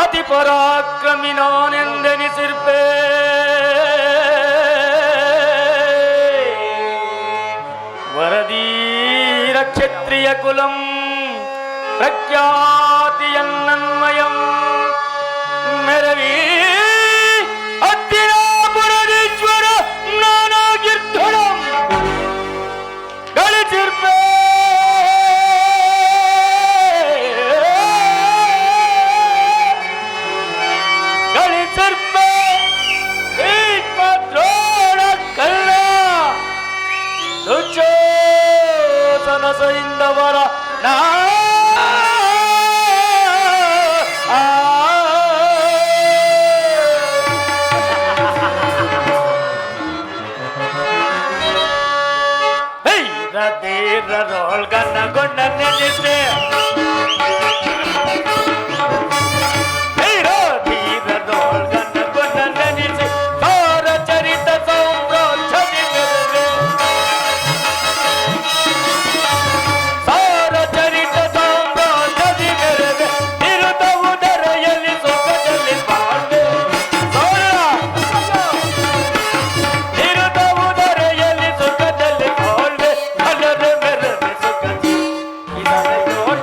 ಅತಿ ಪರಾಕ್ರಮಿ ನಾನೆಂದೆನಿಸಿರ್ಪೆ. ವರದೀರ ಕ್ಷತ್ರಿಯ ಕುಲಂ ಪ್ರಖ್ಯಾತಿಯನ್ನನ್ಮಯಂ ಮೆರವಿ ಅತ್ತಿರಾಪುರದೀಶ್ವರ ನಾನಾಗಿರ್ಧಳಂ ಗಳಿಸಿರ್ಪೆ. ದುಶ್ಯೋಧನಸೆಯಿಂದವರ ನಾ ಧೀರರೊಳ್ಗನ್ನಗೊಂಡ ನೆನೆಸೆ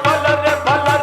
ಬಲರೆ ಬಲ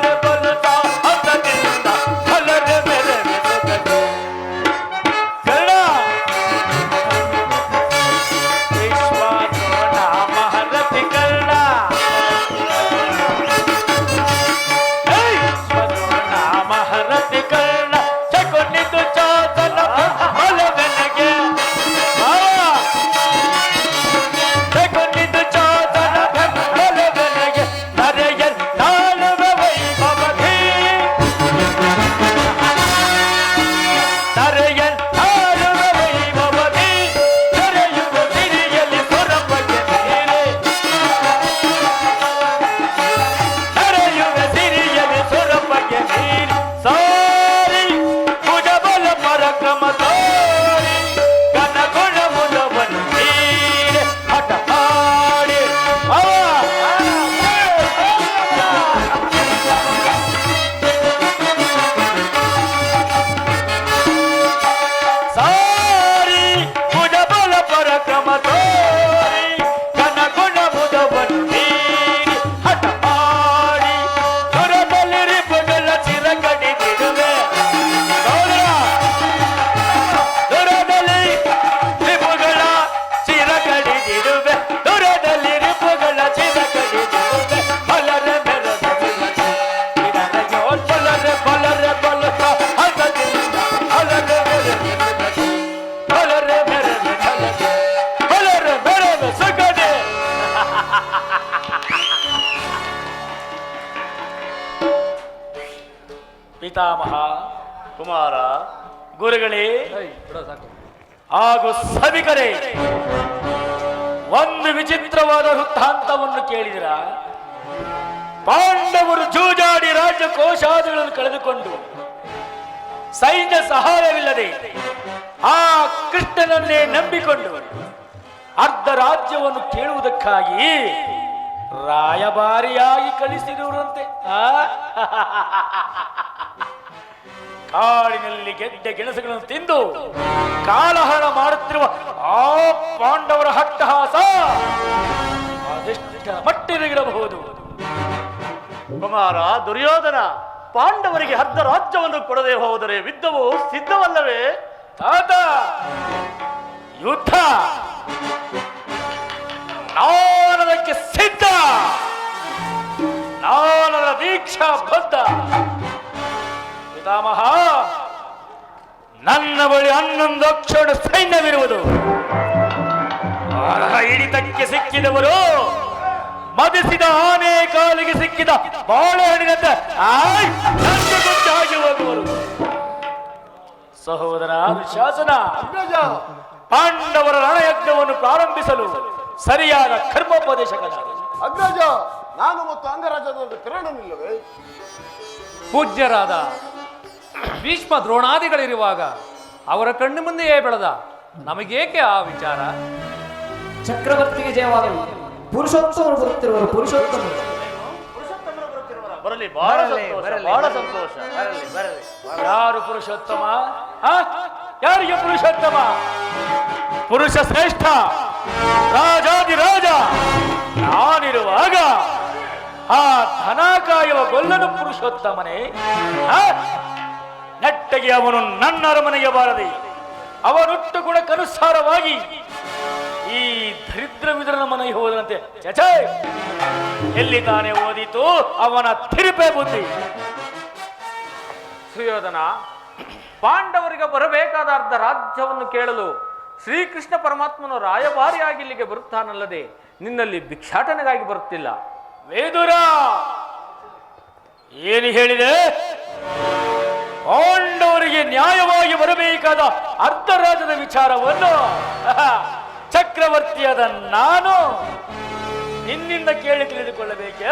ಪಿತಾಮಹ, ಕುಮಾರ, ಗುರುಗಳೇ ಹಾಗೂ ಸಭಿಕರೇ, ಒಂದು ವಿಚಿತ್ರವಾದ ವೃತ್ತಾಂತವನ್ನು ಕೇಳಿದಿರ. ಪಾಂಡವರು ಜೂಜಾಡಿ ರಾಜ್ಯ ಕೋಶಾದಿಗಳನ್ನು ಕಳೆದುಕೊಂಡು ಸೈನ್ಯ ಸಹಾಯವಿಲ್ಲದೆ ಆ ಕೃಷ್ಣನನ್ನೇ ನಂಬಿಕೊಂಡು ಅರ್ಧ ರಾಜ್ಯವನ್ನು ಕೇಳುವುದಕ್ಕಾಗಿ ರಾಯಭಾರಿಯಾಗಿ ಕಳಿಸಿರುವಂತೆ. ಕಾಡಿನಲ್ಲಿ ಗೆಡ್ಡೆ ಗೆಣಸುಗಳನ್ನು ತಿಂದು ಕಾಲಹರಣ ಮಾಡುತ್ತಿರುವ ಆ ಪಾಂಡವರ ಹಟ್ಟಹಾಸ ಅದೆಷ್ಟರ ಮಟ್ಟಿಗಿರಬಹುದು. ಕುಮಾರ, ದುರ್ಯೋಧನ ಪಾಂಡವರಿಗೆ ಅರ್ಧ ರಾಜ್ಯವನ್ನು ಕೊಡದೆ ಹೋದರೆ ಯುದ್ಧವು ಸಿದ್ಧವಲ್ಲವೇ? ತಾತ, ಯುದ್ಧ ನಾನದಕ್ಕೆ ಸಿದ್ಧ, ನಾನದ ದೀಕ್ಷಾ ಬದ್ಧ. ಪಿತಾಮಹ, ನನ್ನ ಬಳಿ 11 ಅಕ್ಷರ ಸೈನ್ಯವಿರುವುದು. ಹಿಡಿತಕ್ಕೆ ಸಿಕ್ಕಿದವರು ಮದಿಸಿದ ಆನೆ ಕಾಲಿಗೆ ಸಿಕ್ಕಿದ ಬಾಳೆಹಣ್ಣಿನಂತೆ ನನಗೆ ಗೊತ್ತಾಗಿ ಹೋಗುವರು. ಸಹೋದರ ಶಾಸನ, ಪಾಂಡವರ ರಣಯಜ್ಞವನ್ನು ಪ್ರಾರಂಭಿಸಲು ಸರಿಯಾದ ಕರ್ಮೋಪದೇಶಕನಾದ ಅಗ್ರಜ, ನಾನು ಮತ್ತು ಅಂಗರಾಜದ ಕರ್ಣನಿಲ್ಲವೇ? ಪೂಜ್ಯರಾದ ಭೀಷ್ಮ ದ್ರೋಣಾದಿಗಳಿರುವಾಗ ಅವರ ಕಣ್ಣು ಮುಂದೆಯೇ ಬೆಳೆದ ನಮಗೇಕೆ ಆ ವಿಚಾರ? ಚಕ್ರವರ್ತಿಗೆ ಜಯವಾಗಲಿ. ಪುರುಷೋತ್ತಮರು ಬರುತ್ತಿರುವರು. ಪುರುಷೋತ್ತಮರು ಬರಲಿ, ಬಹಳ ಸಂತೋಷ, ಬಹಳ ಸಂತೋಷ. ಯಾರು ಪುರುಷೋತ್ತಮ? ಯಾರಿಗೆ ಪುರುಷೋತ್ತಮ? ಪುರುಷ ಶ್ರೇಷ್ಠ ರಾಜಾದಿರಾಜ ನಾನಿರುವಾಗ ಆ ಧನ ಕಾಯುವ ಗೊಲ್ಲನು ಪುರುಷೋತ್ತಮನೇ? ನೆಟ್ಟಗೆ ಅವನು ನನ್ನ ಅರಮನೆಗೆ ಬಾರದೆ ಅವನುಟ್ಟು ಗುಣಕ್ಕನುಸಾರವಾಗಿ ಈ ದರಿದ್ರ ವಿದ್ರನ ಮನೆಗೆ ಹೋದಂತೆ. ಚಚೆ, ಎಲ್ಲಿ ತಾನೇ ಓದಿತು ಅವನ ತಿರುಪೆ ಬುದ್ಧಿ. ಸುಯೋಧನ, ಪಾಂಡವರಿಗೆ ಬರಬೇಕಾದ ಅರ್ಧ ರಾಜ್ಯವನ್ನು ಕೇಳಲು ಶ್ರೀಕೃಷ್ಣ ಪರಮಾತ್ಮನು ರಾಯಭಾರಿಯಾಗಿ ಇಲ್ಲಿಗೆ ಬರುತ್ತಾನಲ್ಲದೆ ನಿನ್ನಲ್ಲಿ ಭಿಕ್ಷಾಟನೆಗಾಗಿ ಬರುತ್ತಿಲ್ಲ. ವೇದುರ ಏನು ಹೇಳಿದೆ? ಪಾಂಡವರಿಗೆ ನ್ಯಾಯವಾಗಿ ಬರಬೇಕಾದ ಅರ್ಧ ರಾಜ್ಯದ ವಿಚಾರವನ್ನು ಚಕ್ರವರ್ತಿಯಾದ ನಾನು ನಿನ್ನಿಂದ ಕೇಳಿ ತಿಳಿದುಕೊಳ್ಳಬೇಕೆ?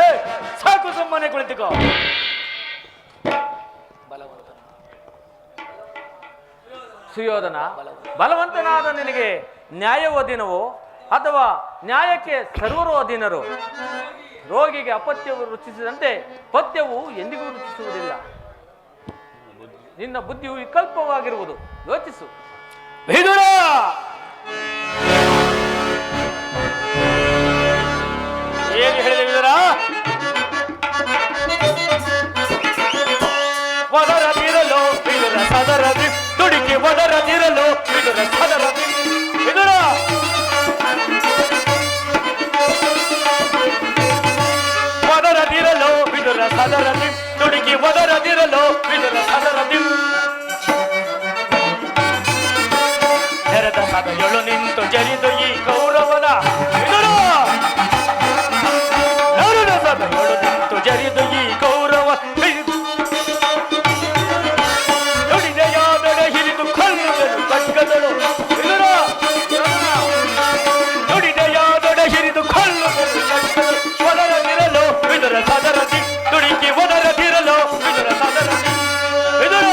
ಸಾಕು, ಸುಮ್ಮನೆ ಕುಳಿತುಕೋ. ಸುಯೋಧನ, ಬಲವಂತನಾದ ನಿನಗೆ ನ್ಯಾಯವೋ ಅಧೀನವೋ ಅಥವಾ ನ್ಯಾಯಕ್ಕೆ ಸರ್ವರು ಅಧೀನರು? ರೋಗಿಗೆ ಅಪತ್ಯವು ರುಚಿಸಿದಂತೆ ಪಥ್ಯವು ಎಂದಿಗೂ ರುಚಿಸುವುದಿಲ್ಲ. ನಿನ್ನ ಬುದ್ಧಿಯು ವಿಕಲ್ಪವಾಗಿರುವುದು, ಯೋಚಿಸು. ವಿದುರ, ಏನು ಹೇಳಿದೆ ವಿದುರ? ಒದರದಿರಲು ವಿದುರ ಸದರದಿ ತುಡಿಕೆ, ಒದರದಿರಲು ವಿದುರ ಸದರದಿ. ವಿದುರ, ಒದರದಿರಲು ವಿದುರ ಸದರದಿ ತುಡಿಕೆ, ಒದರದಿರಲು ವಿದುರ ಸದರದಿ. ನೆರೆದ ಸದೆಯೊಳು ನಿಂತು ಜರಿದು ಈ ಕೌರವನ ವಿದುರ, ನೆರೆದ ಸದೆಯೊಳು ನಿಂತು ಜರಿದು ಈ ಕೌರವ ನುಡಿದೆಯಾದೊಡೆ ಹಿರಿದು ಕಲ್ಲಿದಳು ಖಡ್ಗದಳು. ವಿದುರ, ನುಡಿದೆಯಾದೊಡೆ ಹಿರಿದು ಕಲ್ಲುಗಳು ಖಡ್ಗದಳು. ಒದರದಿರಲು ವಿದುರ ಸದರದಿ ತುಡಿಕೆ, ಒದರದಿರಲು ವಿದುರ ಸದರದಿ. ವಿದುರ,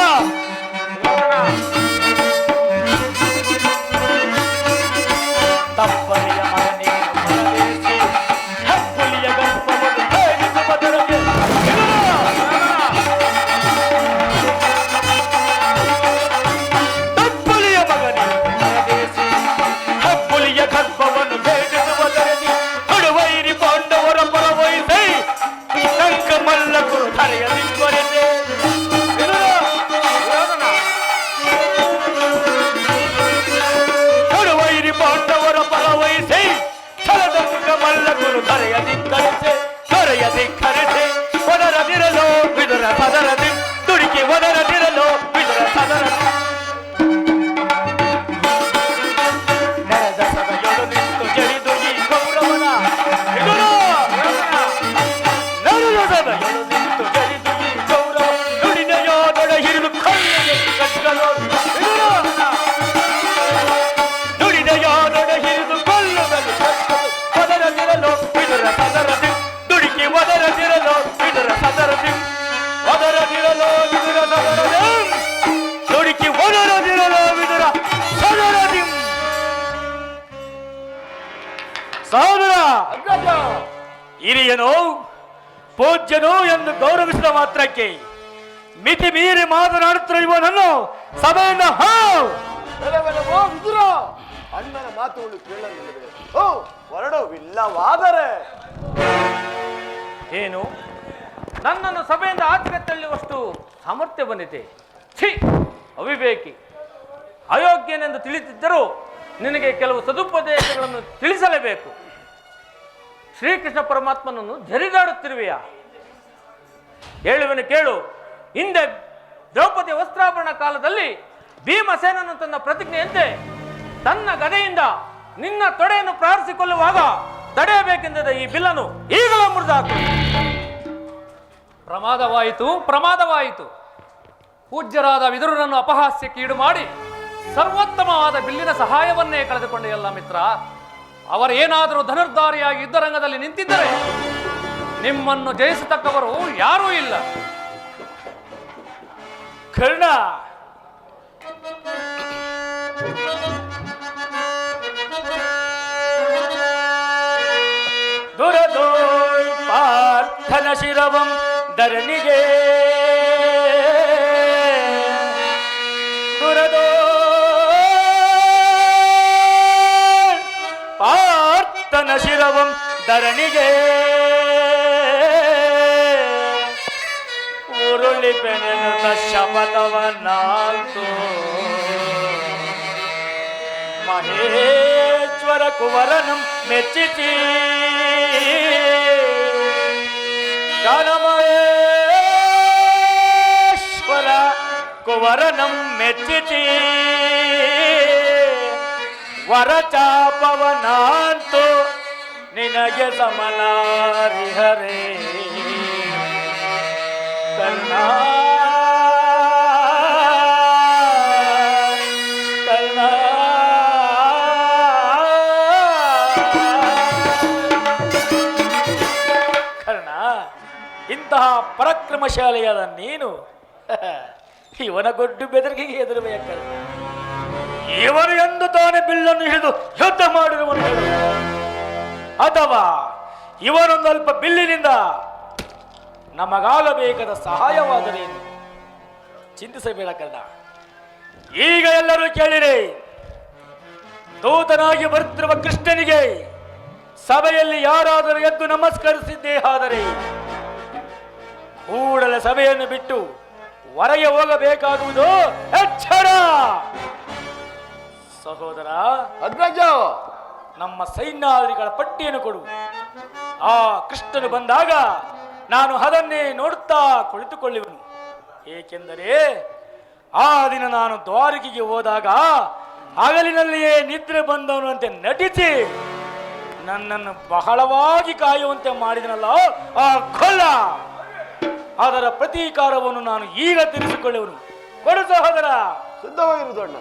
ಸಹೋದರ ಅಗ್ರಜ ಹಿರಿಯನು ಪೂಜ್ಯನು ಎಂದು ಗೌರವಿಸಿದ ಮಾತ್ರಕ್ಕೆ ಮಿತಿ ಮೀರಿ ಮಾತನಾಡುತ್ತಿರುವ ಇವನನ್ನು ಸಭೆಯಿಂದ ವಿದುರ ಅಣ್ಣನ ಮಾತುಗಳು ಕೇಳಲಿಲ್ಲವೇ? ಓ ಹೊರಡುವಿಲ್ಲವಾದರೆ ಏನು ನನ್ನನ್ನು ಸಭೆಯಿಂದ ಆಚೆಗೆ ತಳ್ಳುವಷ್ಟು ಸಾಮರ್ಥ್ಯ ಬಂದಿದೆ? ಛೀ, ಅವಿವೇಕಿ, ಅಯೋಗ್ಯನೆಂದು ತಿಳಿದಿದ್ದರೂ ನಿನಗೆ ಕೆಲವು ಸದುಪದೇಶಗಳನ್ನು ತಿಳಿಸಲೇಬೇಕು. ಶ್ರೀಕೃಷ್ಣ ಪರಮಾತ್ಮನನ್ನು ಜರಿದಾಡುತ್ತಿರುವೆಯಾ? ಹೇಳುವೆನು ಕೇಳು. ಹಿಂದೆ ದ್ರೌಪದಿ ವಸ್ತ್ರಾಭರಣ ಕಾಲದಲ್ಲಿ ಭೀಮಸೇನನು ತನ್ನ ಪ್ರತಿಜ್ಞೆಯಂತೆ ತನ್ನ ಗದೆಯಿಂದ ನಿನ್ನ ತೊಡೆಯನ್ನು ಪ್ರಾರ್ಥಿಸಿಕೊಳ್ಳುವಾಗ ತಡೆಯಬೇಕೆಂದ ಈ ಬಿಲ್ಲನ್ನು ಈಗಲೂ ಮುರಿದಾಕು. ಪ್ರಮಾದವಾಯಿತು. ಪೂಜ್ಯರಾದ ವಿದುರನನ್ನು ಅಪಹಾಸ್ಯಕ್ಕೀಡು ಮಾಡಿ ಸರ್ವೋತ್ತಮವಾದ ಬಿಲ್ಲಿನ ಸಹಾಯವನ್ನೇ ಕಳೆದುಕೊಂಡೆಯಲ್ಲ ಮಿತ್ರ. ಅವರೇನಾದರೂ ಧನುರ್ಧಾರಿಯಾಗಿ ಯುದ್ಧರಂಗದಲ್ಲಿ ನಿಂತಿದ್ದರೆ ನಿಮ್ಮನ್ನು ಜಯಿಸತಕ್ಕವರು ಯಾರೂ ಇಲ್ಲ. ಕರ್ಣ, ದುರದೋಯ್ ಪಾರ್ಥನ ಶಿರವಂ ಧರಣಿಗೆ, ಪಾರ್ಥನ ಶಿರವಂ ಧರಣಿಗೆ ಉರುಳಿ ಬೆನೆನುತ ಶಪಥವನ್ನಾಲ್ತು ಮಹೇಶ್ವರ ಕುವರನಂ ಮೆಚ್ಚಿತಿ ಮಹೇಶ್ವರ ಕುವರನಂ ಮೆಚ್ಚಿತಿ ವರಚಾಪವನಾಂತು ನಿನಗೆ ಸಮನಾರಿಹರೇ ಕರ್ಣ ಕರ್ಣ. ಕರ್ಣ, ಇಂತಹ ಪರಾಕ್ರಮಶಾಲಿಯಾದ ನೀನು ಇವನ ಗೊಡ್ಡು ಬೆದರಿಕೆಗೆ ಹೆದರಬೇಕಲ್ಲ. ಇವನು ಎಂದು ತಾನೇ ಬಿಲ್ಲನ್ನು ಹಿಡಿದು ಯುದ್ಧ ಮಾಡಿರುವನು ಹೇಳು, ಅಥವಾ ಇವನೊಂದಲ್ಪ ಬಿಲ್ಲಿನಿಂದ ನಮಗಾಗಬೇಕಾದ ಸಹಾಯವಾದರೇನು? ಚಿಂತಿಸಬೇಡ ಕರ್ಣ. ಈಗ ಎಲ್ಲರೂ ಕೇಳಿರಿ. ದೂತನಾಗಿ ಬರುತ್ತಿರುವ ಕೃಷ್ಣನಿಗೆ ಸಭೆಯಲ್ಲಿ ಯಾರಾದರೂ ಎದ್ದು ನಮಸ್ಕರಿಸಿದ್ದೇ ಆದರೆ ಕೂಡಲೇ ಸಭೆಯನ್ನು ಬಿಟ್ಟು ಹೊರಗೆ ಹೋಗಬೇಕಾಗುವುದು ಎಚ್ಚರ. ಸಹೋದರ ಅಗ್ರಜ, ನಮ್ಮ ಸೈನ್ಯಾಧಿಗಳ ಪಟ್ಟಿಯನ್ನು ಕೊಡು. ಆ ಕೃಷ್ಣನು ಬಂದಾಗ ನಾನು ಅದನ್ನೇ ನೋಡುತ್ತಾ ಕುಳಿತುಕೊಳ್ಳುವೆನು. ಏಕೆಂದರೆ ಆ ದಿನ ನಾನು ದ್ವಾರಕೆಗೆ ಹೋದಾಗ ಹಗಲಿನಲ್ಲಿಯೇ ನಿದ್ರೆ ಬಂದವನಂತೆ ನಟಿಸಿ ನನ್ನನ್ನು ಬಹಳವಾಗಿ ಕಾಯುವಂತೆ ಮಾಡಿದನಲ್ಲ ಆ ಕೊಲ್ಲ, ಅದರ ಪ್ರತೀಕಾರವನ್ನು ನಾನು ಈಗ ತೀರಿಸಿಕೊಳ್ಳುವನು. ಕೊಡು ಸಹೋದರ. ಸಿದ್ಧವಾಗಿರುವುದು ಅಣ್ಣ.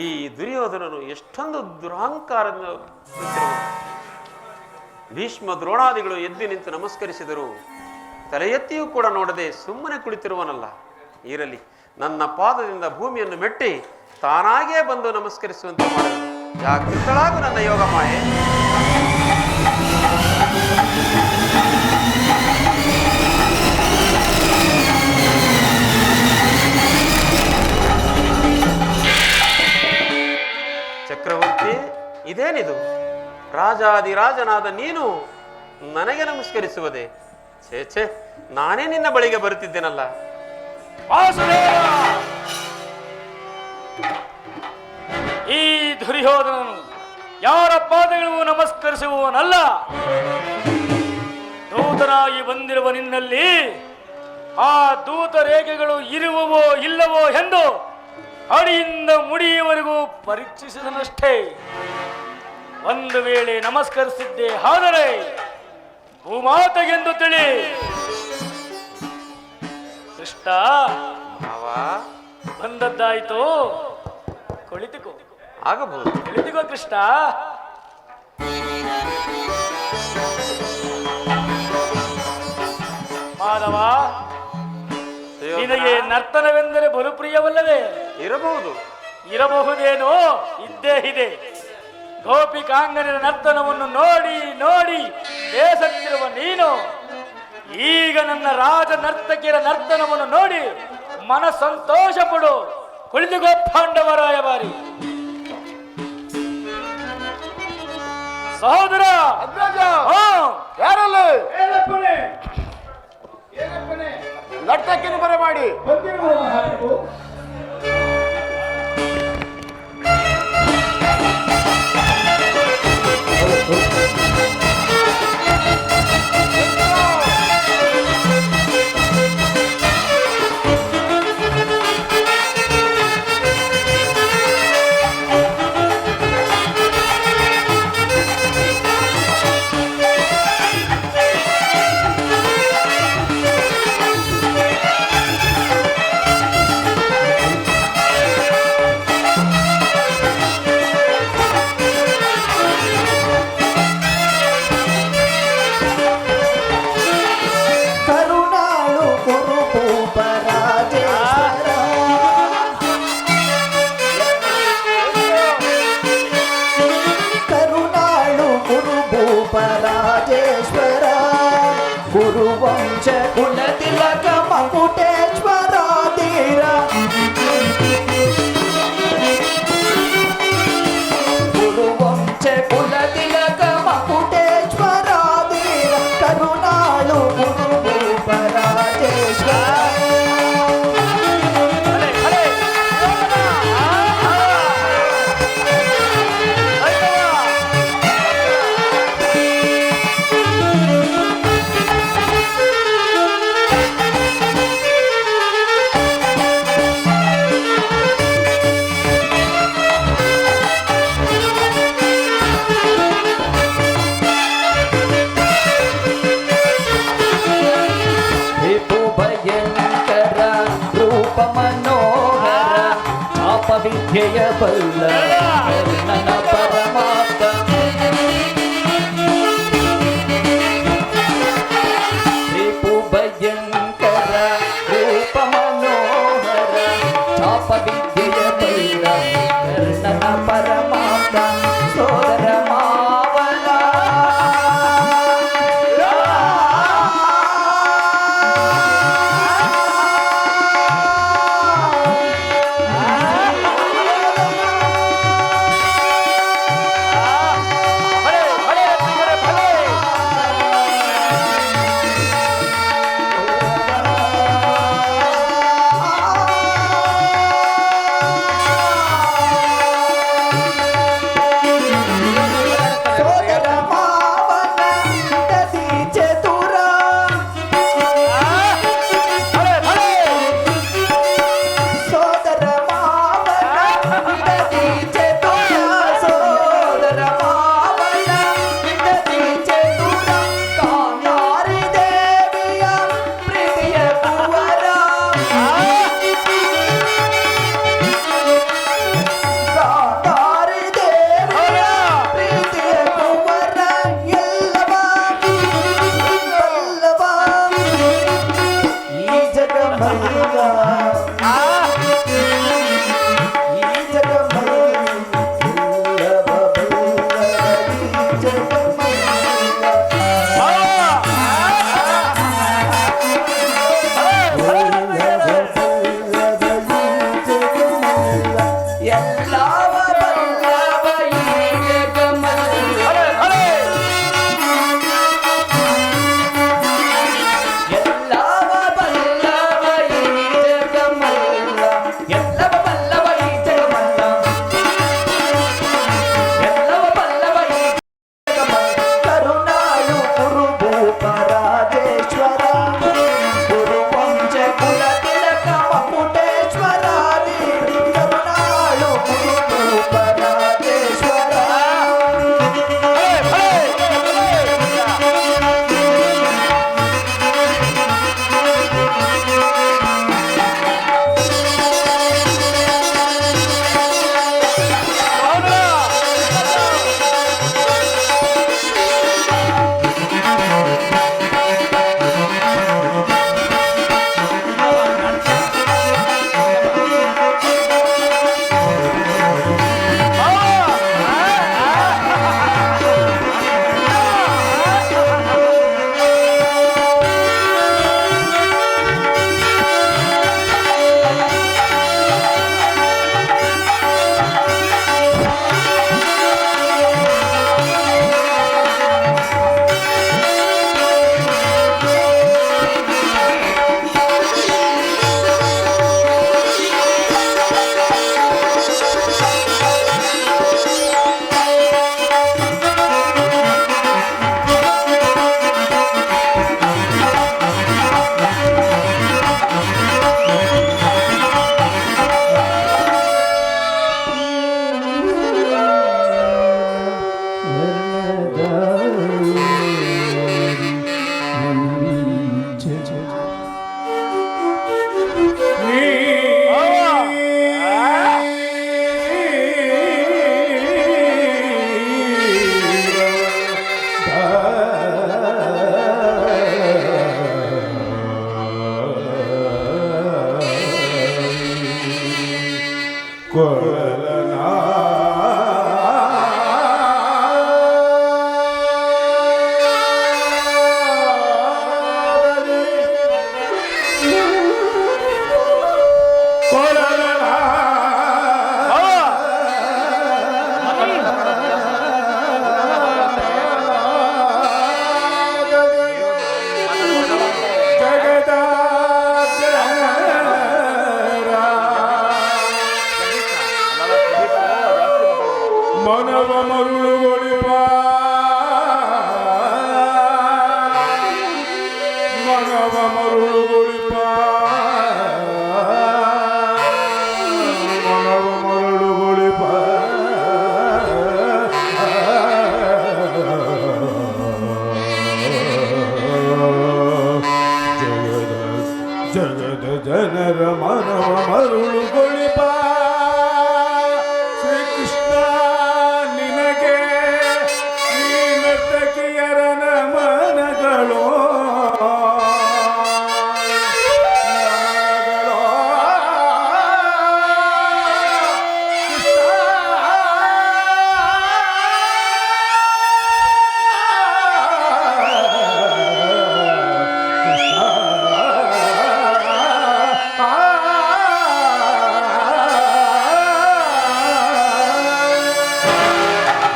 ಈ ದುರ್ಯೋಧನನು ಎಷ್ಟೊಂದು ದುರಹಂಕಾರದಿಂದ ಕುಳಿತಿರುವನು. ಭೀಷ್ಮ ದ್ರೋಣಾದಿಗಳು ಎದ್ದು ನಿಂತು ನಮಸ್ಕರಿಸಿದರು. ತಲೆ ಎತ್ತಿಯೂ ಕೂಡ ನೋಡದೆ ಸುಮ್ಮನೆ ಕುಳಿತಿರುವನಲ್ಲ. ಇರಲಿ, ನನ್ನ ಪಾದದಿಂದ ಭೂಮಿಯನ್ನು ಮೆಟ್ಟಿ ತಾನಾಗೇ ಬಂದು ನಮಸ್ಕರಿಸುವಂತೆ ಮಾಡಲು ಯಾಕೃತಳಾಗು ನನ್ನ ಯೋಗ ಮಾಯೆ. ಚಕ್ರವರ್ತಿ, ಇದೇನಿದು? ರಾಜಾದಿರಾಜನಾದ ನೀನು ನನಗೆ ನಮಸ್ಕರಿಸುವುದೇ? ಛೇ ಛೇ, ನಾನೇ ನಿನ್ನ ಬಳಿಗೆ ಬರುತ್ತಿದ್ದೇನಲ್ಲ. ಈ ದುರ್ಯೋಧನನು ಯಾರ ಪಾದಗಳಿಗೂ ನಮಸ್ಕರಿಸುವವನಲ್ಲ. ದೂತನಾಗಿ ಬಂದಿರುವ ನಿನ್ನಲ್ಲಿ ಆ ದೂತ ರೇಖೆಗಳು ಇರುವವೋ ಇಲ್ಲವೋ ಎಂದು ಅಡಿಯಿಂದ ಮುಡಿಯವರೆಗೂ ಪರೀಕ್ಷಿಸಿದನಷ್ಟೇ. ಒಂದು ವೇಳೆ ನಮಸ್ಕರಿಸಿದ್ದೆ ಆದರೆ ಭೂಮಾತೆಗೆಂದು ತಿಳಿ. ಕೃಷ್ಣ ಬಂದದ್ದಾಯಿತು, ಕುಳಿತುಕೋ. ಆಗಬಹುದು, ಕುಳಿತುಕೋ ಕೃಷ್ಣ. ಮಾಧವ, ನಿನಗೆ ನರ್ತನವೆಂದರೆ ಬಲು ಪ್ರಿಯವಲ್ಲವೇ? ಇರಬಹುದು. ಇರಬಹುದೇನೋ, ಇದ್ದೇ ಇದೆ. ಗೋಪಿಕಾಂಗನ ನರ್ತನವನ್ನು ನೋಡಿ ನೋಡಿ ಬೇಸತ್ತಿರುವ ನೀನು ಈಗ ನನ್ನ ರಾಜ ನರ್ತಕಿಯರ ನರ್ತನವನ್ನು ನೋಡಿ ಮನ ಸಂತೋಷ ಪಡು. ಕುಳಿತುಕೋ ಪಾಂಡವರಾಯ ಬಾರಿ. ಸಹೋದರ ಯಾರಲ್ಲಿ ನರ್ತಕಿನ ಬರ ಮಾಡಿ ಗುರುವಂಶ ಕುಲ ತಿಲಕ ಮಕುಟೇಶ್ವರ ಧೀರ ಗುರುವಂಶ ಕುಲ ತಿಲಕ ಮಕುಟೇಶ್ವರ ಧೀರ ಕರುಣಾಳು ಗುರು ರಾಜೇಶ್ವರ. ವಿದ್ಯೆಯ ಬಲ್ಲ ನನ್ನ ಪರಮಾತ್ಮ ರಿಪು ಭಯಂಕರ ರೂಪ ಮನೋಹರ ಚಾಪ ವಿದ್ಯೆಯ ಬಲ್ಲ ನನ್ನ ಪರಮಾತ್ಮ ಸೋದರ ಮಾವಲ ಎಲ್ಲವ ಬಲ್ಲವ ಈ ಜಗಮಲ್ಲ ಎಲ್ಲವ ಬಲ್ಲವ ಈ ಜಗಮಲ್ಲ ಎಲ್ಲವ ಬಲ್ಲವ ಈ ಜಗಮಲ್ಲ ಎಲ್ಲವ ಬಲ್ಲವ ಈ ಜಗಮಲ್ಲ ಕರುಣಾಳು ಕುರುಭೂಪ ರಾಜೇಶ್ವರ ಗುರುವಂಶ ಕುಲ ತಿಲಕ ಮಕುಟೇಶ್ವರ ಕರುಣಾಳು ಕುರುಭೂಪ ರಾಜೇಶ್ವರ ಮನವ ಮರುಳುಗೊಳಿಪ ಮನವ ಮರುಳುಗೊಳಿಪ ಮನವ ಮರುಳುಗೊಳಿಪ ಜಗದ ಜನರ ಮನವ ಮರುಳುಗೊಳಿಪ ಶ್ರೀಕೃಷ್ಣ ನಿನಗೆ ಈ ನರ್ತಕಿಯರ ನಮನಗಳು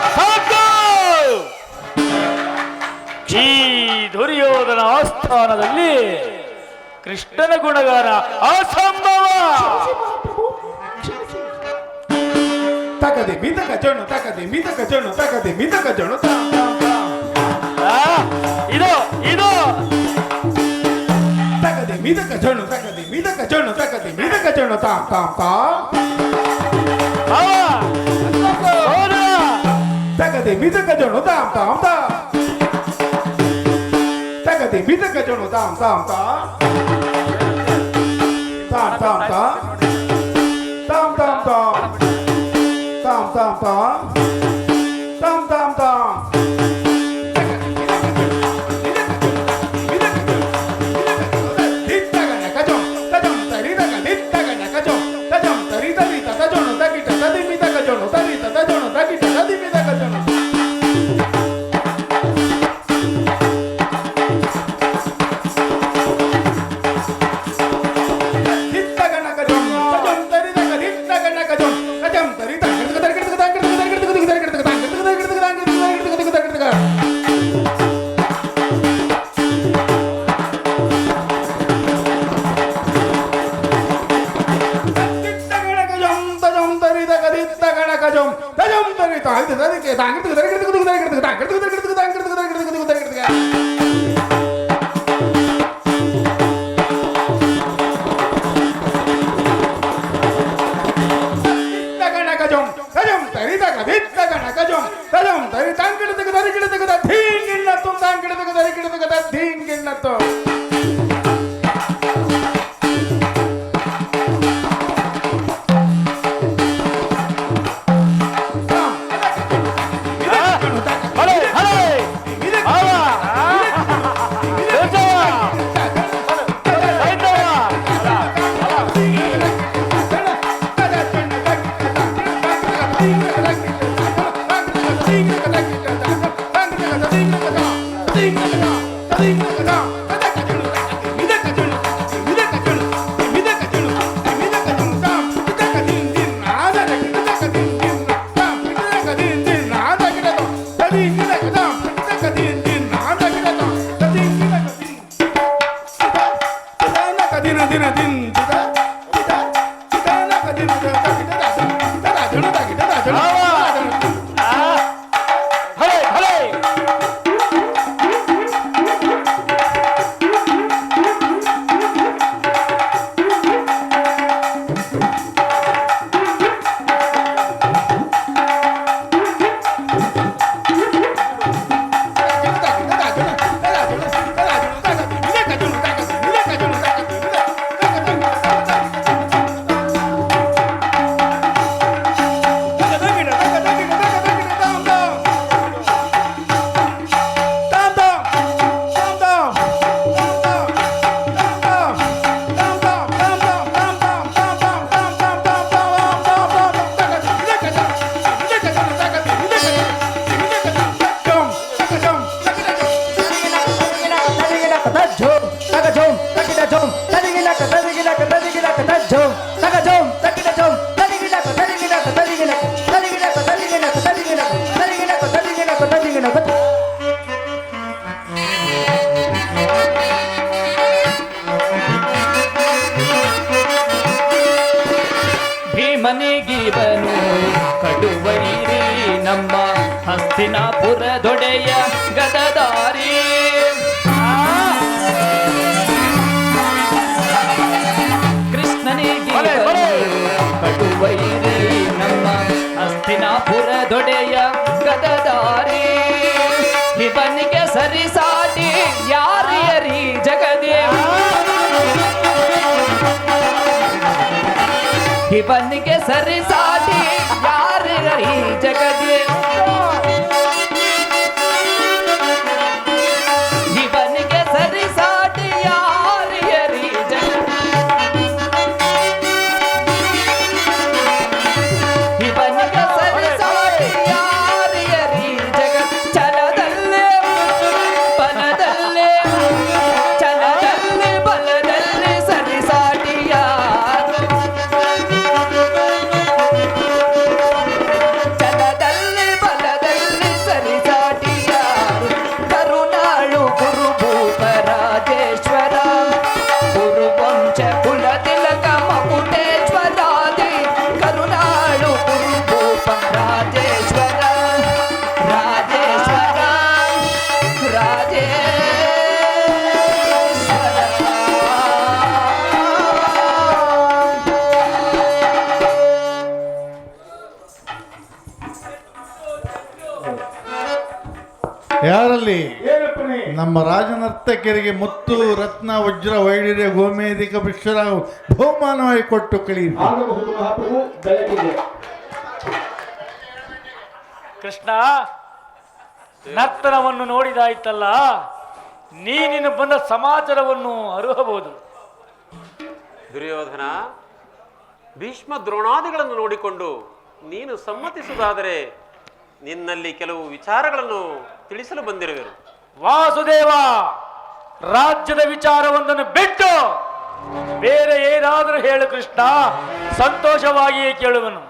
ನಮನಗಳು ಈ ದುರ್ಯೋಧನ ಆಸ್ಥಾನದಲ್ಲಿ ಕೃಷ್ಣನ ಗುಣಗಾನ ಅಸಂಭವ. ತಕದೆ ಮಿತಕ ಜಣು ತಕದೆ ಮಿತಕ ಜಣು ತಕದೆ ಮಿತಕ ಜಣು ಆ, ಇದು ಇದು ತಕದೆ ಮಿತಕ ಜಣು ತಕದೆ ಮಿತಕ ಜಣು ತಕದೆ ಮಿತಕ ಜಣು ತಾಂ ತಾಂ ತಾಂ ಭಾವ, ಸೋದರ, ತಕದೆ ಮಿತಕ ಜಣು ತಾಂ ತಾಂ ತಾಂ ತಕದೆ ಮಿತಕ ಜಣು ತಾಂ ತಾಂ ತಾಂ ತಾಂ ತಾಂ ತಾಂ ತಾಂ ತಾಂ ತಾಂ ತಾಂ ತಾಂ ತಾಂ ತಾಂ ತಾಂ ತರಿದ ಕದಿತ್ತ ಗಣಕಜಂ ತಜಂ ತರಿತ ಇದು ತರಿಕೆ ತಾಂಗಿಡ್ತು ತರಿಗಿಡ್ತು ತರಿಗಿಡ್ತು ತಾಂಗಿಡ್ತು ತರಿಗಿಡ್ತು ತಾಂಗಿಡ್ತು ತರಿಗಿಡ್ತು ತರಿಗಿಡ್ತು ಗಣಕಜಂ ತಜಂ ತರಿದ ಕದಿತ್ತ ಗಣಕಜಂ ತಜಂ ತರಿ ತಾಂಗಿಡ್ತು ತರಿಗಿಡ್ತು ಧೀಂಗಿಣ್ಣತ್ತು ತಾಂಗಿಡ್ತು ತರಿಗಿಡ್ತು ಧೀಂಗಿಣ್ಣತ್ತು ಭೀಮನಿಗಿವನು ಕಡುವೈರಿ ನಮ್ಮ ಹಸ್ತಿನಾಪುರದೊಡೆಯ ಗದದಾರಿ ಕೃಷ್ಣನಿಗಿವನು ಕಡುವೈರಿ ನಮ್ಮ ಹಸ್ತಿನಾಪುರದೊಡೆಯ ಗದದಾರಿ ಇವನಿಗೆ ಸರಿಸಾಟಿ ಯಾರಿಯರಿ ಜಗದೇವ ಇವನಿಗೆ ಸರಿಸಾಟಿ ಯಾರಿಯರಿ ಜಗದೇವ ಇವನಿಗೆ ಸರಿಸಾಟಿ ಯಾರಿಯರಿ ಇವನಿಗೆ ಸರಿಸಾಟಿ ಯಾರಿಯರಿ ಜಗತ್ ಛಲದಲ್ಲೇ ಬಲದಲ್ಲೇ ಛಲದಲ್ಲಿ ಬಲದಲ್ಲಿ ಸರಿಸಾಟಿ ಯಾರು ಛಲದಲ್ಲಿ ಬಲದಲ್ಲಿ ಸರಿಸಾಟಿ ಯಾರು ಕರುಣಾಳು ಗುರು ಭೂಪ ರಾಜೇಶ್ವರ ಗುರುವಂಶ ಕುಲ ತಿಲಕ ಮಕುಟೇಶ್ವರಾದಿ ಕರುಣಾಳು ಗುರು ಭೂಪ ರಾಜೇಶ್ವರ ರಾಜೇಶ್ವರ ಯಾರಲ್ಲಿ ನಮ್ಮ ರಾಜನರ್ತಕರಿಗೆ ಮುತ್ತು ರತ್ನ ವಜ್ರ ವೈಢೂರ್ಯ ಗೋಮೇಧಿಕ ಭಿಕ್ಷರ ಬಹುಮಾನವಾಗಿ ಕೊಟ್ಟು ಕಳೆಯಿರಿ. ಕೃಷ್ಣ, ನರ್ತನವನ್ನು ನೋಡಿದಾಯ್ತಲ್ಲ, ನೀನಿನ್ನು ಬಂದ ಸಮಾಚಾರವನ್ನು ಅರುಹಬಹುದು. ದುರ್ಯೋಧನ, ಭೀಷ್ಮ ದ್ರೋಣಾದಿಗಳನ್ನು ನೋಡಿಕೊಂಡು ನೀನು ಸಮ್ಮತಿಸುವುದಾದರೆ ನಿನ್ನಲ್ಲಿ ಕೆಲವು ವಿಚಾರಗಳನ್ನು ತಿಳಿಸಲು ಬಂದಿರುವೆನು. ವಾಸುದೇವ, ರಾಜ್ಯದ ವಿಚಾರವೊಂದನ್ನು ಬಿಟ್ಟು ಬೇರೆ ಏನಾದರೂ ಹೇಳು ಕೃಷ್ಣ, ಸಂತೋಷವಾಗಿಯೇ ಕೇಳುವನು.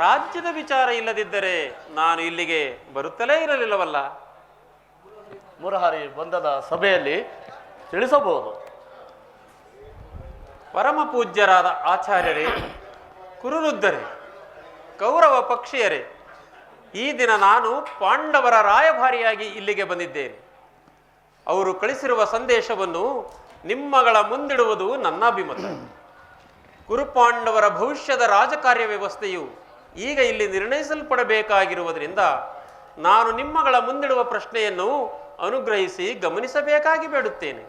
ರಾಜ್ಯದ ವಿಚಾರ ಇಲ್ಲದಿದ್ದರೆ ನಾನು ಇಲ್ಲಿಗೆ ಬರುತ್ತಲೇ ಇರಲಿಲ್ಲವಲ್ಲ. ಮುರಹರಿ ಬಂಧದ ಸಭೆಯಲ್ಲಿ ತಿಳಿಸಬಹುದು. ಪರಮ ಪೂಜ್ಯರಾದ ಆಚಾರ್ಯರೇ, ಕುರುವೃದ್ಧರೇ, ಕೌರವ ಪಕ್ಷೀಯರೇ, ಈ ದಿನ ನಾನು ಪಾಂಡವರ ರಾಯಭಾರಿಯಾಗಿ ಇಲ್ಲಿಗೆ ಬಂದಿದ್ದೇನೆ. ಅವರು ಕಳಿಸಿರುವ ಸಂದೇಶವನ್ನು ನಿಮ್ಮಗಳ ಮುಂದಿಡುವುದು ನನ್ನ ಅಭಿಮತ. ಕುರುಪಾಂಡವರ ಭವಿಷ್ಯದ ರಾಜಕಾರ್ಯ ವ್ಯವಸ್ಥೆಯು ಈಗ ಇಲ್ಲಿ ನಿರ್ಣಯಿಸಲ್ಪಡಬೇಕಾಗಿರುವುದರಿಂದ ನಾನು ನಿಮ್ಮಗಳ ಮುಂದಿಡುವ ಪ್ರಶ್ನೆಯನ್ನು ಅನುಗ್ರಹಿಸಿ ಗಮನಿಸಬೇಕಾಗಿ ಬೇಡುತ್ತೇನೆ.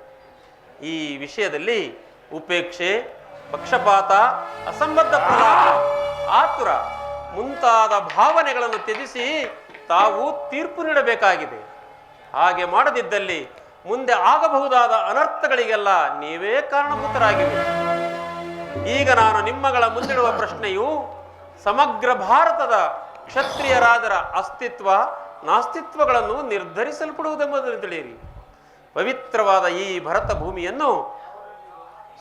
ಈ ವಿಷಯದಲ್ಲಿ ಉಪೇಕ್ಷೆ, ಪಕ್ಷಪಾತ, ಅಸಂಬದ್ಧ ಪ್ರಲಾಪ, ಆತುರ ಮುಂತಾದ ಭಾವನೆಗಳನ್ನು ತ್ಯಜಿಸಿ ತಾವು ತೀರ್ಪು ನೀಡಬೇಕಾಗಿದೆ. ಹಾಗೆ ಮಾಡದಿದ್ದಲ್ಲಿ ಮುಂದೆ ಆಗಬಹುದಾದ ಅನರ್ಥಗಳಿಗೆಲ್ಲ ನೀವೇ ಕಾರಣಭೂತರಾಗಿವೆ. ಈಗ ನಾನು ನಿಮ್ಮಗಳ ಮುಂದಿಡುವ ಪ್ರಶ್ನೆಯು ಸಮಗ್ರ ಭಾರತದ ಕ್ಷತ್ರಿಯರಾದರ ಅಸ್ತಿತ್ವ ನಾಸ್ತಿತ್ವಗಳನ್ನು ನಿರ್ಧರಿಸಲ್ಪಡುವುದೆಂಬುದನ್ನು ತಿಳಿಯಿರಿ. ಪವಿತ್ರವಾದ ಈ ಭರತ ಭೂಮಿಯನ್ನು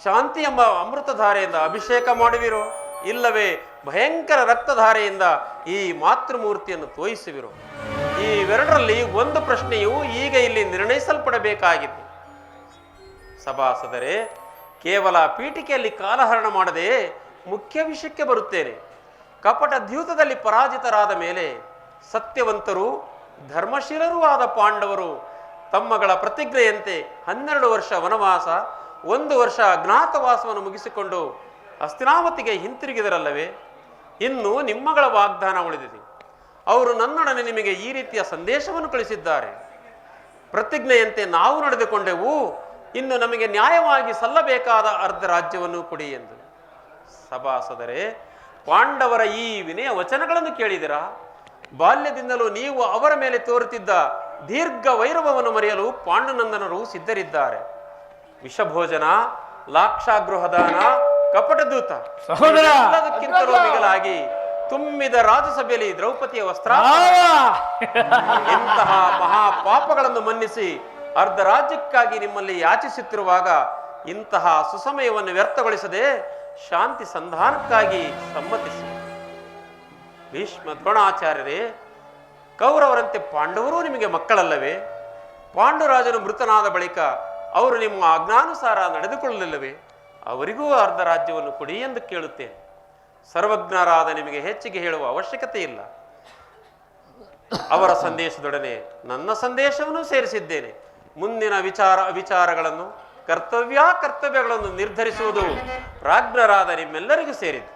ಶಾಂತಿ ಎಂಬ ಅಮೃತಧಾರೆಯಿಂದ ಅಭಿಷೇಕ ಮಾಡುವಿರೋ, ಇಲ್ಲವೇ ಭಯಂಕರ ರಕ್ತಧಾರೆಯಿಂದ ಈ ಮಾತೃಮೂರ್ತಿಯನ್ನು ತೋಯಿಸುವಿರೋ? ಇವೆರಡರಲ್ಲಿ ಒಂದು ಪ್ರಶ್ನೆಯು ಈಗ ಇಲ್ಲಿ ನಿರ್ಣಯಿಸಲ್ಪಡಬೇಕಾಗಿದೆ. ಸಭಾಸದರೇ, ಕೇವಲ ಪೀಠಿಕೆಯಲ್ಲಿ ಕಾಲಹರಣ ಮಾಡದೆ ಮುಖ್ಯ ವಿಷಯಕ್ಕೆ ಬರುತ್ತೇನೆ. ಕಪಟ ದ್ಯೂತದಲ್ಲಿ ಪರಾಜಿತರಾದ ಮೇಲೆ ಸತ್ಯವಂತರು ಧರ್ಮಶೀಲರೂ ಆದ ಪಾಂಡವರು ತಮ್ಮಗಳ ಪ್ರತಿಜ್ಞೆಯಂತೆ 12 ವರ್ಷ ವನವಾಸ, 1 ವರ್ಷ ಅಜ್ಞಾತವಾಸವನ್ನು ಮುಗಿಸಿಕೊಂಡು ಹಸ್ತಿನಾವತಿಗೆ ಹಿಂತಿರುಗಿದರಲ್ಲವೇ? ಇನ್ನು ನಿಮ್ಮಗಳ ವಾಗ್ದಾನ ಉಳಿದಿದೆ. ಅವರು ನನ್ನೊಡನೆ ನಿಮಗೆ ಈ ರೀತಿಯ ಸಂದೇಶವನ್ನು ಕಳಿಸಿದ್ದಾರೆ: ಪ್ರತಿಜ್ಞೆಯಂತೆ ನಾವು ನಡೆದುಕೊಂಡೆವು, ಇನ್ನು ನಮಗೆ ನ್ಯಾಯವಾಗಿ ಸಲ್ಲಬೇಕಾದ ಅರ್ಧ ರಾಜ್ಯವನ್ನು ಕೊಡಿ ಎಂದು. ಸಭಾಸದರೇ, ಪಾಂಡವರ ಈ ವಿನಯ ವಚನಗಳನ್ನು ಕೇಳಿದಿರಾ? ಬಾಲ್ಯದಿಂದಲೂ ನೀವು ಅವರ ಮೇಲೆ ತೋರುತ್ತಿದ್ದ ದೀರ್ಘ ವೈರವವನ್ನು ಮರೆಯಲು ಪಾಂಡುನಂದನರು ಸಿದ್ಧರಿದ್ದಾರೆ. ವಿಷಭೋಜನ, ಲಾಕ್ಷಾಗೃಹದಾನ, ಕಪಟದೂತ ಎಲ್ಲದಕ್ಕಿಂತಲೂ ಮಿಗಿಲಾಗಿ ತುಂಬಿದ ರಾಜಸಭೆಯಲ್ಲಿ ದ್ರೌಪದಿಯ ವಸ್ತ್ರ ಇಂತಹ ಮಹಾಪಾಪಗಳನ್ನು ಮನ್ನಿಸಿ ಅರ್ಧ ರಾಜ್ಯಕ್ಕಾಗಿ ನಿಮ್ಮಲ್ಲಿ ಯಾಚಿಸುತ್ತಿರುವಾಗ ಇಂತಹ ಸುಸಮಯವನ್ನು ವ್ಯರ್ಥಗೊಳಿಸದೆ ಶಾಂತಿ ಸಂಧಾನಕ್ಕಾಗಿ ಸಮ್ಮತಿಸಿ. ಭೀಷ್ಮ ದ್ರೋಣಾಚಾರ್ಯರೇ, ಕೌರವರಂತೆ ಪಾಂಡವರು ನಿಮಗೆ ಮಕ್ಕಳಲ್ಲವೇ? ಪಾಂಡುರಾಜನು ಮೃತನಾದ ಬಳಿಕ ಅವರು ನಿಮ್ಮ ಆಜ್ಞಾನುಸಾರ ನಡೆದುಕೊಳ್ಳಲಿಲ್ಲವೇ? ಅವರಿಗೂ ಅರ್ಧ ರಾಜ್ಯವನ್ನು ಕೊಡಿ ಎಂದು ಕೇಳುತ್ತೇನೆ. ಸರ್ವಜ್ಞರಾದ ನಿಮಗೆ ಹೆಚ್ಚಿಗೆ ಹೇಳುವ ಅವಶ್ಯಕತೆ ಇಲ್ಲ. ಅವರ ಸಂದೇಶದೊಡನೆ ನನ್ನ ಸಂದೇಶವನ್ನು ಸೇರಿಸಿದ್ದೇನೆ. ಮುಂದಿನ ವಿಚಾರಗಳನ್ನು ಕರ್ತವ್ಯಗಳನ್ನು ನಿರ್ಧರಿಸುವುದು ಪ್ರಾಜ್ಞರಾದ ನಿಮ್ಮೆಲ್ಲರಿಗೂ ಸೇರಿದೆ.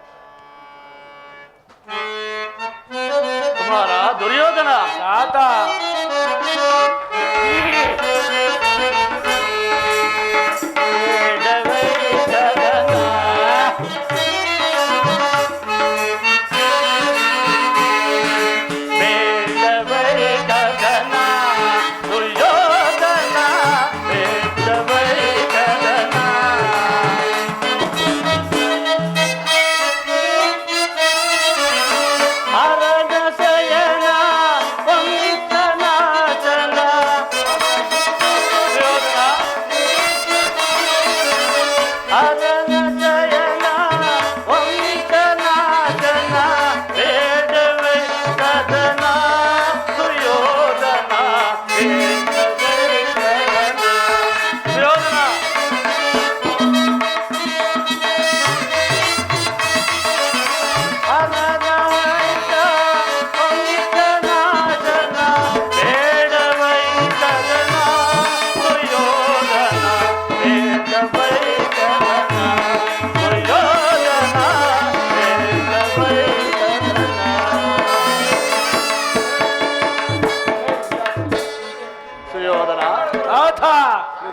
ಕುಮಾರ ದುರ್ಯೋಧನ, ತಾತ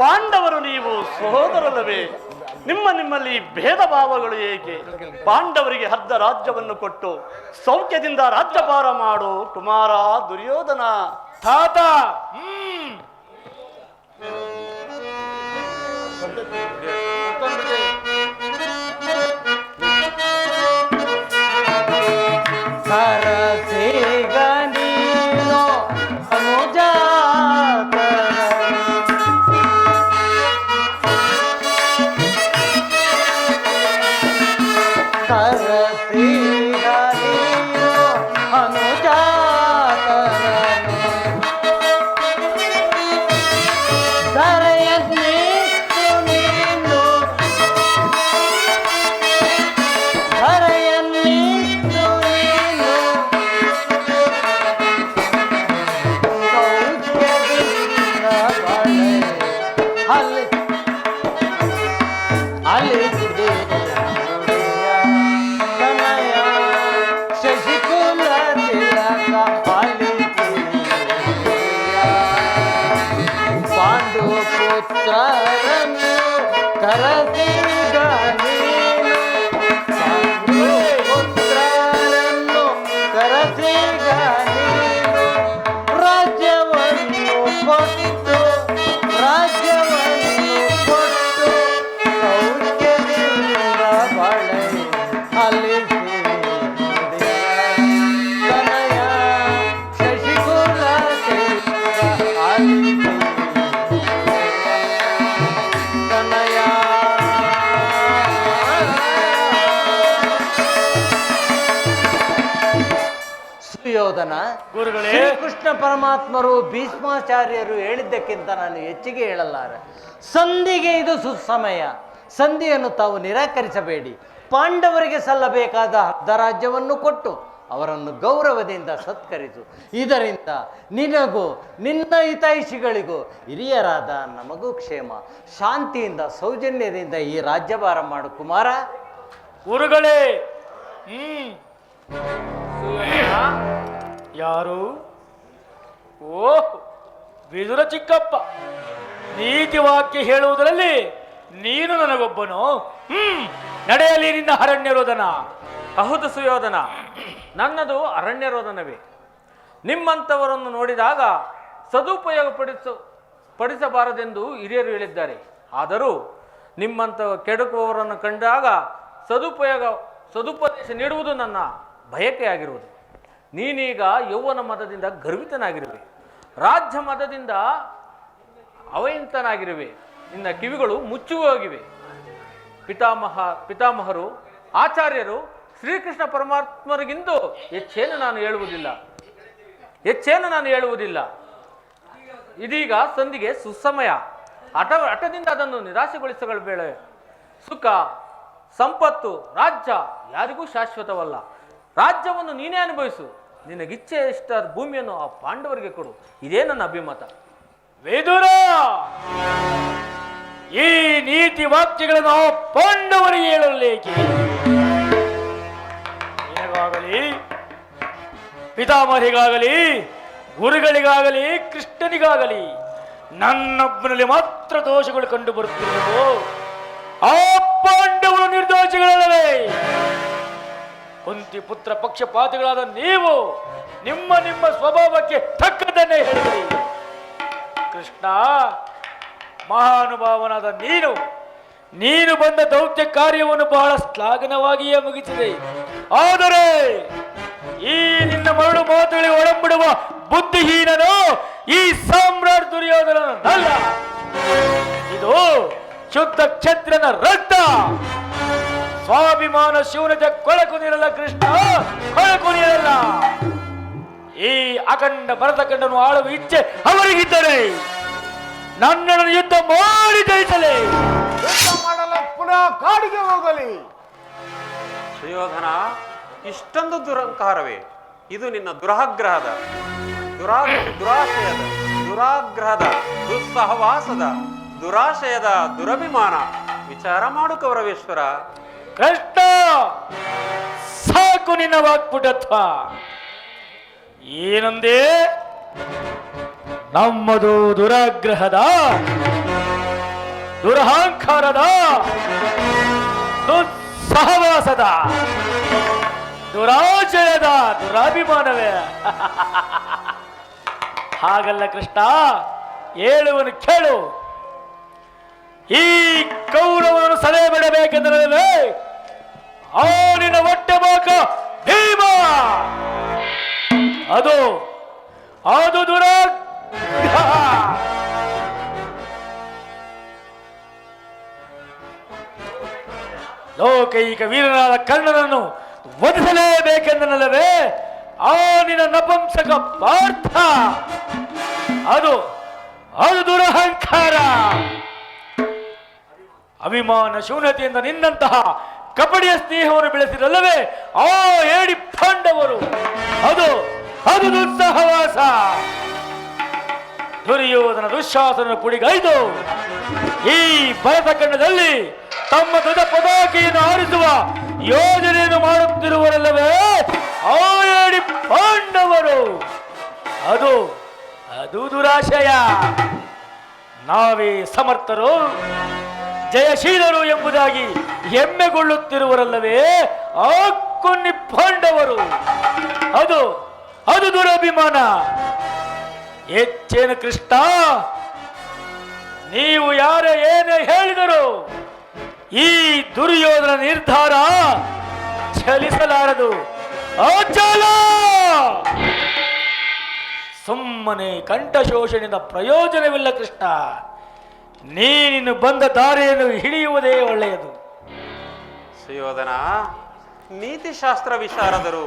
ಪಾಂಡವರು ನೀವು ಸಹೋದರಲ್ಲವೇ? ನಿಮ್ಮಲ್ಲಿ ಭೇದ ಭಾವಗಳು ಏಕೆ? ಪಾಂಡವರಿಗೆ ಅರ್ಧ ರಾಜ್ಯವನ್ನು ಕೊಟ್ಟು ಸೌಖ್ಯದಿಂದ ರಾಜ್ಯಭಾರ ಮಾಡು ಕುಮಾರ ದುರ್ಯೋಧನ. ತಾತ ಧರೆಯನ್ನಿತ್ತು ನೀನು ರಾಜ್ಯವನ್ನು ಕೊಟ್ಟು ಸೌಖ್ಯದಿಂದ ಬಾಳೆ ಅಲಿಸಿ ತನಯ ಶಶಿಕುಲ ಆಲಿಸಿ ತನಯ ಸುಯೋಧನ, ಗುರುಗಳೇ, ಕೃಷ್ಣ ಪರಮಾತ್ಮರು ಭೀಷ್ಮಾಚಾರ್ಯರು ಹೇಳಿದ್ದಕ್ಕಿಂತ ನಾನು ಹೆಚ್ಚಿಗೆ ಹೇಳಲಾರೆ. ಸಂಧಿಗೆ ಇದು ಸುಸಮಯ. ಸಂಧಿಯನ್ನು ತಾವು ನಿರಾಕರಿಸಬೇಡಿ. ಪಾಂಡವರಿಗೆ ಸಲ್ಲಬೇಕಾದ ಅರ್ಧರಾಜ್ಯವನ್ನು ಕೊಟ್ಟು ಅವರನ್ನು ಗೌರವದಿಂದ ಸತ್ಕರಿಸು. ಇದರಿಂದ ನಿನಗೂ ನಿನ್ನ ಹಿತೈಷಿಗಳಿಗೂ ಹಿರಿಯರಾದ ನಮಗೂ ಕ್ಷೇಮ. ಶಾಂತಿಯಿಂದ ಸೌಜನ್ಯದಿಂದ ಈ ರಾಜ್ಯಭಾರ ಮಾಡು ಕುಮಾರ. ಗುರುಗಳೇ. ಯಾರು? ಓಹ್, ವಿದುರ ಚಿಕ್ಕಪ್ಪ. ನೀತಿ ವಾಕ್ಯ ಹೇಳುವುದರಲ್ಲಿ ನೀನು ನನಗೊಬ್ಬನು. ನಡೆಯಲಿ ನಿನ್ನ ಅರಣ್ಯರೋಧನ. ಹೌದು ಸುಯೋಧನ, ನನ್ನದು ಅರಣ್ಯರೋಧನವೇ. ನಿಮ್ಮಂಥವರನ್ನು ನೋಡಿದಾಗ ಸದುಪಯೋಗ ಪಡಿಸಬಾರದೆಂದು ಹಿರಿಯರು ಹೇಳಿದ್ದಾರೆ. ಆದರೂ ನಿಮ್ಮಂಥ ಕೆಡುಕುವವರನ್ನು ಕಂಡಾಗ ಸದುಪದೇಶ ನೀಡುವುದು ನನ್ನ ಬಯಕೆಯಾಗಿರುವುದು. ನೀನೀಗ ಯೌವನ ಮದದಿಂದ ಗರ್ವಿತನಾಗಿರುವೆ, ರಾಜ್ಯ ಮದದಿಂದ ಅವಹಿತನಾಗಿರುವೆ. ನಿನ್ನ ಕಿವಿಗಳು ಮುಚ್ಚಿ ಹೋಗಿವೆ. ಪಿತಾಮಹರು ಆಚಾರ್ಯರು ಶ್ರೀಕೃಷ್ಣ ಪರಮಾತ್ಮರಿಗಿಂತೂ ಹೆಚ್ಚೇನು ನಾನು ಹೇಳುವುದಿಲ್ಲ. ಇದೀಗ ಸಂಧಿಗೆ ಸುಸಮಯ. ಹಠದಿಂದ ಅದನ್ನು ನಿರಾಶೆಗೊಳಿಸಬೇಡ. ಸುಖ, ಸಂಪತ್ತು, ರಾಜ್ಯ ಯಾರಿಗೂ ಶಾಶ್ವತವಲ್ಲ. ರಾಜ್ಯವನ್ನು ನೀನೇ ಅನುಭವಿಸು. ನಿನಗಿಚ್ಛೆ ಇಷ್ಟ ಭೂಮಿಯನ್ನು ಆ ಪಾಂಡವರಿಗೆ ಕೊಡು. ಇದೇ ನನ್ನ ಅಭಿಮತ. ವಿದುರ, ಈ ನೀತಿ ವಾಕ್ಯಗಳನ್ನು ಆ ಪಾಂಡವರಿಗೆ ಹೇಳಲೇಕೆ? ನಿನಗಾಗಲಿ, ಪಿತಾಮಹರಿಗಾಗಲಿ, ಗುರುಗಳಿಗಾಗಲಿ, ಕೃಷ್ಣನಿಗಾಗಲಿ ನನ್ನೊಬ್ಬನಲ್ಲಿ ಮಾತ್ರ ದೋಷಗಳು ಕಂಡು ಬರುತ್ತಿರುವುದು. ಆ ಪಾಂಡವರು ನಿರ್ದೋಷಗಳಲ್ಲವೇ? ಕುಂತಿ ಪುತ್ರ ಪಕ್ಷಪಾತಿಗಳಾದ ನೀವು ನಿಮ್ಮ ಸ್ವಭಾವಕ್ಕೆ ತಕ್ಕದನ್ನೇ ಹೇಳಿದ್ರಿ. ಕೃಷ್ಣ, ಮಹಾನುಭಾವನಾದ ನೀನು ಬಂದ ದೌತ್ಯ ಕಾರ್ಯವನ್ನು ಬಹಳ ಶ್ಲಾಘನವಾಗಿಯೇ ಮುಗಿಸಿದೆ. ಆದರೆ ಈ ನಿನ್ನ ಮರಳು ಮಾತುಗಳಿಗೆ ಒಳಂಬಿಡುವ ಬುದ್ಧಿಹೀನನು ಈ ಸಾಮ್ರಾಟ್ ದುರ್ಯೋಧನನಲ್ಲ. ಇದು ಶುದ್ಧ ಕ್ಷತ್ರಿಯನ ರಕ್ತ. ಸ್ವಾಭಿಮಾನ ಶೂನ್ಯತೆ ಕೊಳಕು ನೀರಲ್ಲ ಕೃಷ್ಣ, ಕೊಳಕು ನೀರಲ್ಲ. ಈ ಅಖಂಡ ಭರತಖಂಡನು ಆಳುವ ಇಚ್ಛೆ ಅವರಿಗಿದ್ದರೆ ನನ್ನನ್ನು ಯುದ್ಧ ಮಾಡಿ ಜಯಿಸಲಿ. ಯುದ್ಧ ಮಾಡಲು ಪುನಃ ಕಾಡಿಗೆ ಹೋಗಲಿ. ಸುಯೋಧನ, ಇಷ್ಟೊಂದು ದುರಹಂಕಾರವೇ? ಇದು ನಿನ್ನ ದುರಾಗ್ರಹದ, ದುರಾಗ್ರಹದ, ದುಸ್ಸಹವಾಸದ, ದುರಾಶಯದ ದುರಭಿಮಾನ. ವಿಚಾರ ಮಾಡು ಕೌರವೇಶ್ವರ. ಕೃಷ್ಣ, ಸಾಕು ನಿನ್ನ ವಾಕ್ಪುಟತ್ವ. ಏನಂದೇ? ನಮ್ಮದು ದುರಾಗ್ರಹದ, ದುರಹಂಕಾರದ, ದುಸ್ಸಹವಾಸದ, ದುರಾಶಯದ ದುರಾಭಿಮಾನವೇ? ಹಾಗಲ್ಲ ಕೃಷ್ಣ, ಹೇಳುವನು ಕೇಳು. ಈ ಕೌರವನನ್ನು ಸಲಹೆ ಬಿಡಬೇಕೆಂದರೆ ಆ ನಿನ್ನ ಹೊಟ್ಟೆ ಬಾಕ ಭೀಮ, ಅದು ದುರಾಗ್ರಹ. ಲೋಕೈಕ ವೀರನಾದ ಕರ್ಣನನ್ನು ವಧಿಸಲೇಬೇಕೆಂದನಲ್ಲವೇ ಆ ನಿನ್ನ ನಪುಂಸಕ ಪಾರ್ಥ, ಅದು ದುರಹಂಕಾರ. ಅಭಿಮಾನ ಶೂನ್ಯತೆಯಿಂದ ನಿನ್ನಂತಹ ಕಪಟಿಯ ಸ್ನೇಹವನ್ನು ಬೆಳೆಸಿರಲ್ಲವೇ ಆ ಏಡಿ ಪಾಂಡವರು, ಅದು ದುಸ್ಸಹವಾಸ. ದುರ್ಯೋಧನ ದುಶ್ಯಾಸನ ಪುಡಿಗೈದು ಈ ಭರತಖಂಡದಲ್ಲಿ ತಮ್ಮ ಧ್ವಜ ಪತಾಕೆಯನ್ನು ಆರಿಸುವ ಯೋಜನೆಯನ್ನು ಮಾಡುತ್ತಿರುವರಲ್ಲವೇ ಆ ಏಡಿ ಪಾಂಡವರು, ಅದು ದುರಾಶಯ. ನಾವೇ ಸಮರ್ಥರು, ಜಯಶೀಲರು ಎಂಬುದಾಗಿ ಹೆಮ್ಮೆಗೊಳ್ಳುತ್ತಿರುವರಲ್ಲವೇ ಆ ಕೊನ್ನಿ ಪಾಂಡವರು, ಅದು ಅದು ದುರಭಿಮಾನ. ಹೆಚ್ಚೇನು ಕೃಷ್ಣ, ನೀವು ಯಾರೇ ಏನೇ ಹೇಳಿದರು ಈ ದುರ್ಯೋಧನ ನಿರ್ಧಾರ ಚಲಿಸಲಾರದು. ಅಚಲ! ಸುಮ್ಮನೆ ಕಂಠಶೋಷಣೆಯಿಂದ ಪ್ರಯೋಜನವಿಲ್ಲ ಕೃಷ್ಣ. ನೀನು ಬಂದ ದಾರಿಯನ್ನು ಹಿಡಿಯುವುದೇ ಒಳ್ಳೆಯದು. ಸುಯೋಧನ, ನೀತಿಶಾಸ್ತ್ರ ವಿಶಾರದರು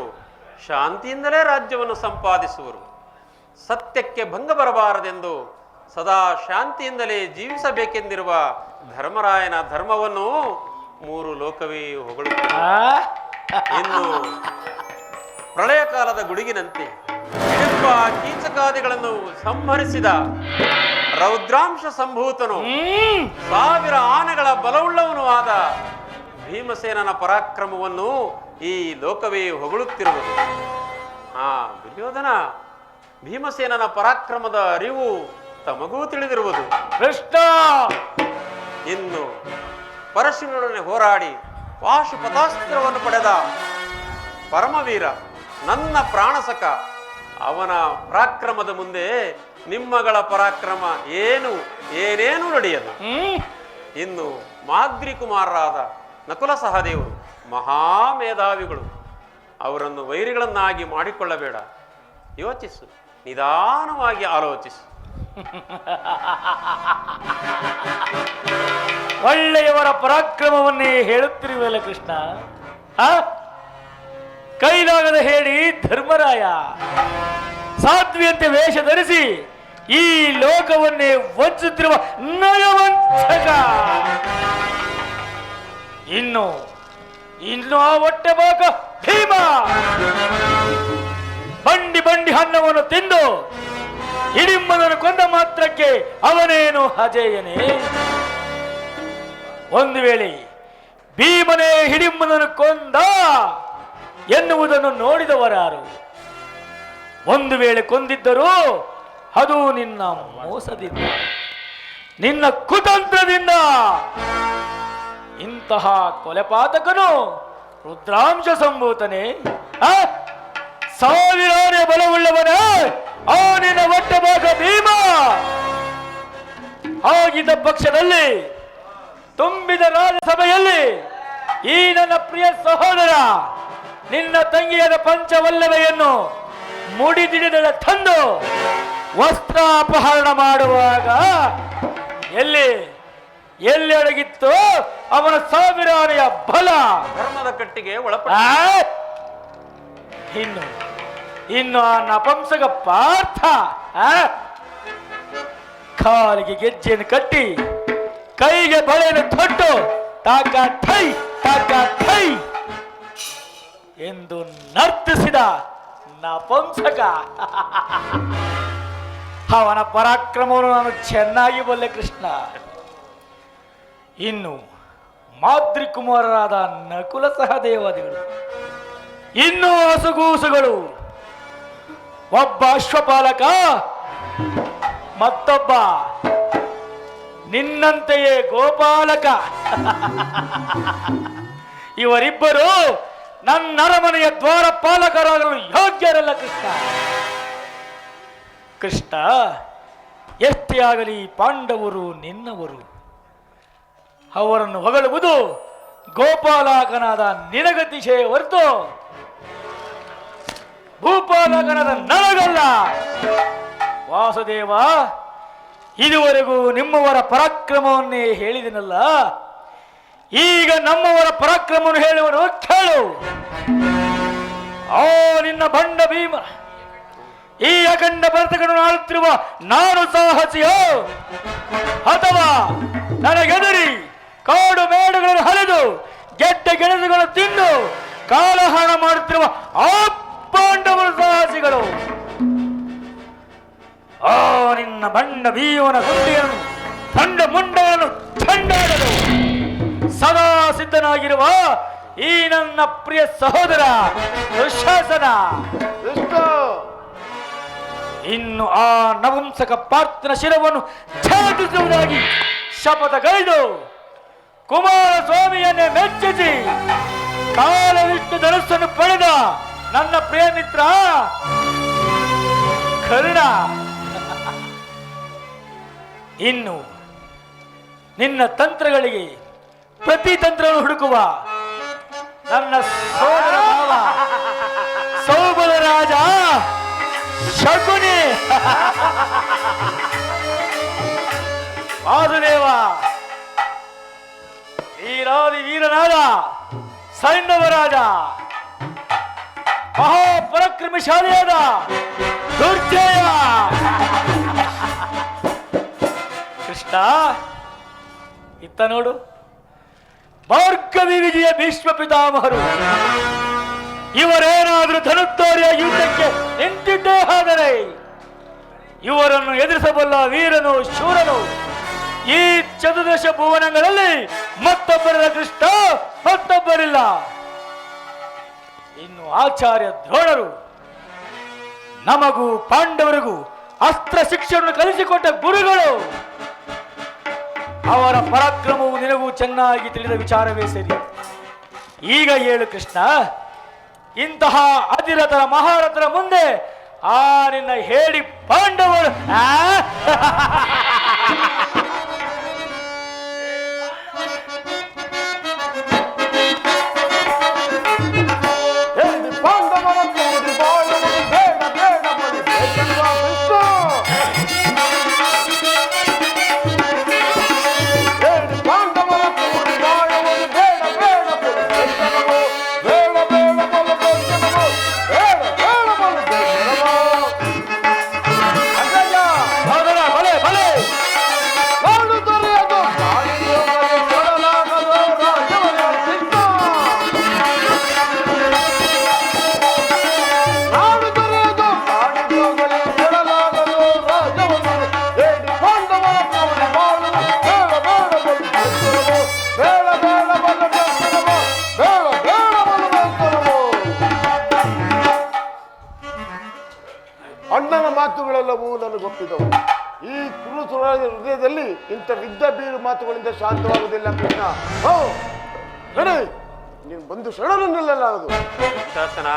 ಶಾಂತಿಯಿಂದಲೇ ರಾಜ್ಯವನ್ನು ಸಂಪಾದಿಸುವರು. ಸತ್ಯಕ್ಕೆ ಭಂಗ ಬರಬಾರದೆಂದು ಸದಾ ಶಾಂತಿಯಿಂದಲೇ ಜೀವಿಸಬೇಕೆಂದಿರುವ ಧರ್ಮರಾಯನ ಧರ್ಮವನ್ನು ಮೂರು ಲೋಕವೇ ಹೊಗಳುತ್ತದೆ. ಇನ್ನು ಪ್ರಳಯ ಕಾಲದ ಗುಡುಗಿನಂತೆ ಹಿಡಿಂಬ ಕೀಚಕಾದಿಗಳನ್ನು ಸಂಹರಿಸಿದ ರೌದ್ರಾಂಶ ಸಂಭೂತನು, 1000 ಆನೆಗಳ ಬಲವುಳ್ಳವನು ಆದ ಭೀಮಸೇನನ ಪರಾಕ್ರಮವನ್ನು ಈ ಲೋಕವೇ ಹೊಗಳುತ್ತಿರುವುದು. ದುರ್ಯೋಧನ, ಭೀಮಸೇನನ ಪರಾಕ್ರಮದ ಅರಿವು ತಮಗೂ ತಿಳಿದಿರುವುದು. ಕೃಷ್ಣ, ಇನ್ನು ಪರಶುರನೊಡನೆ ಹೋರಾಡಿ ಪಾಶುಪತಾಸ್ತ್ರವನ್ನು ಪಡೆದ ಪರಮವೀರ ನನ್ನ ಪ್ರಾಣಸಕ, ಅವನ ಪರಾಕ್ರಮದ ಮುಂದೆ ನಿಮ್ಮಗಳ ಪರಾಕ್ರಮ ಏನೇನು ನಡೆಯದು. ಇನ್ನು ಮಾದ್ರಿ ಕುಮಾರರಾದ ನಕುಲ ಸಹದೇವರು ಮಹಾಮೇಧಾವಿಗಳು. ಅವರನ್ನು ವೈರಿಗಳನ್ನಾಗಿ ಮಾಡಿಕೊಳ್ಳಬೇಡ. ಯೋಚಿಸು, ನಿಧಾನವಾಗಿ ಆಲೋಚಿಸು. ಒಳ್ಳೆಯವರ ಪರಾಕ್ರಮವನ್ನೇ ಹೇಳುತ್ತಿರುವಲ್ಲ ಕೃಷ್ಣ. ಕೈಲಾಗದ ಹೇಳಿ ಧರ್ಮರಾಯ ಸಾಧ್ವಿಯಂತೆ ವೇಷ ಧರಿಸಿ ಈ ಲೋಕವನ್ನೇ ವಂಚುತ್ತಿರುವ ನಯವಂಚಕ. ಇನ್ನು ಆ ಹೊಟ್ಟೆ ಬಾಕ ಭೀಮ ಬಂಡಿ ಅನ್ನವನ್ನು ತಿಂದು ಹಿಡಿಂಬನನ್ನು ಕೊಂದ ಮಾತ್ರಕ್ಕೆ ಅವನೇನು ಅಜೇಯನೇ? ಒಂದು ವೇಳೆ ಭೀಮನೇ ಹಿಡಿಂಬನನ್ನು ಕೊಂದ ಎನ್ನುವುದನ್ನು ನೋಡಿದವರಾರು? ಒಂದು ವೇಳೆ ಕೊಂದಿದ್ದರೂ ಅದು ನಿನ್ನ ಮೋಸದಿಂದ, ನಿನ್ನ ಕುತಂತ್ರದಿಂದ. ಇಂತಹ ಕೊಲೆಪಾತಕನು ರುದ್ರಾಂಶ ಸಂಭೂತನೇ, 1000 ಬಲವುಳ್ಳವನೇ ಆ ನಿನ್ನ ಹೊಟ್ಟೆ ಭಾಗ ಭೀಮ. ಆಗಿದ್ದ ಪಕ್ಷದಲ್ಲಿ ತುಂಬಿದ ರಾಜಸಭೆಯಲ್ಲಿ ಈ ನನ್ನ ಪ್ರಿಯ ಸಹೋದರ ನಿನ್ನ ತಂಗಿಯಾದ ಪಂಚವಲ್ಲವೆಯನ್ನು ಮುಡಿದಿಡಿದ ತಂದು ವಸ್ತ್ರ ಅಪಹರಣ ಮಾಡುವಾಗ ಎಲ್ಲಿ ಅಡಗಿತ್ತು ಅವನ 1000 ಆನೆಯ ಬಲ? ಧರ್ಮದ ಕಟ್ಟಿಗೆ ಒಳಪಟ್ಟ. ಇನ್ನು ಆ ನಪಂಸಕ ಪಾರ್ಥ ಕಾಲಿಗೆ ಗೆಜ್ಜೆಯನ್ನು ಕಟ್ಟಿ ಕೈಗೆ ಬಳೆಯನ್ನು ತೊಟ್ಟು ತಾಕ ಥೈ ಎಂದು ನರ್ತಿಸಿದ ನಪಂಸಕ. ಅವನ ಪರಾಕ್ರಮವನ್ನು ನಾನು ಚೆನ್ನಾಗಿ ಬಲ್ಲೆ ಕೃಷ್ಣ. ಇನ್ನು ಮಾದ್ರಿ ಕುಮಾರರಾದ ನಕುಲ ಸಹದೇವಾದಿಗಳು, ಇನ್ನೂ ಹಸುಗೂಸುಗಳು, ಒಬ್ಬ ಅಶ್ವಪಾಲಕ, ಮತ್ತೊಬ್ಬ ನಿನ್ನಂತೆಯೇ ಗೋಪಾಲಕ. ಇವರಿಬ್ಬರು ನನ್ನ ಅರಮನೆಯ ದ್ವಾರಪಾಲಕರಾಗಲು ಯೋಗ್ಯರಲ್ಲ ಕೃಷ್ಣ. ಎಷ್ಟೇ ಆಗಲಿ ಪಾಂಡವರು ನಿನ್ನವರು. ಅವರನ್ನು ಹೊಗಳುವುದು ಗೋಪಾಲಕನಾದ ನಿನಗತಿಶಯ ಹೊರತು ಭೂಪಾಲಕನಾದ ನನಗಲ್ಲ. ವಾಸುದೇವ, ಇದುವರೆಗೂ ನಿಮ್ಮವರ ಪರಾಕ್ರಮವನ್ನೇ ಹೇಳಿದನಲ್ಲ, ಈಗ ನಮ್ಮವರ ಪರಾಕ್ರಮವನ್ನು ಹೇಳುವರು ಕೇಳು. ನಿನ್ನ ಬಂಡ ಭೀಮ ಈ ಅಖಂಡ ಭರತಗಳನ್ನು ಆಳುತ್ತಿರುವ ನಾನು ಸಾಹಸಿಯೋ, ಅಥವಾ ನನಗೆದರಿ ಕಾಡು ಮೇಡುಗಳನ್ನು ಹರಿದು ಗೆಡ್ಡೆ ಗೆಣಸುಗಳನ್ನು ತಿಂದು ಕಾಲಹರಣ ಮಾಡುತ್ತಿರುವ ಆ ಪಾಂಡವರು ಸಾಹಸಿಗಳು? ನಿನ್ನ ಬಂಡ ಭೀಮನ ಗುಂಡಿಯನ್ನು ತಂಡ ಮುಂಡಗಳನ್ನು ಚಂಡಾಡಲು ಸದಾ ಸಿದ್ಧನಾಗಿರುವ ಈ ನನ್ನ ಪ್ರಿಯ ಸಹೋದರ ದುಶ್ಯಾಸನ. ಇನ್ನು ಆ ನವಂಸಕ ಪಾರ್ಥನ ಶಿರವನ್ನು ಛೇದಿಸುವುದಾಗಿ ಶಪಥಗೈದು ಕುಮಾರಸ್ವಾಮಿಯನ್ನೇ ಮೆಚ್ಚಿಸಿ ಕಾಲವಿಷ್ಟು ಧನಸ್ಸನ್ನು ಪಡೆದ ನನ್ನ ಪ್ರಿಯ ಮಿತ್ರ ಕರ್ಣ, ಇನ್ನು ನಿನ್ನ ತಂತ್ರಗಳಿಗೆ ಪ್ರತಿ ತಂತ್ರವನ್ನು ಹುಡುಕುವ ನನ್ನ ಸೋದರ ಮಾವ ಸೌಬಲ ರಾಜ ಶಕುನಿ. ವಾಸುದೇವ, ವೀರಾದಿ ವೀರನಾದ ಸೈಂಧವರಾಜ, ಮಹಾಪರಾಕ್ರಮಶಾಲಿಯಾದ ದುರ್ಜಯ. ಕೃಷ್ಣ, ಇತ್ತ ನೋಡು, ಭಾರ್ಗವಿ ವಿಜಯ ಭೀಷ್ಮ ಪಿತಾಮಹರು ಇವರೇನಾದರೂ ಧನುರ್ಧಾರಿಯ ಯುದ್ಧಕ್ಕೆ ನಿಂತಿದ್ದೇ ಆದರೆ ಇವರನ್ನು ಎದುರಿಸಬಲ್ಲ ವೀರನು ಶೂರನು ಈ ಚತುರ್ದಶ ಭುವನಗಳಲ್ಲಿ ಮತ್ತೊಬ್ಬರಿಲ್ಲ ಕೃಷ್ಣ, ಮತ್ತೊಬ್ಬರಿಲ್ಲ. ಇನ್ನು ಆಚಾರ್ಯ ದ್ರೋಣರು ನಮಗೂ ಪಾಂಡವರಿಗೂ ಅಸ್ತ್ರ ಶಿಕ್ಷೆಯನ್ನು ಕಲಿಸಿಕೊಟ್ಟ ಗುರುಗಳು. ಅವರ ಪರಾಕ್ರಮವು ನಿನಗೂ ಚೆನ್ನಾಗಿ ತಿಳಿದ ವಿಚಾರವೇ ಸರಿ. ಈಗ ಹೇಳು ಕೃಷ್ಣ, ಇಂತಹ ಅಧಿರಥರ ಮಹಾರಥರ ಮುಂದೆ ಆ ನಿನ್ನ ಹೇಳಿ ಪಾಂಡವರು ಅಣ್ಣನ ಮಾತುಗಳೆಲ್ಲವೂ ನನಗೊಪ್ಪಿದವು. ಈ ಕುರುಸುರ ಹೃದಯದಲ್ಲಿ ಇಂಥ ವಿದ್ದ ಬೀರು ಮಾತುಗಳಿಂದ ಶಾಂತವಾಗುವುದಿಲ್ಲ ಕೃಷ್ಣ. ನಡೆ, ನೀನು ಬಂದು ಶರಣನು ನಿಲ್ಲಲಾಗದು. ಶಾಸನ,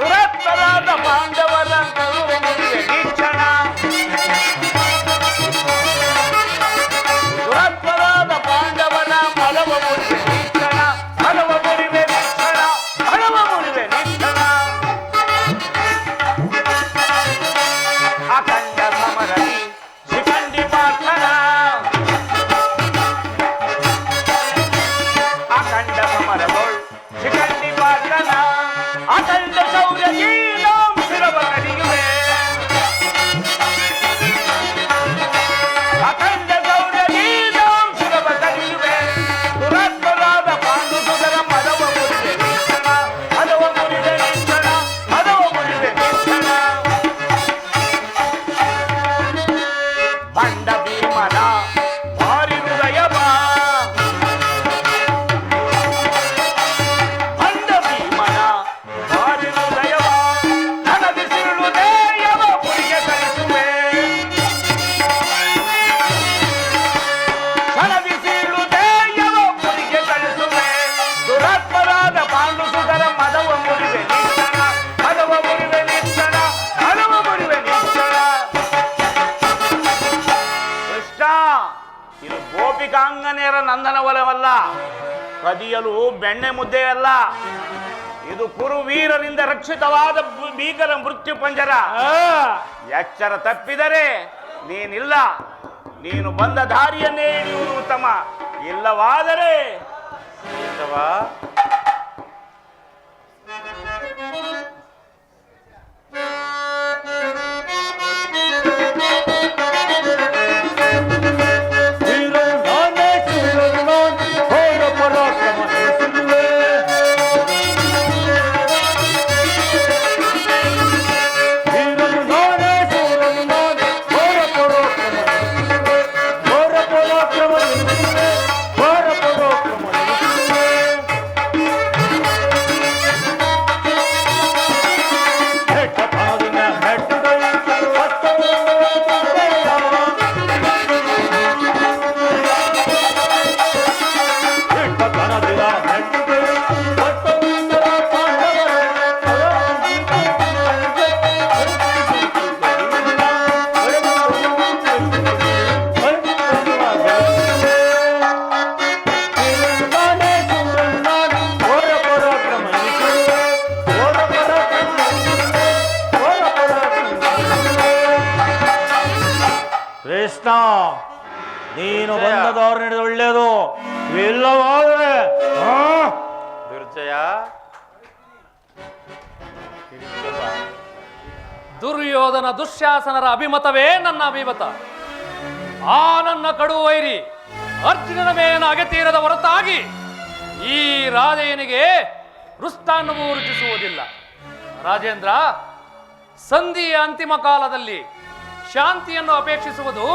ದುರತ್ತರಾದ ಪಾಂಡವರ ನಿರೀಕ್ಷಣ, ದುರತ್ತರಾದ ಪಾಂಡವನ ಮಲವ ಮುರಿವೆ ನಿರೀಕ್ಷಣ, ಮಲವ ಮುರಿವೆ ನಿರೀಕ್ಷಣ, ಮಲವ ಮುರಿವೆ ನಿರೀಕ್ಷಣ. ಅಖಂಡ ಸಮರಲಿ ಶಿಖಂಡಿ ಪಾರ್ಥನ, ಅಖಂಡ ಸಮರಗಳು ಶಿಖಂಡಿ ಪಾರ್ಥನ, ಅಖಂಡ ಶೌರ್ಯ ಗೀಲಂ ಶಿರವ ಕಡಿಯುವೆ, ಅಖಂಡ ಶೌರ್ಯ ಗೀಲಂ ಶಿರವ ಕಡಿಯುವೆ. ದುರಾತ್ಮರಾದ ಪಾಂಡು ಸುಧರ ಮದವ ಮುರಿವೆ ನಿರೀಕ್ಷಣ, ಮದವ ಮುರಿವೆ ನಿರೀಕ್ಷಣ, ಮದವ ಮುರಿವೆ ನಿರೀಕ್ಷಣ. ಬಂಡ ಭೀಮನ ಭಾರಿ ಹೃದಯವ, ಬಂಡ ಭೀಮನ ಭಾರಿ ಹೃದಯವ, ನನಗೆ ಸಿರುಳು ದೇಯವ ಪುರಿಗೆ ಕಳಿಸುವೆ, ನನಗೆ ಸಿರುಳು ದೇಯವ ಪುರಿಗೆ ಕಳಿಸುವೆ. ದುರಾತ್ಮರಾದ ಪಾಂಡು ಸುಧರ ಮದವ ಮುರಿವೆ ನಿರೀಕ್ಷಣ, ಮದವ ಮುರಿವೆ ನಿರೀಕ್ಷಣ, ಮದವ ಮುರಿವೆ ನಿರೀಕ್ಷಣ. ಕೃಷ್ಣ, ಇದು ಗೋಪಿಕಾಂಗನೆಯರ ನಂದನವನವಲ್ಲ, ಕದಿಯಲು ಬೆಣ್ಣೆ ಮುದ್ದೆಯಲ್ಲ. ಇದು ಕುರುವೀರರಿಂದ ರಕ್ಷಿತವಾದ ಭೀಕರ ಮೃತ್ಯು ಪಂಜರ. ಎಚ್ಚರ ತಪ್ಪಿದರೆ ನೀನಿಲ್ಲ, ನೀನು ಬಂದ ದಾರಿಯನ್ನೇ ಹಿಡಿಯುವುದು ಉತ್ತಮ. ಇಲ್ಲವಾದರೆ ಇಲ್ಲವಾ? ದಾರಿ ನಡೆದ ಒಳ್ಳೆಯದು, ಇಲ್ಲವಾದರೆ ದುರ್ಜಯ, ದುರ್ಯೋಧನ ದುಶ್ಯಾಸನರ ಅಭಿಮತವೇ ನನ್ನ ಅಭಿಮತ. ಆ ನನ್ನ ಕಡು ವೈರಿ ಅರ್ಜುನನ ಮೇಲಿನ ಅಗತೀರದ ಹೊರತಾಗಿ ಈ ರಾಧೆಯನಿಗೆ ರುಷ್ಟಾನ್ನವೂ ರುಚಿಸುವುದಿಲ್ಲ. ರಾಜೇಂದ್ರ, ಸಂಧಿಯ ಅಂತಿಮ ಕಾಲದಲ್ಲಿ ಶಾಂತಿಯನ್ನು ಅಪೇಕ್ಷಿಸುವುದು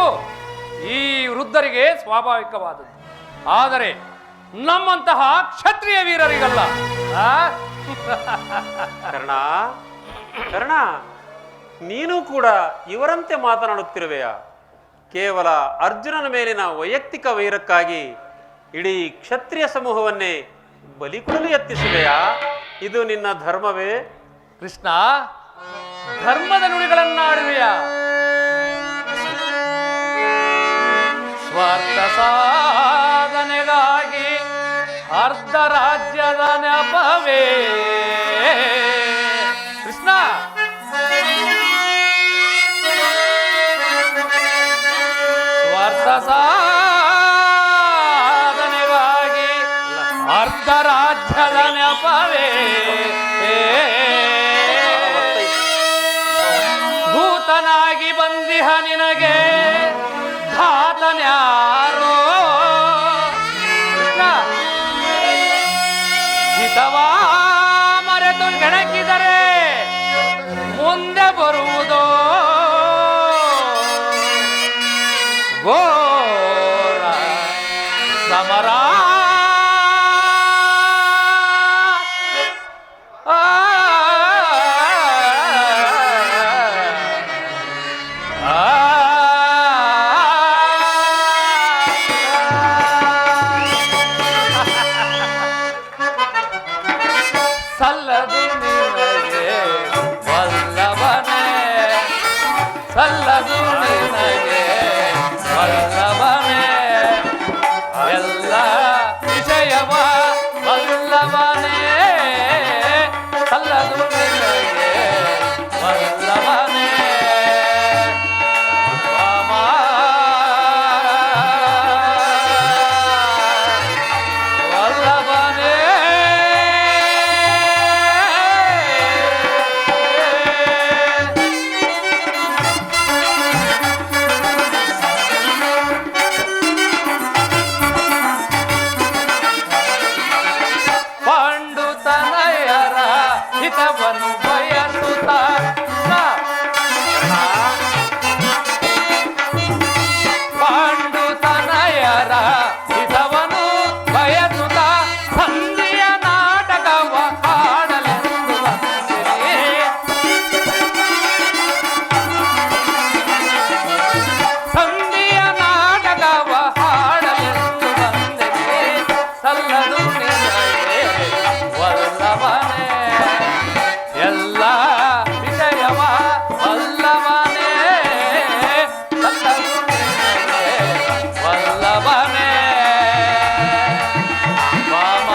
ಈ ವೃದ್ಧರಿಗೆ ಸ್ವಾಭಾವಿಕವಾದದ್ದು. ಆದರೆ ನಮ್ಮಂತಹ ಕ್ಷತ್ರಿಯ ವೀರರಿಗಲ್ಲ. ಕರ್ಣ, ಕರ್ಣ, ನೀನು ಕೂಡ ಇವರಂತೆ ಮಾತನಾಡುತ್ತಿರುವೆಯಾ? ಕೇವಲ ಅರ್ಜುನನ ಮೇಲಿನ ವೈಯಕ್ತಿಕ ವೈರಕ್ಕಾಗಿ ಇಡೀ ಕ್ಷತ್ರಿಯ ಸಮೂಹವನ್ನೇ ಬಲಿ ಕೊಡಲು ಯತ್ನಿಸುವೆಯಾ? ಇದು ನಿನ್ನ ಧರ್ಮವೇ? ಕೃಷ್ಣ, ಧರ್ಮದ ನುಡಿಗಳನ್ನಾಡುವೆಯ? ಸ್ವಾರ್ಥ ಸಾಧನೆಗಾಗಿ ಅರ್ಧ ರಾಜ್ಯದ ನೆಪವೇ ಕೃಷ್ಣ. ಸ್ವಾರ್ಥ ಸಾಧನೆಗಾಗಿ ಅರ್ಧ ರಾಜ್ಯದ ನೆಪವೇ ಭೂತನಾಗಿ ಬಂದಿಹ ನಿನಗೆ ಘಾತನ್ಯಾರೋ ಹಿತವಾ ಮರೆತು ಕೆಣಕಿದರೆ ಮುಂದೆ ಬರುವುದೋ ಘೋರ ಸಮರ. ಸಲ್ಲದು ನಿನಗೆ ವಲ್ಲಭನೇ, ಸಲ್ಲದು ನಿನಗೆ ವಲ್ಲಭನೇ, ಎಲ್ಲ ವಿಷಯವ ವಲ್ಲಭನೇ, ಸಲ್ಲದು ನಿನಗೆ ವಲ್ಲಭನೇ. ವಲ್ಲಭನೇ ಪಾಂಡುತನಯರ ಹಿತವನ್ನು ಬಯಸುತ್ತ ಪಾಂಡುತನಯರ ಹಿತವನ್ನು ಬಯಸುತ್ತ ಸಂಧಿಯ ನಾಟಕವ ಹಾಡಲೆಂದು ಬಂದಿರಿ. ಸಂಧಿಯ ನಾಟಕವ ಹಾಡಲೆಂದು ಬಂದಿರಿ. ಸಲ್ಲದು ನಿನಗೆ ವಲ್ಲಭನೇ, ಎಲ್ಲ ವಿಷಯವ ವಲ್ಲಭನೇ, ಸಲ್ಲದು ನಿನಗೆ ವಲ್ಲಭನೇ. ವಾಮ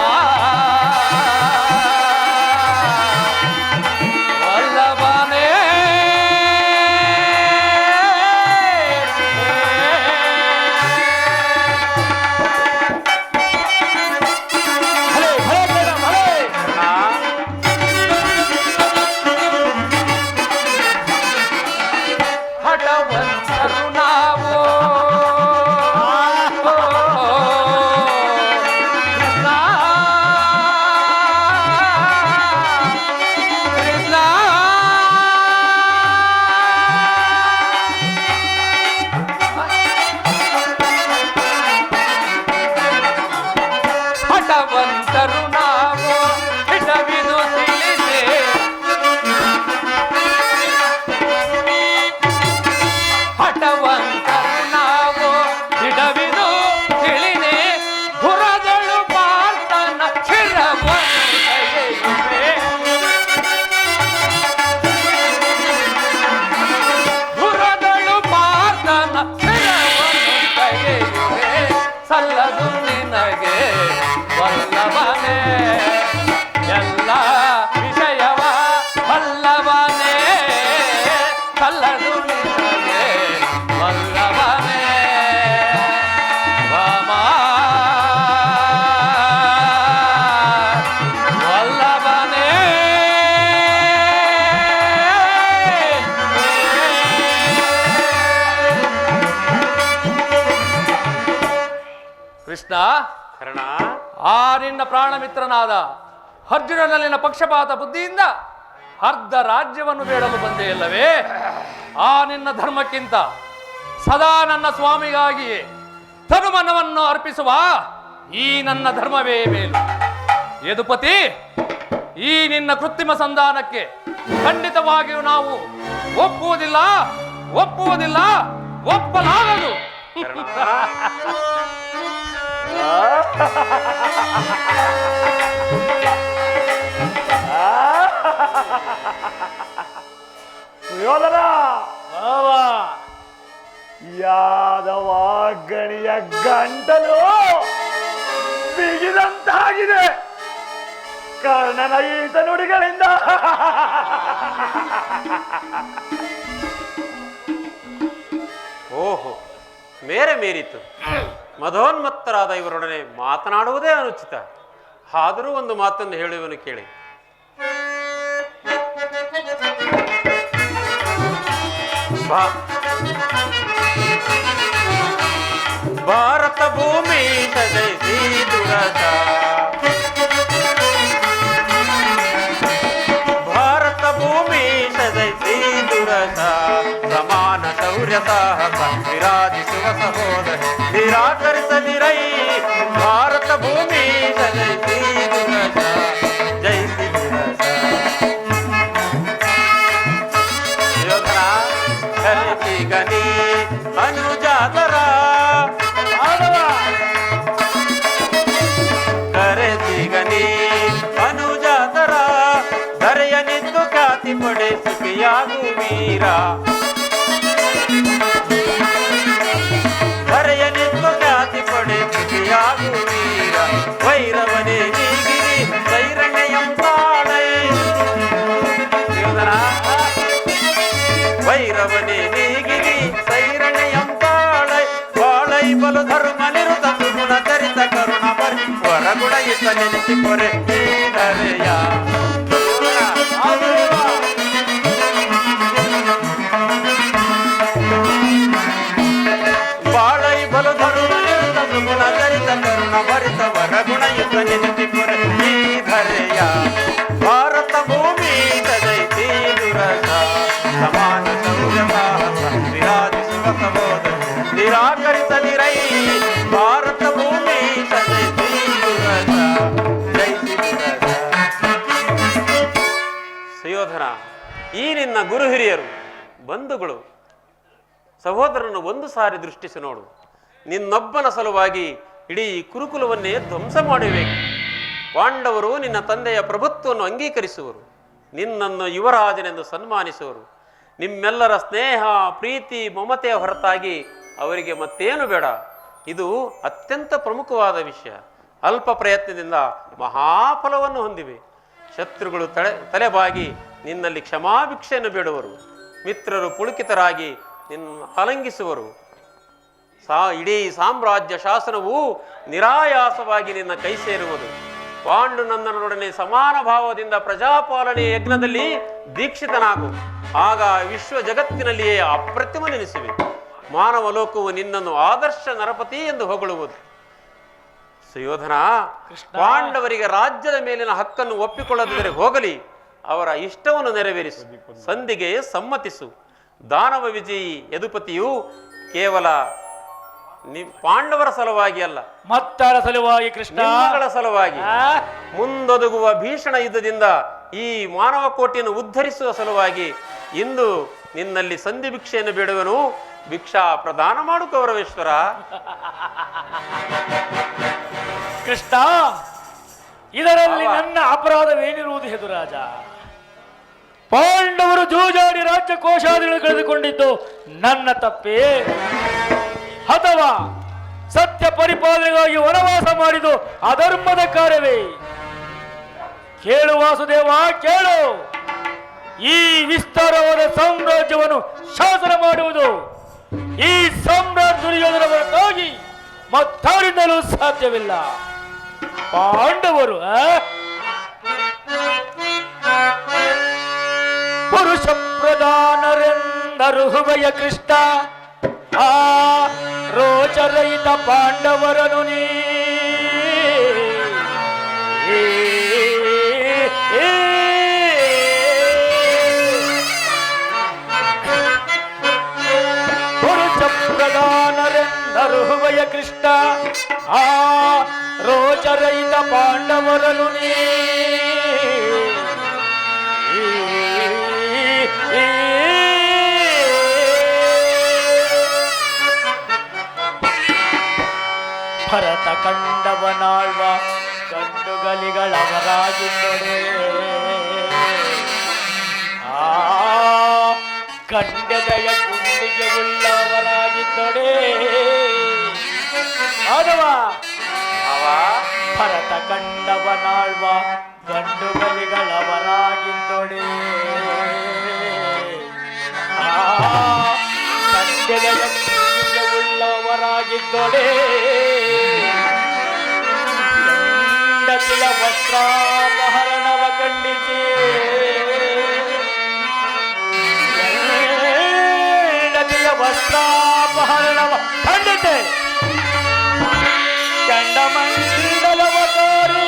ವಲ್ಲಭನೇ. ಹಠವಂತರು ನಾವು ಕೃಷ್ಣ, ಕೃಷ್ಣ. ಹಠವಂತರು ನಾವು ಹಿತವಿದು ತಿಳಿದೆ ಹಠವಂತರು ನಾವು ಹಿಡವಿದು ತಿಳಿನೆ ಹುರದಳು ಪಾರ್ಥನ ಶಿರವನ್ನು ಕೈಯುವೆ. ಹುರದಳು ಪಾರ್ಥನ ಶಿರವನ್ನು ಕೈಯುವೆ. ಸಲ್ಲದು ನಿನಗೆ ವಲ್ಲಭನೇ, ಎಲ್ಲ ವಿಷಯವ ವಲ್ಲಭನೇ, ಸಲ್ಲದು ನಿನಗೆ ವಲ್ಲಭನೇ. ಕೃಷ್ಣ, ಕರ್ಣ, ಆ ನಿನ್ನ ಪ್ರಾಣ ಮಿತ್ರನಾದ ಅರ್ಜುನನಲ್ಲಿನ ಪಕ್ಷಪಾತ ಬುದ್ಧಿಯಿಂದ ಅರ್ಧ ರಾಜ್ಯವನ್ನು ಬೇಡಲು ಬಂದೇ ಇಲ್ಲವೇ? ಆ ನಿನ್ನ ಧರ್ಮಕ್ಕಿಂತ ಸದಾ ನನ್ನ ಸ್ವಾಮಿಗಾಗಿಯೇ ತನುಮನವನ್ನು ಅರ್ಪಿಸುವ ಈ ನನ್ನ ಧರ್ಮವೇ ಮೇಲು. ಯದುಪತಿ, ಈ ನಿನ್ನ ಕೃತ್ರಿಮ ಸಂಧಾನಕ್ಕೆ ಖಂಡಿತವಾಗಿಯೂ ನಾವು ಒಪ್ಪುವುದಿಲ್ಲ, ಒಪ್ಪುವುದಿಲ್ಲ, ಒಪ್ಪಲಾಗದು. ಸುಯೋಧನ ಯಾದವ ಗಣಿಯ ಗಂಟಲು ಬಿಗಿದಂತಾಗಿದೆ ಕರ್ಣನ ಈತ ನುಡಿಗಳಿಂದ. ಓಹೋ, ಮೇರೆ ಮೀರಿತು. ಮದೋನ್ಮತ್ತರಾದ ಇವರೊಡನೆ ಮಾತನಾಡುವುದೇ ಅನುಚಿತ. ಆದರೂ ಒಂದು ಮಾತನ್ನು ಹೇಳುವನು ಕೇಳಿ. ಭಾರತ ಭೂಮಿ ಸದೈಸಿ ದುರಸ, ಭಾರತ ಭೂಮಿ ಸದೈಸಿ ದುರಸ, ಸಮಾನ ಶೌರ್ಯ ಸಾಹಸ ವಿರಾಜಿಸುವ ಸಹೋದರ ನಿರಾಕರಿಸದಿರೈ. ಭಾರತ ಭೂಮಿ ಸದೈಸಿ ದುರಸ, ಜೈಸಿ ದುರಸ. ಯೋಧನ ಕಲಿಸಿ ಗನಿ ಅನುಜಾತರ, ಕರೆಸಿ ಗನಿ ಅನುಜಾತರ, ಧರೆಯ ನಿಂತು ಖ್ಯಾತಿ ಪಡೆ ಸುಖಿಯಾಗು ವೀರ. ಧರೆಯ ನಿಂತು ಖ್ಯಾತಿ ಪಡೆ ಸುಖಿಯಾಗು ವೀರ. ವೈರವನೇ ನೀಗಿರಿ ಸೈರಣೆಯಂ ತಾಳೈ. ವೈರವನೇ ನೀಗಿರಿ ಸೈರಣೆಯಂ ತಾಳೈ. ಬಾಳೈ ಬಲು ಧರ್ಮ ನಿರುತ ಗುಣ ಚರಿತ ಕರುಣ ಬರಿ ಹೊರಗುಣ ಇತ ನೆನೆಸಿ ಪೊರೆ ಈ ಧರೆಯ. ಬಾಳೈ ಬಲು ಧರ್ಮ ನಿರುತ ಗುಣ ಚರಿತ ಕರುಣ ಭರಿತ ಹೊರಗುಣ ಇತ ನೆನೆಸಿ ಪೊರೆ ಈ ಧರೆಯ. ಭಾರತ ಭೂಮಿ ಸದೈಸಿ ದುರಸ, ಸಮಾನ ಶೌರ್ಯ ಸಾಹಸ ವಿರಾಜಿಸುವ ಸಹೋದರ ನಿರಾಕರಿಸದಿರೈ. ಭಾರತ ಭೂಮಿ ಸದೈಸಿ ದುರಸ, ಜೈಸಿ ದುರಸ. ಸುಯೋಧನ, ಈ ನಿನ್ನ ಗುರು ಹಿರಿಯರು ಬಂಧುಗಳು ಸಹೋದರನ್ನು ಒಂದು ಸಾರಿ ದೃಷ್ಟಿಸಿ ನೋಡು. ನಿನ್ನೊಬ್ಬನ ಸಲುವಾಗಿ ಇಡೀ ಕುರುಕುಲವನ್ನೇ ಧ್ವಂಸ ಮಾಡಬೇಕು. ಪಾಂಡವರು ನಿನ್ನ ತಂದೆಯ ಪ್ರಭುತ್ವವನ್ನು ಅಂಗೀಕರಿಸುವರು, ನಿನ್ನನ್ನು ಯುವರಾಜನೆಂದು ಸನ್ಮಾನಿಸುವರು. ನಿಮ್ಮೆಲ್ಲರ ಸ್ನೇಹ ಪ್ರೀತಿ ಮಮತೆಯ ಹೊರತಾಗಿ ಅವರಿಗೆ ಮತ್ತೇನು ಬೇಡ. ಇದು ಅತ್ಯಂತ ಪ್ರಮುಖವಾದ ವಿಷಯ. ಅಲ್ಪ ಪ್ರಯತ್ನದಿಂದ ಮಹಾಫಲವನ್ನು ಹೊಂದಿವೆ. ಶತ್ರುಗಳು ತಲೆಬಾಗಿ ನಿನ್ನಲ್ಲಿ ಕ್ಷಮಾಭಿಕ್ಷೆಯನ್ನು ಬೇಡುವರು. ಮಿತ್ರರು ಪುಳುಕಿತರಾಗಿ ನಿನ್ನ ಆಲಂಗಿಸುವರು. ಇಡೀ ಸಾಮ್ರಾಜ್ಯ ಶಾಸನವು ನಿರಾಯಾಸವಾಗಿ ನಿನ್ನ ಕೈ ಸೇರುವುದು. ಪಾಂಡುನಂದನರೊಡನೆ ಸಮಾನ ಭಾವದಿಂದ ಪ್ರಜಾಪಾಲನೆಯ ಯಜ್ಞದಲ್ಲಿ ದೀಕ್ಷಿತನಾಗು. ಆಗ ವಿಶ್ವ ಜಗತ್ತಿನಲ್ಲಿಯೇ ಅಪ್ರತಿಮ ನೆನೆಸುವೆ. ಮಾನವ ಲೋಕವು ನಿನ್ನನ್ನು ಆದರ್ಶ ನರಪತಿ ಎಂದು ಹೊಗಳುವುದು. ಸುಯೋಧನ, ಪಾಂಡವರಿಗೆ ರಾಜ್ಯದ ಮೇಲಿನ ಹಕ್ಕನ್ನು ಒಪ್ಪಿಕೊಳ್ಳದಿದ್ದರೆ ಹೋಗಲಿ, ಅವರ ಇಷ್ಟವನ್ನು ನೆರವೇರಿಸು. ಸಂಧಿಗೆ ಸಮ್ಮತಿಸು. ದಾನವ ವಿಜಯಿ ಯದುಪತಿಯು ಕೇವಲ ಪಾಂಡವರ ಸಲುವಾಗಿ ಅಲ್ಲ, ಮತ್ತಾರ ಸಲುವಾಗಿ, ಕೃಷ್ಣಗಳ ಸಲುವಾಗಿ, ಮುಂದೊದಗುವ ಭೀಷಣ ಯುದ್ಧದಿಂದ ಈ ಮಾನವ ಕೋಟಿಯನ್ನು ಉದ್ಧರಿಸುವ ಸಲುವಾಗಿ ಇಂದು ನಿನ್ನಲ್ಲಿ ಸಂಧಿ ಭಿಕ್ಷೆಯನ್ನು ಬೇಡುವನು. ಭಿಕ್ಷಾ ಪ್ರದಾನ ಮಾಡು ಕೌರವೇಶ್ವರ. ಕೃಷ್ಣ, ಇದರಲ್ಲಿ ನನ್ನ ಅಪರಾಧವೇನಿರುವುದು ಹೆದುರಾಜ? ಪಾಂಡವರು ಜೂಜಾಡಿ ರಾಜ್ಯ ಕೋಶಾದಿಗಳು ಕಳೆದುಕೊಂಡಿದ್ದು ನನ್ನ ತಪ್ಪೇ, ಅಥವಾ ಸತ್ಯ ಪರಿಪಾಲನೆಗಾಗಿ ವನವಾಸ ಮಾಡಿದ್ದು ಅಧರ್ಮದ ಕಾರ್ಯವೇ? ಕೇಳು ವಾಸುದೇವ, ಕೇಳು. ಈ ವಿಸ್ತಾರವಾದ ಸಾಮ್ರಾಜ್ಯವನ್ನು ಶಾಸನ ಮಾಡುವುದು ಈ ಸಾಮ್ರಾಟ್ ದುರ್ಯೋಧನ ಹೊರತಾಗಿ ಮತ್ತಾರಿಂದಲೂ ಸಾಧ್ಯವಿಲ್ಲ. ಪಾಂಡವರು ಪುರುಷ ಪ್ರಧಾನರೆಂದರು ಹುಬಯ ಕೃಷ್ಣ. ಆ ರೋಚರಹಿತ ಪಾಂಡವರನು ನೀ ಪ್ರಧಾನರೆಂದರು ಹೃದಯ ಕೃಷ್ಣ ಆ ರೋಚರಹಿತ ಪಾಂಡವರನು ನೀ ಭರತ ಕಂಡವನಾಳ್ವ ಗಂಡುಗಲಿಗಳವರಾಗಿದ್ದೊಡೆ ಆ ಕಂಡದಯ ಗುಂಡಿಗೆ ಉಳ್ಳವರಾಗಿದ್ದೊಡೆ ಮಾಧವ ಭರತ ಕಂಡವನಾಳ್ವ ಗಂಡುಗಲಿಗಳವರಾಗಿದ್ದೊಡೆ ಆ ಕಂಡದಯ ಗುಂಡಿಗೆ ಉಳ್ಳವರಾಗಿದ್ದೊಡೆ ವಸ್ತ್ರಾಪಹರಣವ ಖಂಡಿಸಿ ವಸ್ತ್ರಾಪಹರಣವ ಖಂಡಿತೆ ಚಂಡಮಂಡಲವ ತೋರಿ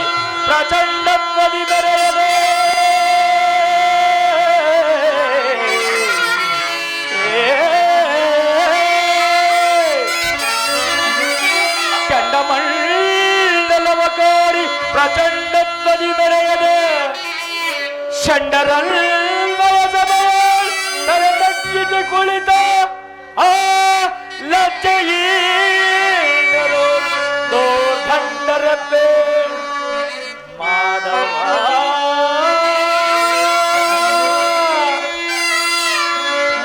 ಪ್ರಚಂಡತ್ವದಿ ಬೆರೆಯದೆ ಚಂಡಮಂಡಲವ ಕೋರಿ ಪ್ರಚಂಡತ್ವದಿ ಬೆರೆಯದೆ ಷಂಡರನ್ವಯ ಸಭೆಯಲ್ಲಿ ಕುಳಿತ ಆ ಲಜ್ಜೆಯೀನರು ದೋರ್ಧಂಡರಬ್ಬೆ ಮಾಧವ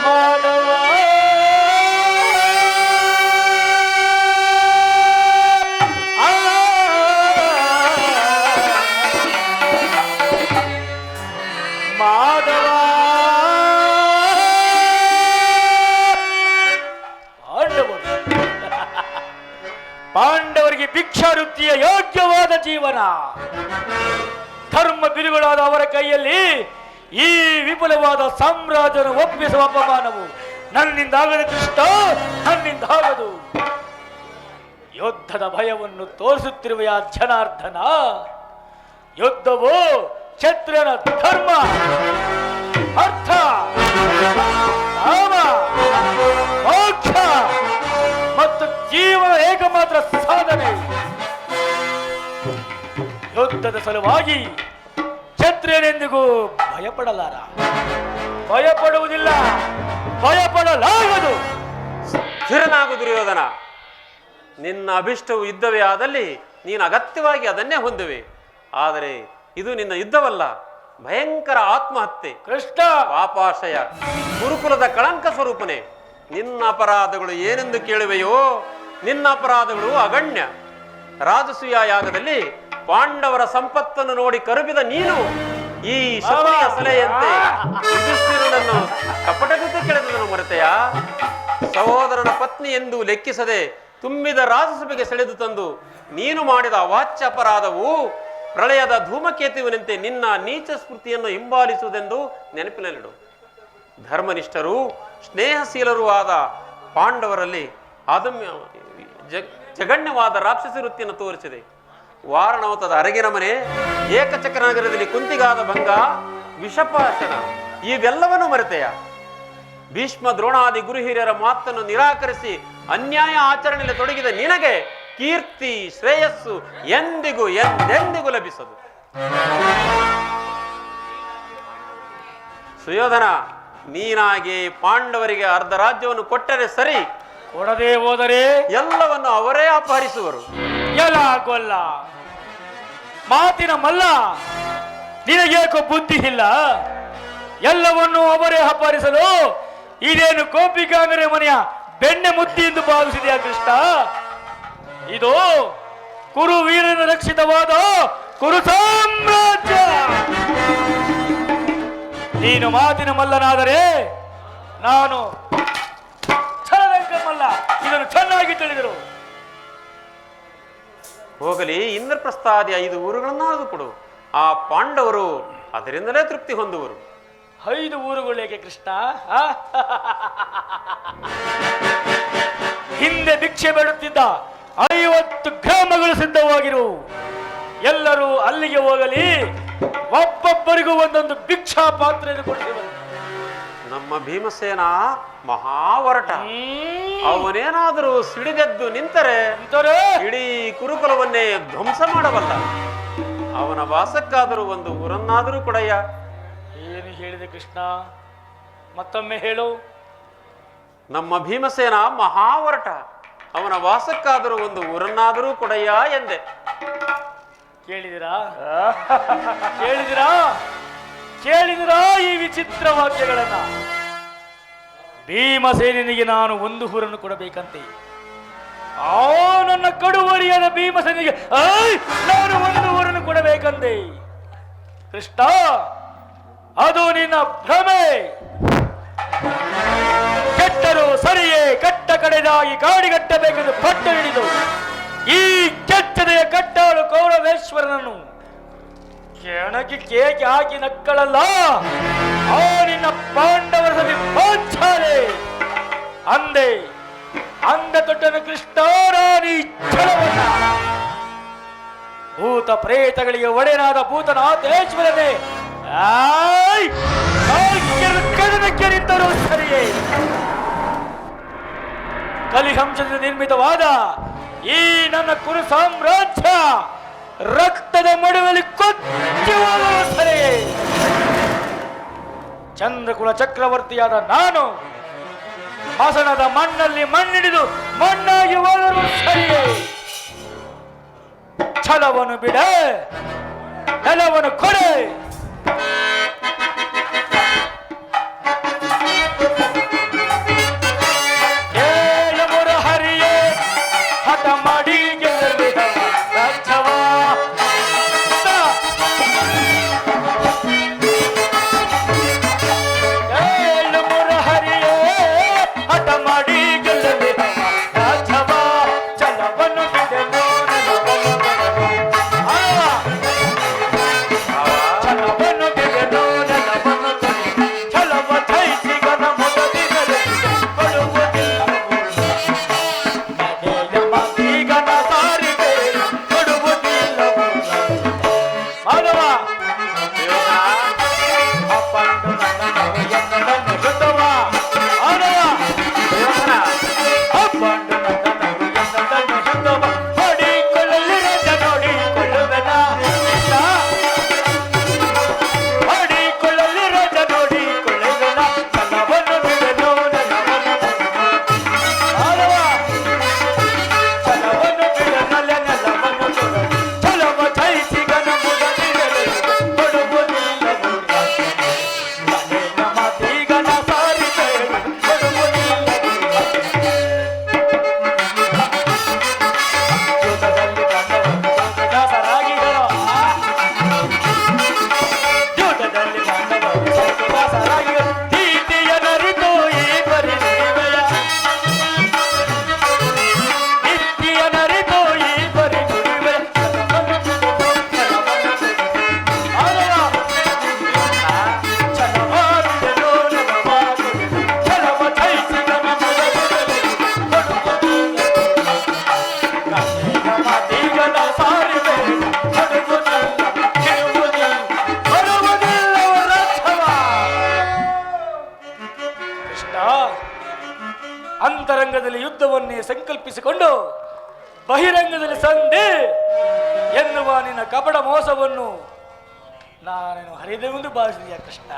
ಮಾಧವ ಮಾಧವ ಪಾಂಡವರಿಗೆ ಭಿಕ್ಷಾವೃತ್ತಿಯ ಯೋಗ್ಯವಾದ ಜೀವನ ಧರ್ಮ ಬಿರುಗಳಾದ ಅವರ ಕೈಯಲ್ಲಿ ಈ ವಿಪುಲವಾದ ಸಾಮ್ರಾಜ್ಯವನ್ನು ಒಪ್ಪಿಸುವ ಅಪಮಾನವು ನನ್ನಿಂದಾಗದು ಕೃಷ್ಣ, ನನ್ನಿಂದಾಗದು. ಯುದ್ಧದ ಭಯವನ್ನು ತೋರಿಸುತ್ತಿರುವ ಆ ಜನಾರ್ದನ, ಯುದ್ಧವು ಕ್ಷತ್ರಿಯನ ಧರ್ಮ, ಅರ್ಥ, ಕಾಮ, ಮೋಕ್ಷ ಮತ್ತು ಜೀವನ ಏಕಮಾತ್ರ ಸಾಧನೆ. ಯುದ್ಧದ ಸಲುವಾಗಿ ಕ್ಷತ್ರಿಯನೆಂದಿಗೂ ಭಯಪಡಲಾರ, ಭಯಪಡುವುದಿಲ್ಲ, ಭಯಪಡಲಾಗದು. ಸ್ಥಿರನಾಗು ದುರ್ಯೋಧನ. ನಿನ್ನ ಅಭಿಷ್ಟವು ಯುದ್ಧವೇ ಆದಲ್ಲಿ ನೀನು ಅಗತ್ಯವಾಗಿ ಅದನ್ನೇ ಹೊಂದುವೆ. ಆದರೆ ಇದು ನಿನ್ನ ಯುದ್ಧವಲ್ಲ, ಭಯಂಕರ ಆತ್ಮಹತ್ಯೆ. ಕೃಷ್ಣ ಪಾಪಾಶಯ, ಗುರುಕುಲದ ಕಳಂಕ ಸ್ವರೂಪನೇ. ನಿನ್ನ ಅಪರಾಧಗಳು ಏನೆಂದು ಕೇಳುವೆಯೋ, ನಿನ್ನ ಅಪರಾಧಗಳು ಅಗಣ್ಯ. ರಾಜಸೂಯ ಯಾಗದಲ್ಲಿ ಪಾಂಡವರ ಸಂಪತ್ತನ್ನು ನೋಡಿ ಕರುಬಿದ ನೀನು ಈ ಶಬರಿಯ ಸಲಹೆಯಂತೆ ಯುಧಿಷ್ಠಿರನನ್ನು ಕಪಟಗತಿ ಕೆಳೆದದನ್ನು ಮರೆತೆಯ? ಸಹೋದರನ ಪತ್ನಿ ಎಂದು ಲೆಕ್ಕಿಸದೆ ತುಂಬಿದ ರಾಜಸಭೆಗೆ ಸೆಳೆದು ತಂದು ನೀನು ಮಾಡಿದ ಅವಾಚ್ಯ ಅಪರಾಧವು ಪ್ರಳಯದ ಧೂಮಕೇತುವಿನಂತೆ ನಿನ್ನ ನೀಚ ಸ್ಮೃತಿಯನ್ನು ಹಿಂಬಾಲಿಸುವುದೆಂದು ನೆನಪಿನಲ್ಲಿಡು. ಧರ್ಮನಿಷ್ಠರು ಸ್ನೇಹಶೀಲರೂ ಆದ ಪಾಂಡವರಲ್ಲಿ ಅದಮ್ಯ ಜಗಣ್ಯವಾದ ರಾಕ್ಷಸ ವೃತ್ತಿಯನ್ನು ತೋರಿಸಿದೆ. ವಾರಣವತದ ಅರಗಿನ ಮನೆ, ಏಕಚಕ್ರ ನಗರದಲ್ಲಿ ಕುಂತಿಗಾದ ಭಂಗ, ವಿಷಪಾಶನ ಇವೆಲ್ಲವನ್ನೂ ಮರೆತೆಯ? ಭೀಷ್ಮ ದ್ರೋಣಾದಿ ಗುರು ಹಿರಿಯರ ಮಾತನ್ನು ನಿರಾಕರಿಸಿ ಅನ್ಯಾಯ ಆಚರಣೆಯಲ್ಲಿ ತೊಡಗಿದ ನಿನಗೆ ಕೀರ್ತಿ ಶ್ರೇಯಸ್ಸು ಎಂದಿಗೂ ಎಂದೆಂದಿಗೂ ಲಭಿಸದು. ಸುಯೋಧನ, ನೀನಾಗಿ ಪಾಂಡವರಿಗೆ ಅರ್ಧ ರಾಜ್ಯವನ್ನು ಕೊಟ್ಟರೆ ಸರಿ, ಕೊಡದೆ ಹೋದರೆ ಎಲ್ಲವನ್ನು ಅವರೇ ಅಪಹರಿಸುವರು. ಎಲ್ಲ ಗೊಲ್ಲ ಮಾತಿನ ಮಲ್ಲ, ನಿನಗೇಕೋ ಬುದ್ಧಿ ಇಲ್ಲ? ಎಲ್ಲವನ್ನೂ ಅವರೇ ಅಪಹರಿಸಲು ಇದೇನು ಗೋಪಿಕಾಂಗರ ಮನೆಯ ಬೆಣ್ಣೆ ಮುದ್ದಿ ಎಂದು ಭಾವಿಸಿದೆಯಾ ಕೃಷ್ಣ? ಇದು ಕುರು ವೀರನ ರಕ್ಷಿತವಾದ ಕುರು ಸಾಮ್ರಾಜ್ಯ. ನೀನು ಮಾತಿನ ಮಲ್ಲನಾದರೆ ನಾನು ಛಲದಂಕ ಮಲ್ಲ, ಇದನ್ನು ಚೆನ್ನಾಗಿ ತಿಳಿದರು. ಹೋಗಲಿ, ಇಂದ್ರಪ್ರಸ್ಥಾದಿ 5 ಊರುಗಳನ್ನಾದರೂ ಕೊಡು. ಆ ಪಾಂಡವರು ಅದರಿಂದಲೇ ತೃಪ್ತಿ ಹೊಂದುವರು. 5 ಊರುಗಳೇಕೆ ಕೃಷ್ಣ? ಹಿಂದೆ ಭಿಕ್ಷೆ ಬೇಡುತ್ತಿದ್ದ 50 ಗ್ರಾಮಗಳು ಸಿದ್ಧವಾಗಿರು. ಎಲ್ಲರೂ ಅಲ್ಲಿಗೆ ಹೋಗಲಿ. ಒಬ್ಬೊಬ್ಬರಿಗೂ ಒಂದೊಂದು ಭಿಕ್ಷಾ ಪಾತ್ರೆಯನ್ನು ಕೊಡ್ತೇವೆ. ನಮ್ಮ ಭೀಮಸೇನ ಮಹಾವರಟ. ಅವನೇನಾದರೂ ಸಿಡಿದೆದ್ದು ನಿಂತರೆ ಇಡೀ ಕುರುಕುಲವನ್ನೇ ಧ್ವಂಸ ಮಾಡಬಲ್ಲ. ಅವನ ವಾಸಕ್ಕಾದರೂ ಒಂದು ಊರನ್ನಾದರೂ ಕೊಡಯ್ಯ. ಏನು ಹೇಳಿದೆ ಕೃಷ್ಣ? ಮತ್ತೊಮ್ಮೆ ಹೇಳು. ನಮ್ಮ ಭೀಮಸೇನ ಮಹಾವರಟ. ಅವನ ವಾಸಕ್ಕಾದರೂ ಒಂದು ಊರನ್ನಾದರೂ ಕೊಡಯ್ಯ ಎಂದೆ. ಕೇಳಿದಿರಾ? ಕೇಳಿದಿರಾ? ಕೇಳಿದಿರಾ ಈ ವಿಚಿತ್ರ ವಾಕ್ಯಗಳನ್ನ? ಭೀಮಸೇನಿಗೆ ನಾನು ಒಂದು ಊರನ್ನು ಕೊಡಬೇಕಂತೆ. ನನ್ನ ಕಡುವರಿಯಾದ ಭೀಮಸೇನಿಗೆ ನಾನು ಒಂದು ಊರನ್ನು ಕೊಡಬೇಕಂತೆ. ಕೃಷ್ಣ, ಅದು ನಿನ್ನ ಭ್ರಮೆ. ಕೆಟ್ಟರು ಸರಿಯೇ ಕಟ್ಟ ಕಡೆದಾಗಿ ಕಾಡಿಗಟ್ಟಬೇಕೆಂದು ಪಟ್ಟು ಹಿಡಿದು ಈ ಕೆಚ್ಚದೆಯ ಕಟ್ಟಾಳು ಕೌರವೇಶ್ವರನನ್ನು ಕೆಣಕಿ ಕೇಕೆ ಹಾಕಿ ನಕ್ಕಳಲ್ಲ ಆ ನಿನ್ನ ಪಾಂಡವರ ಸಭೆ ಪಾಂಚಾಲೆ ಅಂದೆ. ಅಂದ ತೊಟ್ಟನ ಕೃಷ್ಣಾರಾಣಿ ಛಲವನ್ನ ಭೂತ ಪ್ರೇತಗಳಿಗೆ ಒಡೆಯನಾದ ಭೂತನಾಥೇಶ್ವರನೇ ಕದನಕ್ಕೆ ನಿಂತರೂ ಸರಿಯೇ. ಕಲಿಹಂಸದಿಂದ ನಿರ್ಮಿತವಾದ ಈ ನನ್ನ ಕುರು ಸಾಮ್ರಾಜ್ಯ ರಕ್ತದ ಮಡುವಲ್ಲಿ ಕೊಚ್ಚಿ ಹೋಗುವ ಸರಿಯೇ. ಚಂದ್ರಕುಲ ಚಕ್ರವರ್ತಿಯಾದ ನಾನು ಹಸನದ ಮಣ್ಣಲ್ಲಿ ಮಣ್ಣಿಡಿದು ಮಣ್ಣಾಗಿ ಹೋದರೂ ಸರಿಯೇ. ಛಲವನ್ನು ಬಿಡ, ನೆಲವನ್ನು ಕೊಡೆ. ಹರಿಯೇ ಹಠ ಮಾಡಿ ಅಂತರಂಗದಲ್ಲಿ ಯುದ್ಧವನ್ನೇ ಸಂಕಲ್ಪಿಸಿಕೊಂಡು ಬಹಿರಂಗದಲ್ಲಿ ಸಂಧಿ ಎನ್ನುವ ನಿನ್ನ ಕಪಟ ಮೋಸವನ್ನು ನಾನೇನು ಹರಿದೆಂದು ಭಾವಿಸಿದೆಯಾ ಕೃಷ್ಣ?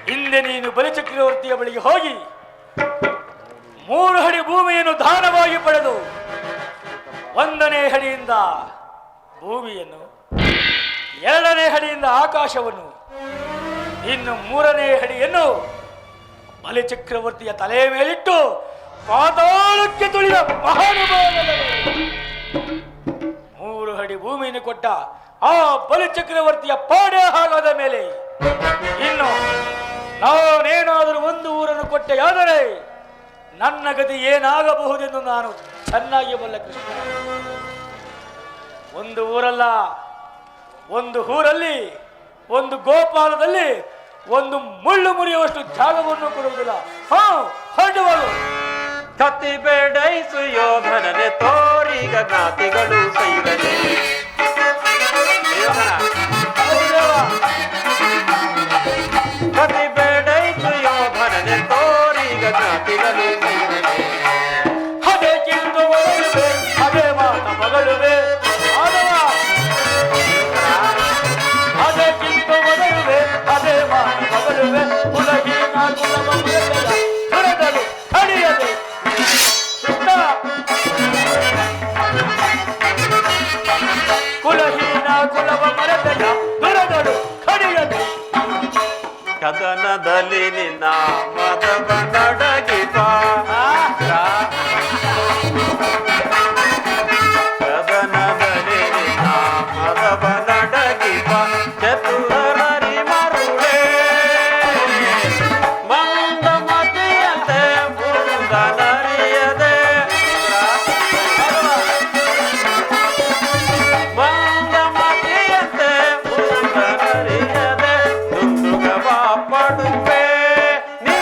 ಹಿಂದೆ ನೀನು ಬಲಿಚಕ್ರವರ್ತಿಯ ಬಳಿಗೆ ಹೋಗಿ 3 ಅಡಿ ಭೂಮಿಯನ್ನು ದಾನವಾಗಿ ಪಡೆದು 1ನೇ ಅಡಿಯಿಂದ ಭೂಮಿಯನ್ನು, 2ನೇ ಅಡಿಯಿಂದ ಆಕಾಶವನ್ನು, ಇನ್ನು 3ನೇ ಅಡಿಯನ್ನು ಬಲಿಚಕ್ರವರ್ತಿಯ ತಲೆಯ ಮೇಲಿಟ್ಟು ಪಾತಾಳಕ್ಕೆ ತುಳಿದ ಮಹಾನುಭಾವಗಳು. 3 ಅಡಿ ಭೂಮಿಯನ್ನು ಕೊಟ್ಟ ಆ ಬಲಿಚಕ್ರವರ್ತಿಯ ಪಾಡೆ ಹಾಗಾದ ಮೇಲೆ ಇನ್ನು ನಾನೇನಾದರೂ 1 ಊರನ್ನು ಕೊಟ್ಟೆಯಾದರೆ ನನ್ನ ಗತಿ ಏನಾಗಬಹುದೆಂದು ನಾನು ಚೆನ್ನಾಗಿ ಬಲ್ಲ ಕೃಷ್ಣ. 1 ಊರಲ್ಲ, 1 ಊರಲ್ಲಿ, 1 ಗೋಪಾಲದಲ್ಲಿ 1 ಮುಳ್ಳು ಮುರಿಯುವಷ್ಟು ಜಾಗವನ್ನು ಕೊಡುವುದಿಲ್ಲ. ಹೊರಡುವರು. ಕತ್ತಿ ಬೇಡೈಸು ಯೋಧನನೆ ತೋರಿಗ ಜ್ಞಾತಿಗಳು ಸೈರನೆ. ಕತ್ತಿ ಬೇಡೈಸು ಯೋಧನನೆ ತೋರಿಗ ಜ್ಞಾತಿಗಳು ಸೈರನೆ. ಅದೇ ಕಿಂದು ಮಗಳುವೆ, ಅದೇ ಮಾತ ಮಗಳುವೆ ಆದವ. ಅದೇ ಕಿಂದು ಮಗಳುವೆ, ಅದೇ ಮಾತ ಮಗಳುವೆ. ಕುಲಹೀನ ಕುಲವ ಮರೆತೆಯ ದುರದಲು ಕಡಿಯದೆ. ಕೃಷ್ಣ ಕುಲಹೀನ ಕುಲವ ಮರೆತೆಯ ದುರದಲು ಕಡಿಯದೆ. ಕದನದಲ್ಲಿ ನಿನ್ನ ಮದವ ನಡಗಿಪ. ಕದನದಲ್ಲಿ ನಿನ್ನ ಮದವ ನಡಗಿಪ. ಚತುರರಿ ಮರುಳೆ ಮಂದ ಮತಿಯಂತೆ ಮುಂದ ನರಿಯದೆ. ಮಂದ ಮತಿಯಂತೆ ಮುಂದ ನರಿಯದೆ. ದುಂದುಗವ ಪಡುವೆ ನೀ,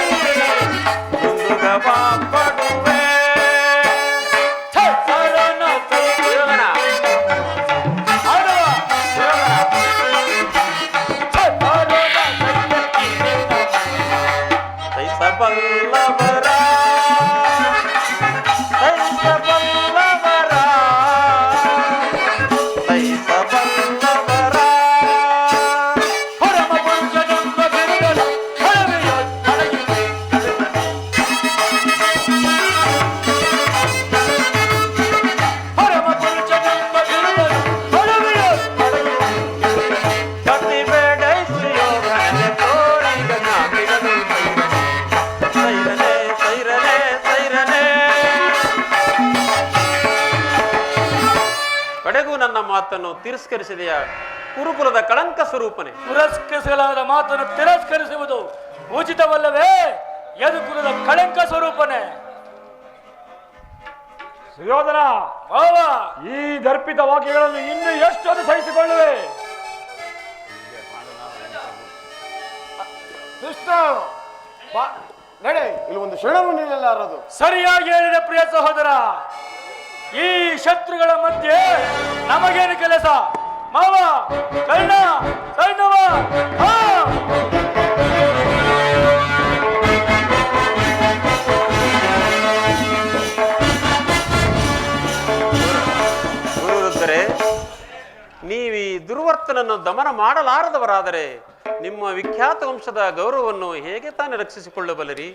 ದುಂದುಗವ ಪಡುವೆ. ಸರನ ಯೋಗನ ಆದವ. ಸೈಸಬಲ್ಲವರ ಸೈಸಬಲ್ಲವರ ಸೈಸಬಲ್ಲವರ. ಪರಮ ಪುರುಷನೆಂಬ ಬಿರುದಲು ಹೊಳವೆಯ ಅಡಗಿವೆ. ಪರಮ ಪುರುಷನೆಂಬ ಬಿರುದಲು ಹೊಳವೆಯ ಅಡಗಿವೆ. ಕತ್ತಿ ಬೇಡೈಸು ಯೋಧನೆ ತೋರಿಗ ಜ್ಞಾತಿಗಳು ಸೈರನೆ. ಸೈರನೆ ಸೈರನೆ. ಕಡೆಗೂ ನನ್ನ ಮಾತನ್ನು ತಿರಸ್ಕರಿಸಿದೆಯ ಕುರುಕುಲದ ಕಳಂಕ ಸ್ವರೂಪನೆ. ಪುರಸ್ಕರಿಸಲಾದ ಮಾತನ್ನು ತಿರಸ್ಕರಿಸುವುದು ಉಚಿತವಲ್ಲವೇ? ಯದುಕುಲದ ಕಳಂಕ ಸ್ವರೂಪನೆ. ಸುಯೋಧನ, ಭಾವ, ಈ ದರ್ಪಿತ ವಾಕ್ಯಗಳನ್ನು ಇನ್ನು ಎಷ್ಟೊಂದು ಸಹಿಸಿಕೊಳ್ಳುವೆ? ಕೃಷ್ಣ ಬಾ ನಡೆ, ಇಲ್ಲಿ ಒಂದು ಕ್ಷಣವೂ ನಿಲ್ಲಲಾರದು. ಸರಿಯಾಗಿ ಹೇಳಿದ ಪ್ರಿಯ ಸಹೋದರ. ಈ ಶತ್ರುಗಳ ಮಧ್ಯೆ ನಮಗೇನು ಕೆಲಸ? ಮಾವ, ಕರ್ಣ, ಸೈಂಧವ, ಹಾ! ಗುರುವೃದ್ಧರೇ, ನೀವೀ ದುರ್ವರ್ತನನ್ನು ದಮನ ಮಾಡಲಾರದವರಾದರೆ ನಿಮ್ಮ ವಿಖ್ಯಾತ ವಂಶದ ಗೌರವವನ್ನು ಹೇಗೆ ತಾನೇ ರಕ್ಷಿಸಿಕೊಳ್ಳಬಲ್ಲರಿ?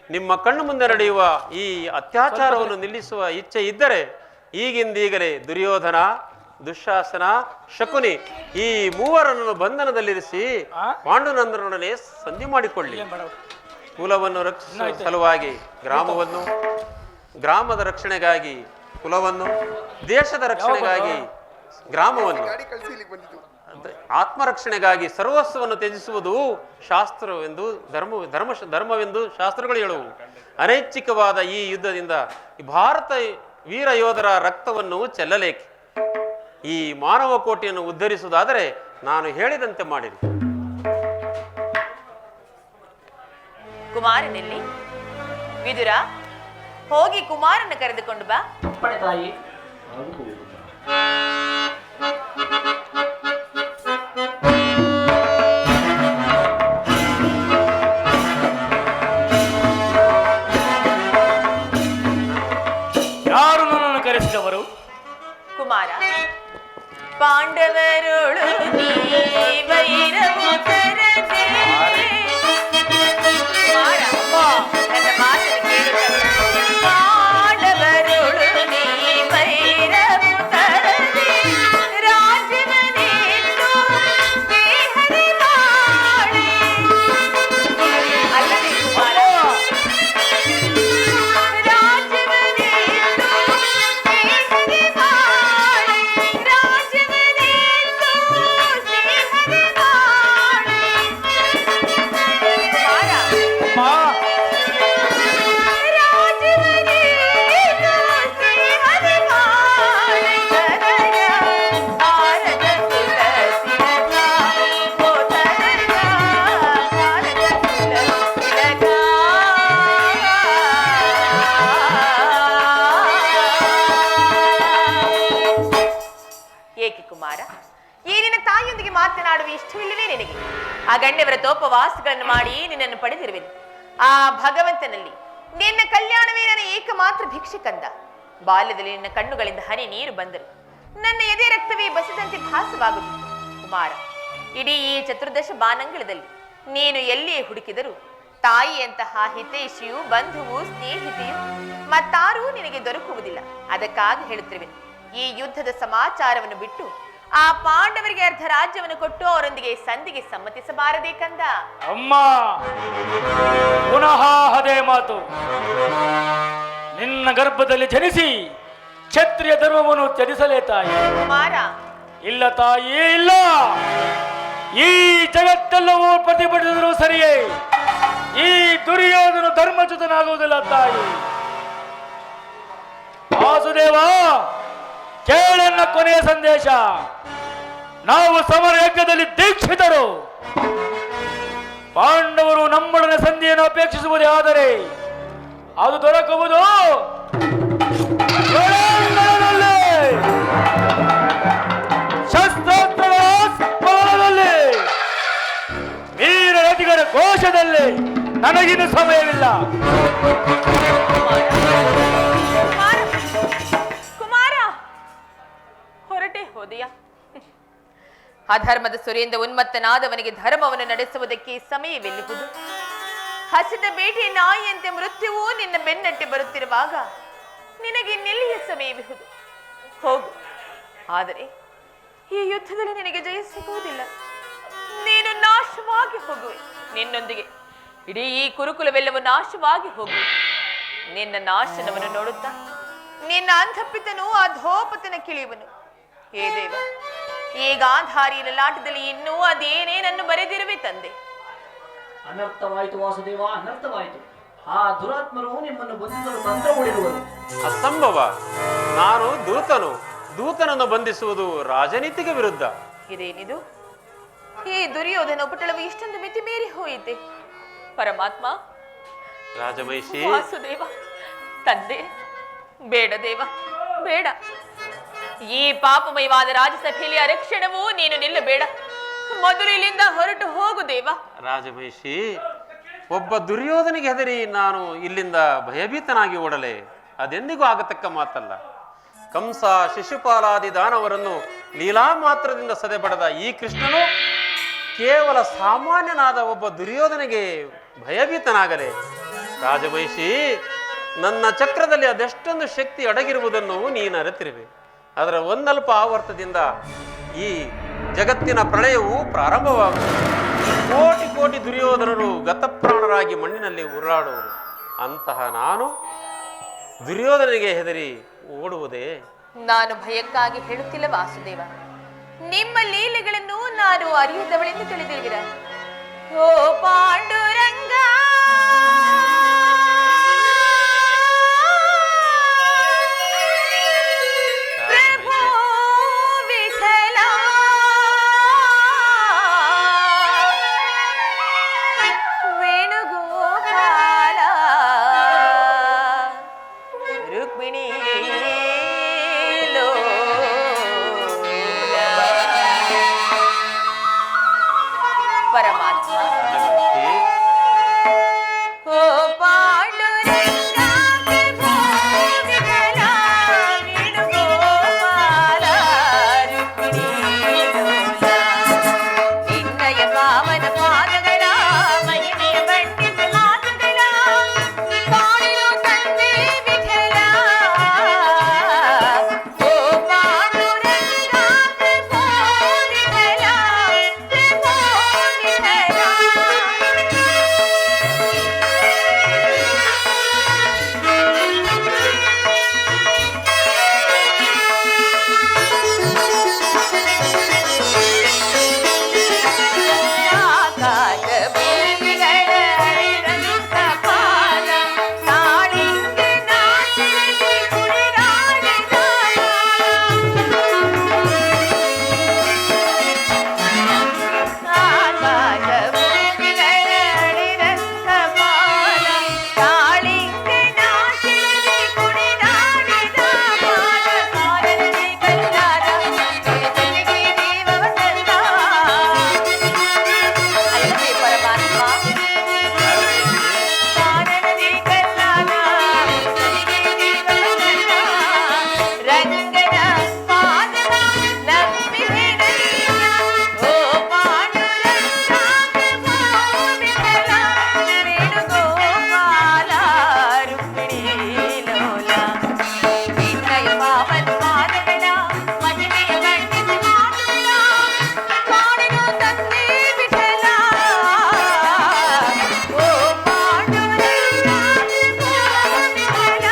ನಿಮ್ಮ ಕಣ್ಣು ಮುಂದೆ ನಡೆಯುವ ಈ ಅತ್ಯಾಚಾರವನ್ನು ನಿಲ್ಲಿಸುವ ಇಚ್ಛೆ ಇದ್ದರೆ ಈಗಿಂದೀಗಲೇ ದುರ್ಯೋಧನ, ದುಶ್ಯಾಸನ, ಶಕುನಿ ಈ ಮೂವರನ್ನು ಬಂಧನದಲ್ಲಿರಿಸಿ ಪಾಂಡುನಂದನೊಡನೆ ಸಂಧಿ ಮಾಡಿಕೊಳ್ಳಿ. ಕುಲವನ್ನು ರಕ್ಷಿಸುವ ಸಲುವಾಗಿ ಗ್ರಾಮವನ್ನು, ಗ್ರಾಮದ ರಕ್ಷಣೆಗಾಗಿ ಕುಲವನ್ನು, ದೇಶದ ರಕ್ಷಣೆಗಾಗಿ ಗ್ರಾಮವನ್ನು, ಆತ್ಮರಕ್ಷಣೆಗಾಗಿ ಸರ್ವಸ್ವವನ್ನು ತ್ಯಜಿಸುವುದು ಶಾಸ್ತ್ರವೆಂದು ಧರ್ಮವೆಂದು ಶಾಸ್ತ್ರಗಳು ಹೇಳುವು. ಅನೈಚ್ಛಿಕವಾದ ಈ ಯುದ್ಧದಿಂದ ಭಾರತ ವೀರ ಯೋಧರ ರಕ್ತವನ್ನು ಚೆಲ್ಲಲೇಕೆ. ಈ ಮಾನವ ಕೋಟಿಯನ್ನು ಉದ್ಧರಿಸುವುದಾದರೆ ನಾನು ಹೇಳಿದಂತೆ ಮಾಡಿರಿ. ಕುಮಾರನೆಲ್ಲಿ? ವಿದುರ, ಹೋಗಿ ಕುಮಾರನ ಕರೆದುಕೊಂಡು ಬಾ. ತಾಯಿ. ಯಾರು ನನ್ನನ್ನು ಕರೆಸಿದವರು? ಕುಮಾರ, ಪಾಂಡವರೊಳು ನೀ ವೈರವು ತರದೆ. ಕುಮಾರ, ನನ್ನ ಮಾತನ್ನು ಕೇಳುತ್ತವೆ. ಪಾಂಡವರೊಳು ನೀ ವೈರವು ತರದೆ. ರಾಜ್ಯವನ್ನೆತ್ತು ದೇಹದಿ ಮಾಡಿ. ಅಲ್ಲದೆ ಕುಮಾರ, ರಾಜ್ಯವನ್ನೆತ್ತು ದೇಹದಿ ಮಾಡಿ. ಕುಮಾರ, ಈ ನಿನ್ನ ತಾಯಿಯೊಂದಿಗೆ ಮಾತನಾಡುವ ಇಷ್ಟವಿಲ್ಲವೇ ನಿನಗೆ? ಆ ಗಣ್ಯವರತೋಪವಾಸಗಳನ್ನು ಮಾಡಿ ನಿನ್ನನ್ನು ಪಡೆದಿರುವೆನು. ಆ ಭಗವಂತನಲ್ಲಿ ನಿನ್ನ ಕಲ್ಯಾಣವೇ ನನ್ನ ಏಕಮಾತ್ರ ಭಿಕ್ಷೆ ಕಂದ. ಬಾಲ್ಯದಲ್ಲಿ ನಿನ್ನ ಕಣ್ಣುಗಳಿಂದ ಹನಿ ನೀರು ಬಂದರು. ನನ್ನ ಎದೆ ರಕ್ತವೇ ಬಸಿದಂತೆ ಭಾಸವಾಗುತ್ತಿತ್ತು. ಕುಮಾರ, ಇಡೀ ಈ ಚತುರ್ದಶ ಬಾನಂಗಳದಲ್ಲಿ ನೀನು ಎಲ್ಲಿಯೇ ಹುಡುಕಿದರೂ ತಾಯಿಯಂತಹ ಹಿತೈಷಿಯು, ಬಂಧುವು, ಸ್ನೇಹಿತೆಯು ಮತ್ತಾರೂ ನಿನಗೆ ದೊರಕುವುದಿಲ್ಲ. ಅದಕ್ಕಾಗಿ ಹೇಳುತ್ತಿರುವೆ, ಈ ಯುದ್ಧದ ಸಮಾಚಾರವನ್ನು ಬಿಟ್ಟು ಆ ಪಾಂಡವರಿಗೆ ಅರ್ಧ ರಾಜ್ಯವನ್ನು ಕೊಟ್ಟು ಅವರೊಂದಿಗೆ ಸಂಧಿಗೆ ಸಮ್ಮತಿಸಬಾರದೇ ಕಂದ? ಅಮ್ಮ, ಪುನಃ ಅದೇ ಮಾತು. ನಿನ್ನ ಗರ್ಭದಲ್ಲಿ ಜನಿಸಿ ಕ್ಷತ್ರಿಯ ಧರ್ಮವನ್ನು ತ್ಯಜಿಸಲೇ ತಾಯಿ? ಕುಮಾರ, ಇಲ್ಲ ತಾಯಿ, ಇಲ್ಲ. ಈ ಜಗತ್ತೆಲ್ಲವೂ ಪ್ರತಿಭಟಿಸಿದರೂ ಸರಿಯೇ, ಈ ದುರ್ಯೋಧನ ಧರ್ಮಚ್ಯುತನಾಗುವುದಿಲ್ಲ ತಾಯಿ. ವಾಸುದೇವ, ಕೇಳನ್ನ ಕೊನೆಯ ಸಂದೇಶ. ನಾವು ಸಮರ ಯಜ್ಞದಲ್ಲಿ ದೀಕ್ಷಿತರು. ಪಾಂಡವರು ನಮ್ಮೊಡನೆ ಸಂಧಿಯನ್ನು ಅಪೇಕ್ಷಿಸುವುದೇ ಆದರೆ ಅದು ದೊರಕುವುದು ರಣಾಂಗಣದಲ್ಲಿ, ಶಸ್ತ್ರಾಸ್ತ್ರಗಳ ಸ್ಫೋಟದಲ್ಲಿ, ವೀರ ರಥಿಗರ ಕೋಶದಲ್ಲಿ. ನನಗಿನ್ನು ಸಮಯವಿಲ್ಲ. ಕುಮಾರ, ಹೊರಟೆ ಹೋದೆಯ? ಅಧರ್ಮದ ಸುರಿಯಿಂದ ಉನ್ಮತ್ತನಾದವನಿಗೆ ಧರ್ಮವನ್ನು ನಡೆಸುವುದಕ್ಕೆ ಸಮಯವೆಲ್ಲಿಹುದು? ಹಸಿದ ಬೇಟೆ ನಾಯಿಯಂತೆ ಮೃತ್ಯುವು ನಿನ್ನ ಬೆನ್ನಟ್ಟಿ ಬರುತ್ತಿರುವಾಗ ನಿನಗೆ ನಿಲ್ಲಿಯ ಸಮಯವಿಹುದು. ಹೋಗು, ಆದರೆ ಈ ಯುದ್ಧದಲ್ಲಿ ನಿನಗೆ ಜಯ ಸಿಗುವುದಿಲ್ಲ. ನೀನು ನಾಶವಾಗಿ ಹೋಗುವೆ. ನಿನ್ನೊಂದಿಗೆ ಇಡೀ ಈ ಕುರುಕುಲವೆಲ್ಲವೂ ನಾಶವಾಗಿ ಹೋಗುವೆ. ನಿನ್ನ ನಾಶನವನ್ನು ನೋಡುತ್ತಾ ನಿನ್ನ ಅಂಧಪಿತನು ಅಧೋಪತನ ಕಿಳಿಯುವನು. ಹೇ ದೇವ, ಈ ಗಾಂಧಾರಿ ಲಲಾಟದಲ್ಲಿ ಇನ್ನೂ ಅದೇನೇನನ್ನು ಬರೆದಿರುವೆ ತಂದೆ. ಅನರ್ಥವಾಯಿತು ವಾಸುದೇವ, ಅನರ್ಥವಾಯಿತು. ಆ ದುರಾತ್ಮರು ನಿಮ್ಮನ್ನು ಬಂಧಿಸಲು ತಂತ್ರ ಹೂಡಿರುವರು. ಅಸಂಭವ. ನಾನು ದೂತನನ್ನು ಬಂಧಿಸುವುದು ರಾಜನೀತಿಗೆ ವಿರುದ್ಧ. ಇದೇನಿದು? ಈ ದುರ್ಯೋಧನ ಉಪಟಳವು ಇಷ್ಟೊಂದು ಮಿತಿ ಮೀರಿ ಹೋಯಿತೆ. ಪರಮಾತ್ಮ, ರಾಜಮಹಿಷಿ, ವಾಸುದೇವ, ತಂದೆ, ಬೇಡ ದೇವ, ಬೇಡ. ಈ ಪಾಪಮಯವಾದ ರಾಜಸಭೆಯಲ್ಲಿ ಅರಕ್ಷಣವೂ ನೀನು ನಿಲ್ಲಬೇಡ. ಮೊದಲು ಇಲ್ಲಿಂದ ಹೊರಟು ಹೋಗು ದೇವ. ರಾಜಮಹಿಷಿ, ಒಬ್ಬ ದುರ್ಯೋಧನಿಗೆ ಹೆದರಿ ನಾನು ಇಲ್ಲಿಂದ ಭಯಭೀತನಾಗಿ ಓಡಲೆ ಅದೆಂದಿಗೂ ಆಗತಕ್ಕ ಮಾತಲ್ಲ. ಕಂಸ, ಶಿಶುಪಾಲಾದಿ ದಾನವರನ್ನು ಲೀಲಾ ಮಾತ್ರದಿಂದ ಸದೆಬಡದ ಈ ಕೃಷ್ಣನು ಕೇವಲ ಸಾಮಾನ್ಯನಾದ ಒಬ್ಬ ದುರ್ಯೋಧನಿಗೆ ಭಯಭೀತನಾಗಲೆ? ರಾಜಮಹಿಷಿ, ನನ್ನ ಚಕ್ರದಲ್ಲಿ ಅದೆಷ್ಟೊಂದು ಶಕ್ತಿ ಅಡಗಿರುವುದನ್ನು ನೀನು ಅರಿತಿರುವೆ. ಅದರ ಒಂದಲ್ಪ ಆವರ್ತದಿಂದ ಈ ಜಗತ್ತಿನ ಪ್ರಳಯವು ಪ್ರಾರಂಭವಾಗುತ್ತದೆ. ಕೋಟಿ ಕೋಟಿ ದುರ್ಯೋಧನರು ಗತಪ್ರಾಣರಾಗಿ ಮಣ್ಣಿನಲ್ಲಿ ಉರುಳಾಡುವರು. ಅಂತಹ ನಾನು ದುರ್ಯೋಧನಿಗೆ ಹೆದರಿ ಓಡುವುದೇ? ನಾನು ಭಯಕ್ಕಾಗಿ ಹೇಳುತ್ತಿಲ್ಲ ವಾಸುದೇವ. ನಿಮ್ಮ ಲೀಲೆಗಳನ್ನು ನಾನು ಅರಿಯದವಳೆಂದು ತಿಳಿದಿರುವಿರ. ಓ ಪಾಂಡುರಂಗ, ಪ್ರಭು ವಿಠಲ, ವೇಣುಗೋಪಾಲ, ರುಕ್ಮಿಣಿ ಪರಮಾತ್ಮ. ಓ ಪಾಂಡುರಂಗ, ಪ್ರಭು ವಿಠಲ, ವೇಣುಗೋಪಾಲ, ರುಕ್ಮಿಣಿ ಲೋಲ. ನಿನ್ನಯ ಪಾವನ ಪಾದಗಳ ಮಹಿಮೆಯ ಬಣ್ಣಿತ ಮಾತುಗಳ ಕಾಣಿರೋ ತಂದೆ ವಿಠಲ. ಓ ಪಾಂಡುರಂಗ, ಪ್ರಭು ವಿಠಲ, ಪ್ರಭು ವಿಠಲ. ಪಾದಗಳ ಮಹಿಮೆಯ ವರ್ಣಿಸಿ ಮಾತುಗಳ ಕಾಣೆನು ತಂದೆ ವಿಠಲ. ಓ ಪಾಂಡುರಂಗ ವಿಠಲ,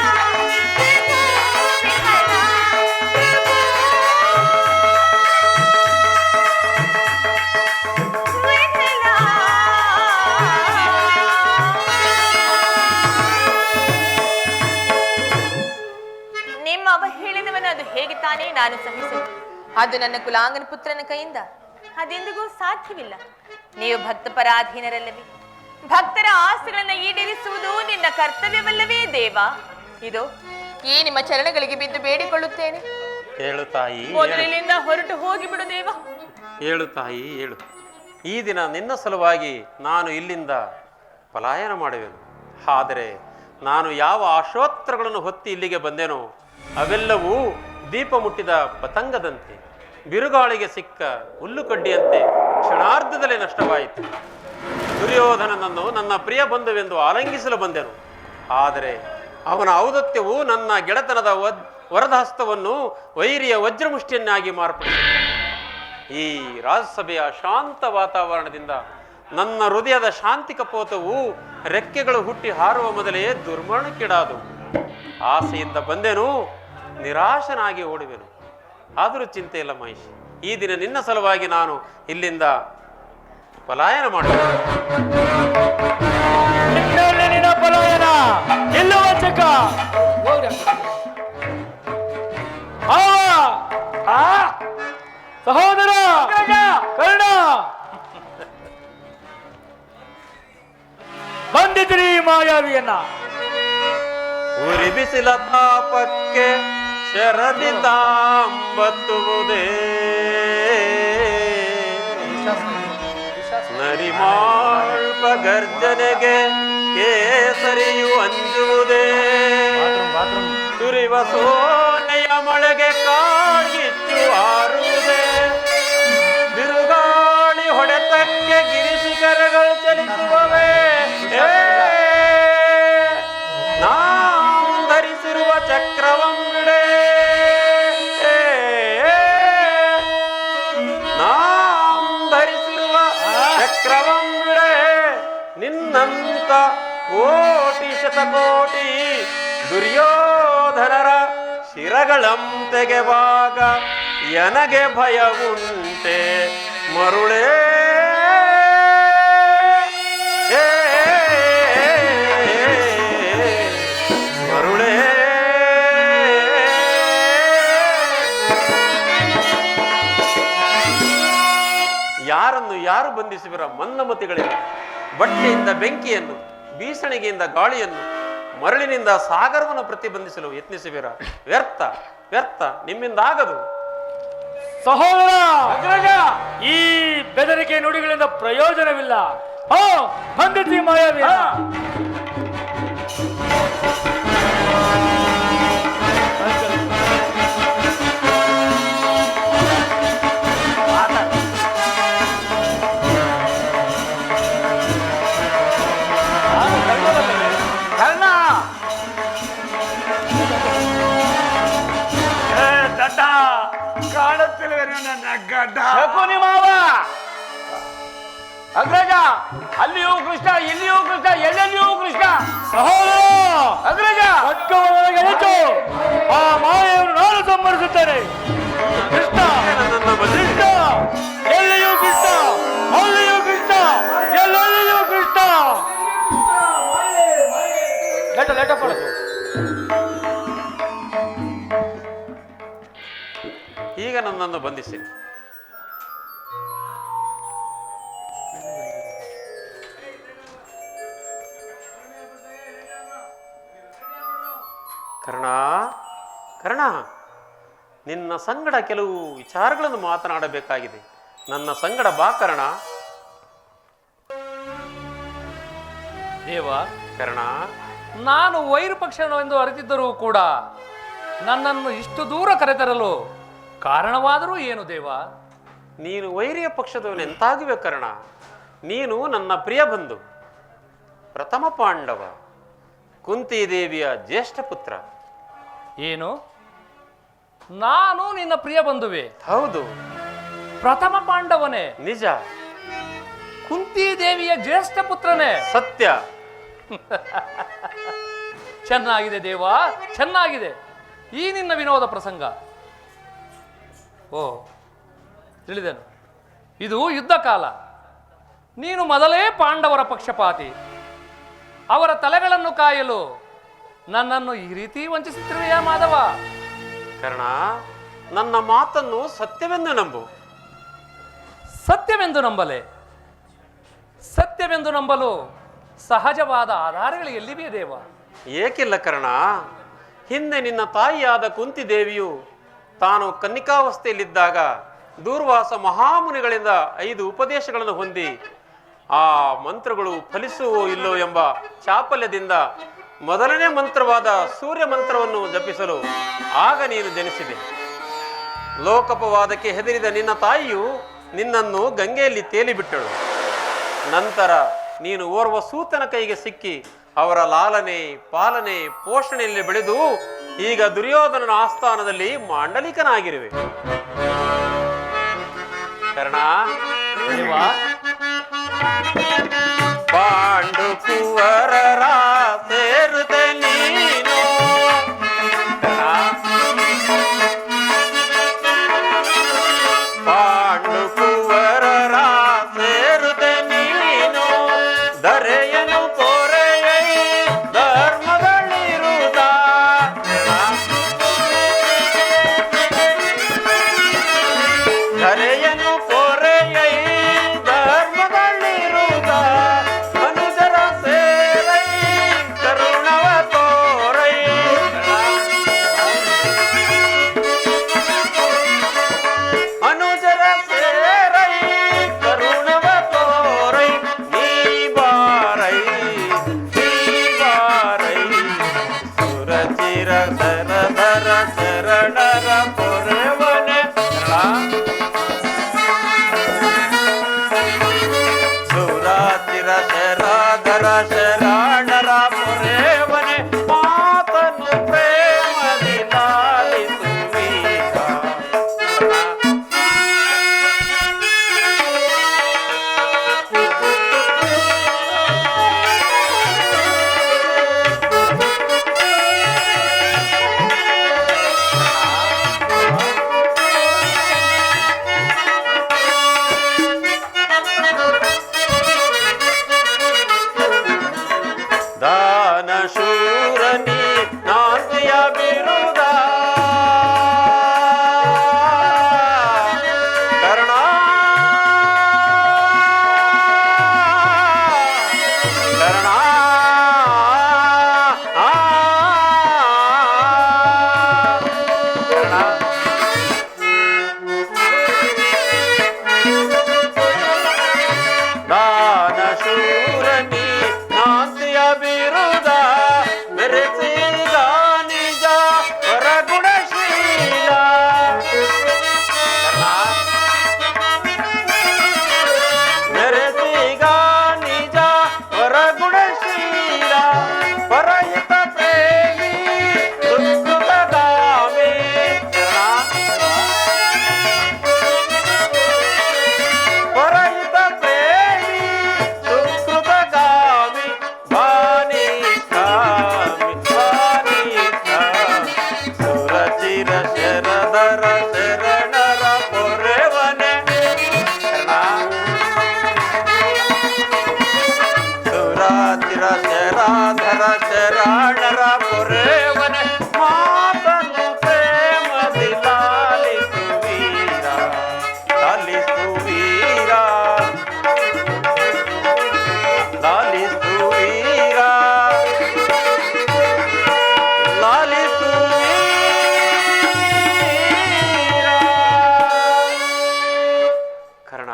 ನಿಮ್ಮ ಅವಹೇಳನವನ್ನು ಅದು ಹೇಗೆ ತಾನೇ ನಾನು ಸಹಿಸಲು? ಅದು ನನ್ನ ಕುಲಾಂಗನ ಪುತ್ರನ ಕೈಯಿಂದ ಅದೆಂದಿಗೂ ಸಾಧ್ಯವಿಲ್ಲ. ನೀವು ಭಕ್ತ ಪರಾಧೀನರಲ್ಲವೇ? ಭಕ್ತರ ಆಸೆಗಳನ್ನ ಈಡೇರಿಸುವುದು ನಿನ್ನ ಕರ್ತವ್ಯವಲ್ಲವೇ ದೇವ? ಇದು ಈ ನಿಮ್ಮ ಚರಣಗಳಿಗೆ ಬಿದ್ದು ಬೇಡಿಕೊಳ್ಳುತ್ತೇನೆ. ಹೇಳು ತಾಯಿ, ಮೊದಲಿನಿಂದ ಹೊರಟು ಹೋಗಿ ಬಿಡು ದೇವ. ಹೇಳು ತಾಯಿ, ಹೇಳು. ಈ ದಿನ ನಿನ್ನ ಸಲುವಾಗಿ ನಾನು ಇಲ್ಲಿಂದ ಪಲಾಯನ ಮಾಡುವೆನು. ಆದರೆ ನಾನು ಯಾವ ಆಶೋತ್ತರಗಳನ್ನು ಹೊತ್ತಿ ಇಲ್ಲಿಗೆ ಬಂದೆನೋ ಅವೆಲ್ಲವೂ ದೀಪ ಮುಟ್ಟಿದ ಪತಂಗದಂತೆ, ಬಿರುಗಾಳಿಗೆ ಸಿಕ್ಕ ಹುಲ್ಲುಕಡ್ಡಿಯಂತೆ ಕ್ಷಣಾರ್ಧದಲ್ಲಿ ನಷ್ಟವಾಯಿತು. ದುರ್ಯೋಧನನನ್ನು ನನ್ನ ಪ್ರಿಯ ಬಂಧುವೆಂದು ಆಲಂಗಿಸಲು ಬಂದೆನು. ಆದರೆ ಅವನ ಔದತ್ಯವು ನನ್ನ ಗೆಳೆತನದ ವರದಹಸ್ತವನ್ನು ವೈರಿಯ ವಜ್ರಮುಷ್ಟಿಯನ್ನಾಗಿ ಮಾರ್ಪಡಿಸಿತು. ಈ ರಾಜಸಭೆಯ ಶಾಂತ ವಾತಾವರಣದಿಂದ ನನ್ನ ಹೃದಯದ ಶಾಂತಿ ಕಪೋತವು ರೆಕ್ಕೆಗಳು ಹುಟ್ಟಿ ಹಾರುವ ಮೊದಲೇ ದುರ್ಮರಣಕ್ಕಿಡಾದವು. ಆಸೆಯಿಂದ ಬಂದೆನು, ನಿರಾಶನಾಗಿ ಓಡುವೆನು. ಆದರೂ ಚಿಂತೆ ಇಲ್ಲ ಮಹೇಶ್, ಈ ದಿನ ನಿನ್ನ ಸಲುವಾಗಿ ನಾನು ಇಲ್ಲಿಂದ ಪಲಾಯನ ಮಾಡುವೆ. ನಿನ್ನ ಪಲಾಯನ ಇಲ್ಲ ವಂಚಕ. ಸಹೋದರ ಕರ್ಣ, ಬಂದಿದ್ರಿ ಮಾಯಾವಿಯನ್ನ. ಉರಿ ಬಿಸಿಲ ತಾಪಕ್ಕೆ ಶರದಿ ತಾಂಬತ್ತುವುದೇ, ನರಿಮಾಳ್ಪ ಗರ್ಜನೆಗೆ ಕೇಸರಿಯು ಅಂಜುವುದೇ, ಸುರಿವ ಸೋನೆಯ ಮಳೆಗೆ ಕಾಗಿಚ್ಚು ಆರುವುದೇ, ಬಿರುಗಾಳಿ ಹೊಡೆತಕ್ಕೆ ಗಿರಿಶಿಖರಗಳು ಚಲಿಸುವವೇ, ನಾವು ಧರಿಸಿರುವ ಚಕ್ರವಂ ಬಿಡೆ, ನಾವು ಧರಿಸಿರುವ ಚಕ್ರವಂ ಬಿಡೆ, ನಿನ್ನಂತ ಕೋಟಿ ಶತಕೋಟಿ ದುರ್ಯೋಧನರ ಶಿರಗಳಂ ತೆಗೆವಾಗ ಎನಗೆ ಭಯವುಂಟೆ ಮರುಳೇ. ಮರುಳೇ ಯಾರನ್ನು ಯಾರು ಬಂಧಿಸುವಿರ ಮನ್ನಮತಿಗಳಿಲ್ಲ. ಬಟ್ಟೆಯಿಂದ ಬೆಂಕಿಯನ್ನು, ಬೀಸಣಿಗೆಯಿಂದ ಗಾಳಿಯನ್ನು, ಮರಳಿನಿಂದ ಸಾಗರವನ್ನು ಪ್ರತಿಬಂಧಿಸಲು ಯತ್ನಿಸುವಿರ. ವ್ಯರ್ಥ ವ್ಯರ್ಥ, ನಿಮ್ಮಿಂದ ಆಗದು. ಸಹೋದರ ಅಗ್ರಜ, ಈ ಬೆದರಿಕೆ ನುಡಿಗಳಿಂದ ಪ್ರಯೋಜನವಿಲ್ಲ. ಬಂದಿದ್ರಿ ಮಾಯಾವಿಯ. ಕಾಣುತ್ತಿಲ್ವೇನು ನನ್ನ ಗಡ್ಡ? ಶಕುನಿ ಮಾವ. ಅಗ್ರಜ, ಅಲ್ಲಿಯೂ ಕೃಷ್ಣ, ಇಲ್ಲಿಯೂ ಕೃಷ್ಣ, ಎಲ್ಲೆಲ್ಲಿಯೂ ಕೃಷ್ಣ. ಸಹೋದರ ಅಗ್ರಜ, ಖಡ್ಗವೊಳಗೆ ಎಳೆದು ಆ ಮಾಯೆಯನ್ನು ನಾನು ಸಂಹರಿಸುತ್ತೇನೆ. ಕೃಷ್ಣ ಕೃಷ್ಣ, ಎಲ್ಲಿಯೂ ಕೃಷ್ಣ, ಅಲ್ಲಿಯೂ ಕೃಷ್ಣ, ಎಲ್ಲೆಲ್ಲಿಯೂ ಕೃಷ್ಣ. ಲೆಟ ಪಡಿಸು. ಈಗ ನನ್ನನ್ನು ಬಂಧಿಸಿ. ಕರ್ಣ, ಕರ್ಣ, ನಿನ್ನ ಸಂಗಡ ಕೆಲವು ವಿಚಾರಗಳನ್ನು ಮಾತನಾಡಬೇಕಾಗಿದೆ. ನನ್ನ ಸಂಗಡ ಬಾ ಕರ್ಣ. ದೇವ, ಕರ್ಣ, ನಾನು ವೈರು ಪಕ್ಷವೆಂದು ಅರಿತಿದ್ದರೂ ಕೂಡ ನನ್ನನ್ನು ಇಷ್ಟು ದೂರ ಕರೆತರಲು ಕಾರಣವಾದರೂ ಏನು ದೇವ? ನೀನು ವೈರಿಯ ಪಕ್ಷದವನೆಂತಾಗುವೆ ಕರ್ಣ. ನೀನು ನನ್ನ ಪ್ರಿಯ ಬಂಧು, ಪ್ರಥಮ ಪಾಂಡವ, ಕುಂತಿದೇವಿಯ ಜ್ಯೇಷ್ಠ ಪುತ್ರ. ಏನು ನಾನು ನಿನ್ನ ಪ್ರಿಯ ಬಂಧುವೆ. ಹೌದು, ಪ್ರಥಮ ಪಾಂಡವನೇ, ನಿಜ, ಕುಂತಿ ದೇವಿಯ ಜ್ಯೇಷ್ಠ ಪುತ್ರನೇ. ಸತ್ಯ. ಚೆನ್ನಾಗಿದೆ ದೇವ, ಚೆನ್ನಾಗಿದೆ ಈ ನಿನ್ನ ವಿನೋದ ಪ್ರಸಂಗ. ಓ, ತಿಳಿದೆನು, ಇದು ಯುದ್ಧ ಕಾಲ. ನೀನು ಮೊದಲೇ ಪಾಂಡವರ ಪಕ್ಷಪಾತಿ. ಅವರ ತಲೆಗಳನ್ನು ಕಾಯಲು ನನ್ನನ್ನು ಈ ರೀತಿ ವಂಚಿಸುತ್ತಿರುವೆಯಾ ಮಾಧವ? ಕರ್ಣ, ನನ್ನ ಮಾತನ್ನು ಸತ್ಯವೆಂದು ನಂಬು. ಸತ್ಯವೆಂದು ನಂಬಲೆ? ಸತ್ಯವೆಂದು ನಂಬಲು ಸಹಜವಾದ ಆಧಾರಗಳು ಎಲ್ಲಿವೆ ದೇವ? ಏಕಿಲ್ಲ ಕರ್ಣ. ಹಿಂದೆ ನಿನ್ನ ತಾಯಿಯಾದ ಕುಂತಿದೇವಿಯು ತಾನು ಕನ್ನಿಕಾವಸ್ಥೆಯಲ್ಲಿದ್ದಾಗ ದೂರ್ವಾಸ ಮಹಾಮುನಿಗಳಿಂದ 5 ಉಪದೇಶಗಳನ್ನು ಹೊಂದಿ ಆ ಮಂತ್ರಗಳು ಫಲಿಸುವೋ ಇಲ್ಲೋ ಎಂಬ ಚಾಪಲ್ಯದಿಂದ ಮೊದಲನೇ ಮಂತ್ರವಾದ ಸೂರ್ಯ ಮಂತ್ರವನ್ನು ಜಪಿಸಲು ಆಗ ನೀನು ಜನಿಸಿದೆ. ಲೋಕಪವಾದಕ್ಕೆ ಹೆದರಿದ ನಿನ್ನ ತಾಯಿಯು ನಿನ್ನನ್ನು ಗಂಗೆಯಲ್ಲಿ ತೇಲಿಬಿಟ್ಟಳು. ನಂತರ ನೀನು ಓರ್ವ ಸೂತನ ಕೈಗೆ ಸಿಕ್ಕಿ ಅವರ ಲಾಲನೆ, ಪಾಲನೆ, ಪೋಷಣೆಯಲ್ಲಿ ಬೆಳೆದು ಈಗ ದುರ್ಯೋಧನನ ಆಸ್ಥಾನದಲ್ಲಿ ಮಾಂಡಲಿಕನಾಗಿರುವೆ. ಕರ್ಣ, ಪಾಂಡು ಕುವರರ ಸೇರುದೆ ನೀನು. ಪಾಂಡು ಕುವರರ ಸೇರುದೆ ನೀನು. ದರೆಯನು ಕೋರೆಯ ಧರ್ಮಗಳಿರುವುದ. ದರೆಯನು ಕೋರೆಯ ಧರ್ಮಗಳಿರುವುದ. ಮನುಜರ ಸೇರೈ ಕರುಣವ ತೋರೈ. ಅನುಜರ ಸೇರೈ ಕರುಣವ ತೋರೈ. ನೀ ಬಾರೈ, ನೀ ಬಾರೈ. ಸುರಚಿರ ಸರಧರ ಶರಣರ ಪೊರೆವನೆ. ಸುರಾಚಿರ ಶರಾಧರ ಶರಣರ ಪೊರೆವನೆ. ಮಾತನು ಪ್ರೇಮದಿ ಲಾಲಿಸುವೀಗ. ದಾನ ಶೂರನಿ ನಾಂದಿಯ ಬಿರುದ. ಕರ್ಣ, ಕರ್ಣ, ಕರ್ಣ. ದಾನ ಶೂರನಿ ನಾಂದಿಯ ಬಿರುದ. ಮೆರೆಸಿದ ನಿಜ ಹೊರಗುಣಶೀಲ. ಮೆರೆಸಿಗ ನಿಜ ಹೊರಗುಣಶೀಲ. ಪರಹಿತ ಪ್ರೇಮಿ ಸುಕೃತಗಾಮಿ. ಪರಹಿತ ಪ್ರೇಮಿ ಸುಕೃತಗಾಮಿ. ಬಾನಿಷ್ಠಾಮಿ, ಬಾನಿಷ್ಠಾಮಿ. ಸುರಚಿರ ಶರಧರ ಶರಣರ ಪೊರೆವನೆ. ಸುರಾಚಿರ ಶರಾಧರ ಶರಣರ ಪೊರೆವನೆ. ಮಾತನು ಪ್ರೇಮದಿ ಲಾಲಿಸುವೀರ, ಲಾಲಿಸುವೀರ, ಲಾಲಿಸುವೀರ, ಲಾಲಿಸುವೀರ. ಕರ್ಣ,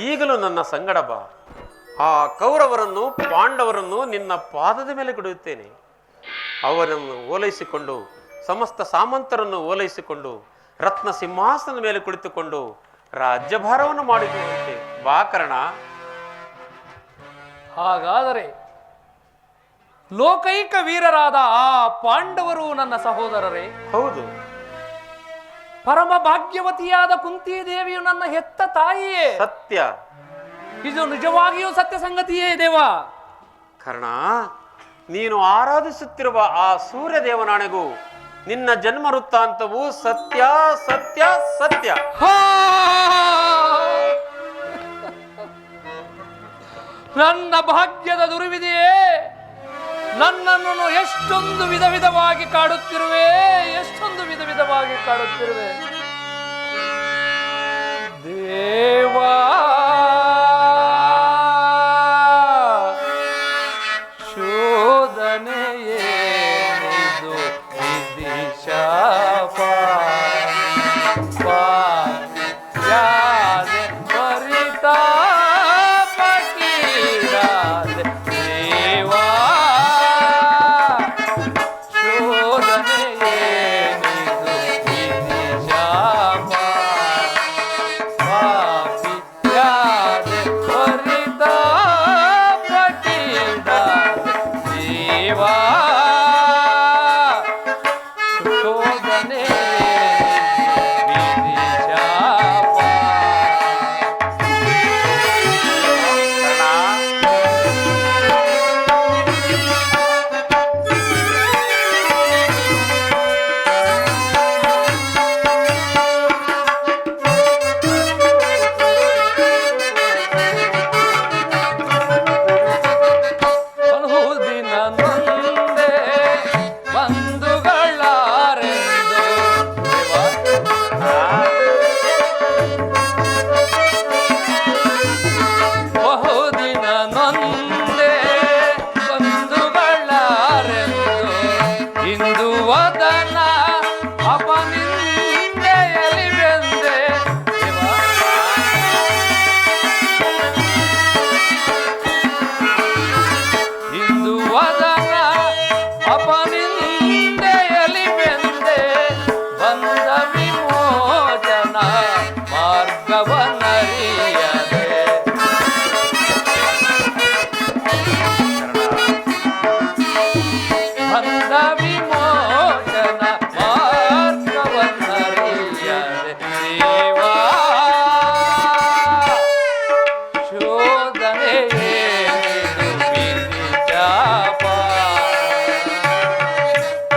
ಈಗಲೂ ನನ್ನ ಸಂಗಡ ಬಾ. ಆ ಕೌರವರನ್ನು ಪಾಂಡವರನ್ನು ನಿನ್ನ ಪಾದದ ಮೇಲೆ ಕೊಡುತ್ತೇನೆ. ಅವರನ್ನು ಓಲೈಸಿಕೊಂಡು, ಸಮಸ್ತ ಸಾಮಂತರನ್ನು ಓಲೈಸಿಕೊಂಡು, ರತ್ನ ಸಿಂಹಾಸನದ ಮೇಲೆ ಕುಳಿತುಕೊಂಡು ರಾಜ್ಯಭಾರವನ್ನು ಮಾಡಿಕೊಳ್ಳುವಂತೆ ಬಾ ಕರ್ಣ. ಹಾಗಾದರೆ ಲೋಕೈಕ ವೀರರಾದ ಆ ಪಾಂಡವರು ನನ್ನ ಸಹೋದರರೇ? ಹೌದು. ಪರಮ ಭಾಗ್ಯವತಿಯಾದ ಕುಂತಿ ದೇವಿಯು ನನ್ನ ಹೆತ್ತ ತಾಯಿಯೇ. ಸತ್ಯ. ಇದು ನಿಜವಾಗಿಯೂ ಸತ್ಯ ಸಂಗತಿಯೇ ದೇವ. ಕರ್ಣ, ನೀನು ಆರಾಧಿಸುತ್ತಿರುವ ಆ ಸೂರ್ಯ ದೇವನಾಣೆಗೂ ನಿನ್ನ ಜನ್ಮ ವೃತ್ತಾಂತವು ಸತ್ಯ ಸತ್ಯ ಸತ್ಯ. ನನ್ನ ಭಾಗ್ಯದ ದುರ್ವಿದೆಯೇ, ನನ್ನನ್ನು ಎಷ್ಟೊಂದು ವಿಧ ವಿಧವಾಗಿ ಕಾಡುತ್ತಿರುವೆ, ಎಷ್ಟೊಂದು ವಿಧ ವಿಧವಾಗಿ ಕಾಡುತ್ತಿರುವೆ ದೇವಾ. ಶೋಧನೆಯೇನಿದು ವಿಧಿ ಶಾಪ, ಯಾದೆ ಪರಿತಾಪಕೀಡಾದೆ ದೇವಾ. ಶೋಧನೆಯೇನಿದು ವಿಧಿ ಶಾಪ, ಯಾದೆ ಪರಿತಾಪಕೀಡಾದೆ ದೇವಾ. ಶೋಧನೆ ವಿಧಿ ಶಾಪ. ಬಹುದಿನ ನೊಂದೆ ಬಂಧುಗಳಾರೆಂದು ದೇವಾ. ಬಹುದಿನ ನೊಂದೆ ಬಂಧುಗಳಾರೆಂದು ಇಂದು ವದನ ಅಪನಿಂದೆಯಲಿ ಬೆಂದೆ ದೇವಾ. ಇಂದು ವದನ ಅಪನಿಂದೆಯಲಿ ಬೆಂದೆ ಬಂದ ವಿಮೋಚನ ಮಾರ್ಗವನ್ನರಿಯದೆ. ಬಂದ ವಿಮೋಚನ ಮಾರ್ಗವನ್ನರಿಯದೆ ದೇವಾ. ಶೋಧನೆಯೇನಿದು ವಿಧಿ ಶಾಪ,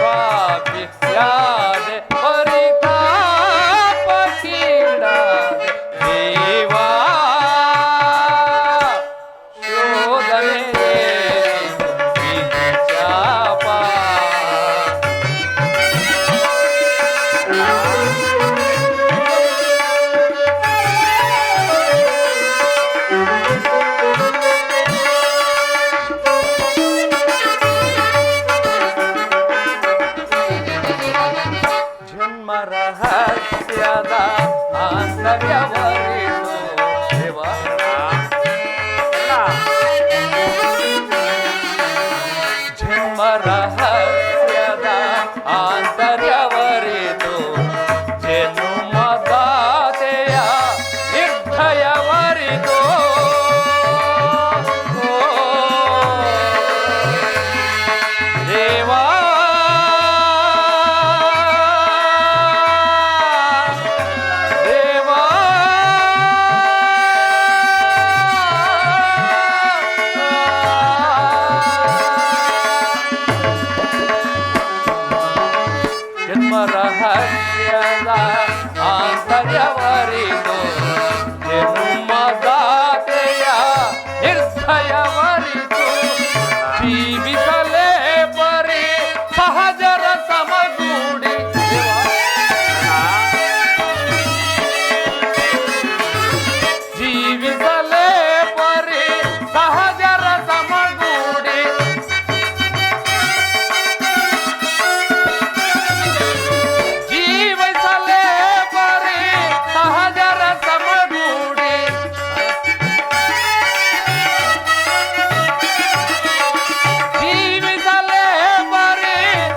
ಪಾಪಿಯಾದೆ ಪರಿತಾಪಕೀಡಾದೆ ದೇವಾ. ಶೋಧನೆಯೇನಿದು ವಿಧಿ ಶಾಪ. ಜನ್ಮ ರಹಸ್ಯದ ಆಂತರ್ಯವರಿತು ದೇವಾ. ಜನ್ಮ ರಹಸ್ಯದ ಆಂತರ್ಯವರಿತು ಜನುಮದಾತೆಯ ನಿರ್ಧಯವರಿತು ದೇವಾ. ದೇವಾ. ಜನ್ಮ ರಹಸ್ಯದ ಆಂತರ್ಯವರಿತು ಜನುಮದಾತೆಯ ನಿರ್ಧಯವರಿತು ಜೀವಿಸಲೇ ಪರಿ ಸಹಜರ ಸಮಗೂಡಿ ಜೀವಿಸಲೇ ಪರಿ ಸಹಜರ ಸಮಗೂಡಿ ಜೀವಿಸಲೇ ಪರಿ ಸಹಜರ ಸಮಗೂಡಿ ಜೀವಿಸಲೇ ಪರಿ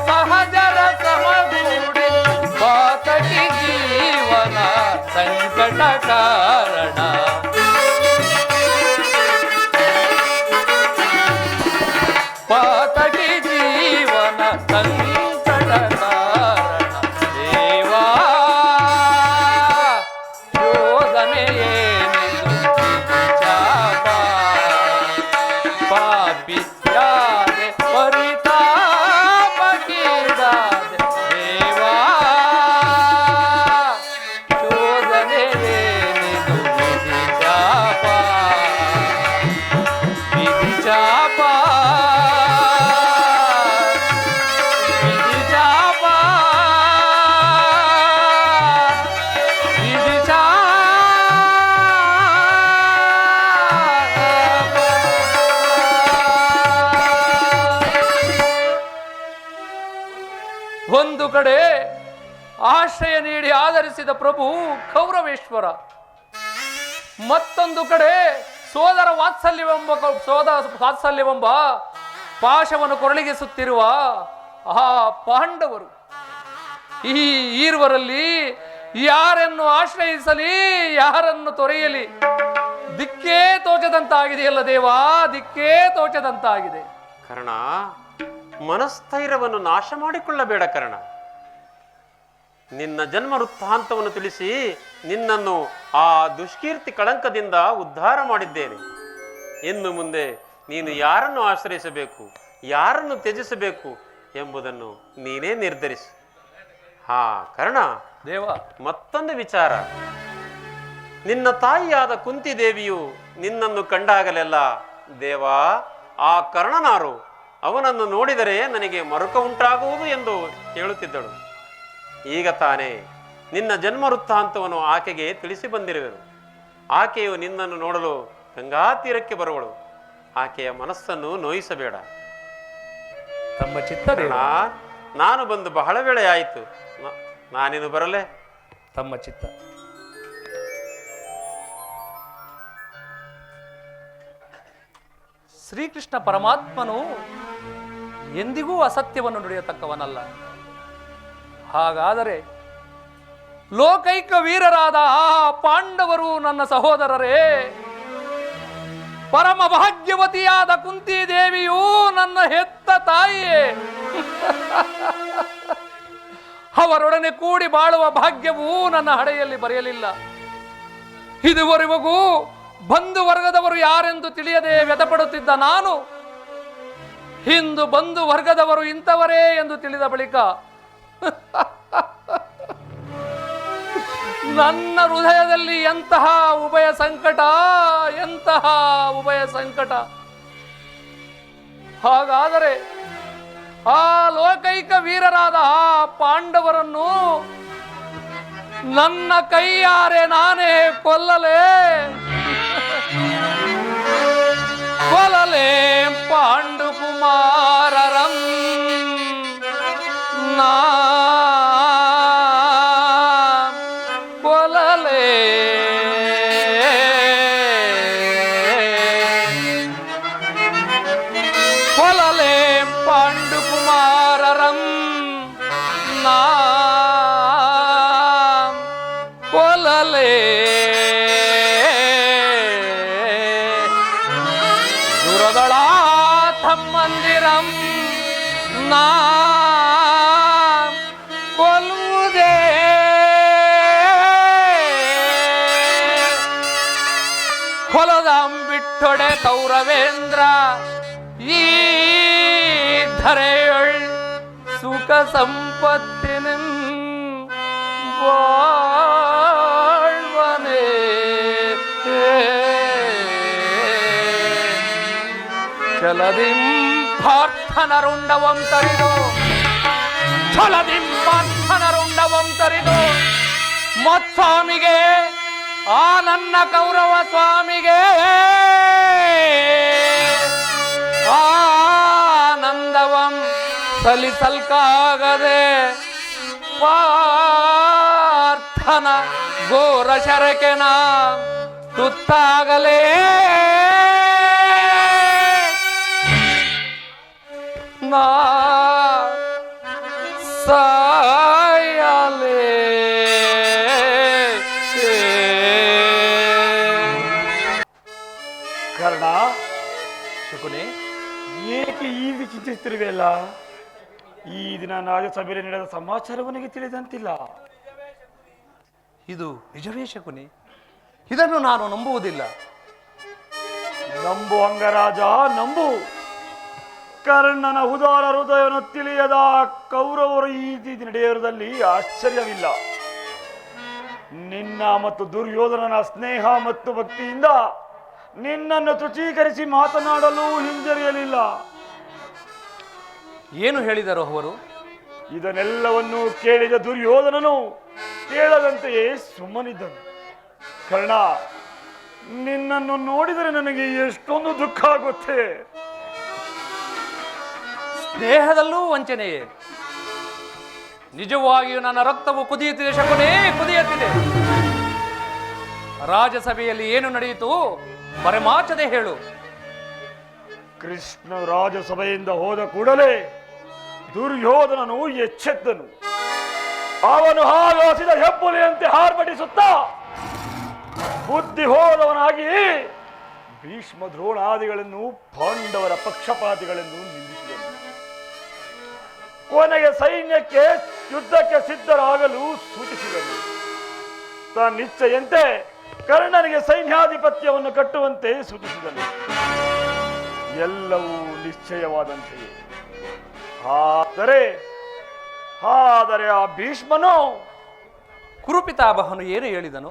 ಸಹಜರ ಸಮಗೂಡಿ ಬಾತಟಿ ಜೀವನ ಸಂಕಟ ಕಾರಣ ಪಾತಟಿ ಜೀವನ ಸಂಕಟ ಕಾರಣ ದೇವಾ. ಆಶ್ರಯ ನೀಡಿ ಆಧರಿಸಿದ ಪ್ರಭು ಕೌರವೇಶ್ವರ. ಮತ್ತೊಂದು ಕಡೆ ಸೋದರ ವಾತ್ಸಲ್ಯವೆಂಬ ಪಾಶವನ್ನು ಕೊರಳಿಗಿಸುತ್ತಿರುವ ಆ ಪಾಂಡವರು. ಈ ಈರ್ವರಲ್ಲಿ ಯಾರನ್ನು ಆಶ್ರಯಿಸಲಿ, ಯಾರನ್ನು ತೊರೆಯಲಿ, ದಿಕ್ಕೇ ತೋಚದಂತಾಗಿದೆಯಲ್ಲ ದೇವಾ, ದಿಕ್ಕೇ ತೋಚದಂತಾಗಿದೆ. ಕರ್ಣ, ಮನಸ್ಥೈರ್ಯವನ್ನು ನಾಶ ಮಾಡಿಕೊಳ್ಳಬೇಡ ಕರ್ಣ. ನಿನ್ನ ಜನ್ಮ ವೃತ್ತಾಂತವನ್ನು ತಿಳಿಸಿ ನಿನ್ನನ್ನು ಆ ದುಷ್ಕೀರ್ತಿ ಕಳಂಕದಿಂದ ಉದ್ಧಾರ ಮಾಡಿದ್ದೇನೆ. ಇನ್ನು ಮುಂದೆ ನೀನು ಯಾರನ್ನು ಆಶ್ರಯಿಸಬೇಕು, ಯಾರನ್ನು ತ್ಯಜಿಸಬೇಕು ಎಂಬುದನ್ನು ನೀನೇ ನಿರ್ಧರಿಸು. ಹಾ ಕರ್ಣ ದೇವ, ಮತ್ತೊಂದು ವಿಚಾರ. ನಿನ್ನ ತಾಯಿಯಾದ ಕುಂತಿದೇವಿಯು ನಿನ್ನನ್ನು ಕಂಡಾಗಲೆಲ್ಲ ದೇವಾ, ಆ ಕರ್ಣನಾರು, ಅವನನ್ನು ನೋಡಿದರೆ ನನಗೆ ಮರುಕ ಉಂಟಾಗುವುದು ಎಂದು ಹೇಳುತ್ತಿದ್ದಳು. ಈಗ ತಾನೇ ನಿನ್ನ ಜನ್ಮ ವೃತ್ತಾಂತವನ್ನು ಆಕೆಗೆ ತಿಳಿಸಿ ಬಂದಿರುವೆನು. ಆಕೆಯು ನಿನ್ನನ್ನು ನೋಡಲು ಗಂಗಾ ತೀರಕ್ಕೆ ಬರುವಳು. ಆಕೆಯ ಮನಸ್ಸನ್ನು ನೋಯಿಸಬೇಡ. ತಮ್ಮ ಚಿತ್ತ ದೇವ. ನಾನು ಬಂದು ಬಹಳ ವೇಳೆ ಆಯಿತು, ನಾನಿನ್ನು ಬರಲೇ? ತಮ್ಮ ಚಿತ್ತ. ಶ್ರೀಕೃಷ್ಣ ಪರಮಾತ್ಮನು ಎಂದಿಗೂ ಅಸತ್ಯವನ್ನು ನುಡಿಯತಕ್ಕವನಲ್ಲ. ಹಾಗಾದರೆ ಲೋಕೈಕ ವೀರರಾದ ಆ ಪಾಂಡವರು ನನ್ನ ಸಹೋದರರೇ, ಪರಮ ಭಾಗ್ಯವತಿಯಾದ ಕುಂತಿ ದೇವಿಯೂ ನನ್ನ ಹೆತ್ತ ತಾಯಿಯೇ. ಅವರೊಡನೆ ಕೂಡಿ ಬಾಳುವ ಭಾಗ್ಯವೂ ನನ್ನ ಹಣೆಯಲ್ಲಿ ಬರೆಯಲಿಲ್ಲ. ಇದುವರೆಗೂ ಬಂಧು ವರ್ಗದವರು ಯಾರೆಂದು ತಿಳಿಯದೆ ವ್ಯಥಪಡುತ್ತಿದ್ದ ನಾನು ಇಂದು ಬಂಧು ವರ್ಗದವರು ಇಂಥವರೇ ಎಂದು ತಿಳಿದ ಬಳಿಕ ನನ್ನ ಹೃದಯದಲ್ಲಿ ಎಂತಹ ಉಭಯ ಸಂಕಟ, ಎಂತಹ ಉಭಯ ಸಂಕಟ. ಹಾಗಾದರೆ ಆ ಲೋಕೈಕ ವೀರರಾದ ಆ ಪಾಂಡವರನ್ನು ನನ್ನ ಕೈಯಾರೆ ನಾನೇ ಕೊಲ್ಲಲೇ ಪಾಂಡುಕುಮಾರರಂ ನಾ ಕೊಲ್ಲಲೇ ಪಾಂಡುಕುಮಾರರಂ ನಾ ಕೊಲ್ಲಲೇ ಮಂದಿರಂ ನಾ ಕೊಲ್ಲುವುದೇ ಹೊಲದಂ ಬಿಟ್ಟೊಡೆ ಕೌರವೇಂದ್ರ ಈ ಧರೆಯೊಳ್ ಸುಖ ಸಂಪತ್ತಿನ வாழ்வனே ಚಲದಿಂ ಪಾರ್ಥನರುಂಡವಂ ತರಿದು ಮತ್ಸ್ವಾಮಿಗೆ, ಆ ನನ್ನ ಕೌರವ ಸ್ವಾಮಿಗೆ ಆನಂದವಂ ಸಲಿಸಲ್ಕಾಗದೆ ಪಾರ್ಥನ ಘೋರ ಶರಕೆನ ತುತ್ತಾಗಲೇ ನಾ ಸಾಯಲೇ. ಕರ್ಣ, ಶಕುನಿ, ಏಕೆ ಈಗ ಚಿಂತಿಸುತ್ತಿರುವೆಯಲ್ಲ? ಈ ದಿನ ರಾಜಸಭೆಯಲ್ಲಿ ನಡೆದ ಸಮಾಚಾರವನಿಗೆ ತಿಳಿದಂತಿಲ್ಲ. ಇದು ನಿಜವೇ ಶಕುನಿ? ಇದನ್ನು ನಾನು ನಂಬುವುದಿಲ್ಲ. ನಂಬು ಅಂಗರಾಜ, ನಂಬು. ಕರ್ಣನ ಉದಾರ ಹೃದಯವನ್ನು ತಿಳಿಯದ ಕೌರವರು ಈ ರೀತಿ ನಡೆಯುವುದರಲ್ಲಿ ಆಶ್ಚರ್ಯವಿಲ್ಲ. ನಿನ್ನ ಮತ್ತು ದುರ್ಯೋಧನನ ಸ್ನೇಹ ಮತ್ತು ಭಕ್ತಿಯಿಂದ ನಿನ್ನನ್ನು ತುಚೀಕರಿಸಿ ಮಾತನಾಡಲು ಹಿಂಜರಿಯಲಿಲ್ಲ. ಏನು ಹೇಳಿದರು ಅವರು? ಇದನ್ನೆಲ್ಲವನ್ನು ಕೇಳಿದ ದುರ್ಯೋಧನನು ಕೇಳದಂತೆಯೇ ಸುಮ್ಮನಿದ್ದನು. ಕರ್ಣ, ನಿನ್ನನ್ನು ನೋಡಿದರೆ ನನಗೆ ಎಷ್ಟೊಂದು ದುಃಖ ಆಗುತ್ತೆ. ಸ್ನೇಹದಲ್ಲೂ ವಂಚನೆಯೇ? ನಿಜವಾಗಿಯೂ ನನ್ನ ರಕ್ತವು ಕುದಿಯುತ್ತಿದೆ ಶಕುನಿ, ಕುದಿಯುತ್ತಿದೆ. ರಾಜಸಭೆಯಲ್ಲಿ ಏನು ನಡೆಯಿತು ಪರಮಾಚದೆ ಹೇಳು. ಕೃಷ್ಣ ರಾಜಸಭೆಯಿಂದ ಹೋದ ಕೂಡಲೇ ದುರ್ಯೋಧನನು ಎಚ್ಚೆದ್ದನು. ಅವನು ಹಾಗಾಸಿದ ಹೆಬ್ಬುಲಿಯಂತೆ ಹಾರ್ಪಡಿಸುತ್ತಾ ಬುದ್ಧಿ ಹೋದವನಾಗಿ ಭೀಷ್ಮ ದ್ರೋಣಾದಿಗಳನ್ನು ಪಾಂಡವರ ಪಕ್ಷಪಾತಿಗಳೆಂದು ನಿಂದಿಸಿದನು. ಕೊನೆಗೆ ಸೈನ್ಯಕ್ಕೆ ಯುದ್ಧಕ್ಕೆ ಸಿದ್ಧರಾಗಲು ಸೂಚಿಸಿದನು. ತನ್ನಿಚ್ಛೆಯಂತೆ ಕರ್ಣನಿಗೆ ಸೈನ್ಯಾಧಿಪತ್ಯವನ್ನು ಕಟ್ಟುವಂತೆ ಸೂಚಿಸಿದನು. ಎಲ್ಲವೂ ನಿಶ್ಚಯವಾದಂತೆಯೇ. ಆದರೆ ಆ ಭೀಷ್ಮನು ಕುರುಪಿತಾಮಹನು ಏನು ಹೇಳಿದನು?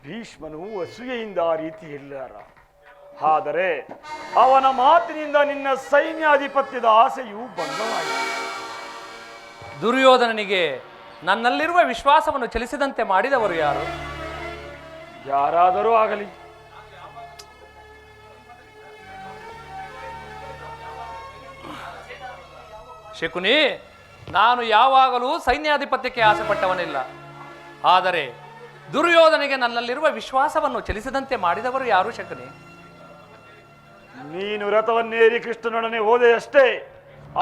ಭೀಷ್ಮನು ಅಸೂಯೆಯಿಂದ ಆ ರೀತಿ ಹೇಳಿದಾರ. ಆದರೆ ಅವನ ಮಾತಿನಿಂದ ನಿನ್ನ ಸೈನ್ಯಾಧಿಪತ್ಯದ ಆಸೆಯು ಭಂಗವಾಯಿತು. ದುರ್ಯೋಧನನಿಗೆ ನನ್ನಲ್ಲಿರುವ ವಿಶ್ವಾಸವನ್ನು ಚಲಿಸಿದಂತೆ ಮಾಡಿದವರು ಯಾರು? ಯಾರಾದರೂ ಆಗಲಿ. ಶಕುನಿ, ನಾನು ಯಾವಾಗಲೂ ಸೈನ್ಯಾಧಿಪತ್ಯಕ್ಕೆ ಆಸೆ ಪಟ್ಟವನಿಲ್ಲ. ಆದರೆ ದುರ್ಯೋಧನಿಗೆ ನನ್ನಲ್ಲಿರುವ ವಿಶ್ವಾಸವನ್ನು ಚಲಿಸದಂತೆ ಮಾಡಿದವರು ಯಾರು ಶಕುನಿ? ನೀನು ರಥವನ್ನೇರಿ ಕೃಷ್ಣನೊಡನೆ ಹೋದೆಯಷ್ಟೇ.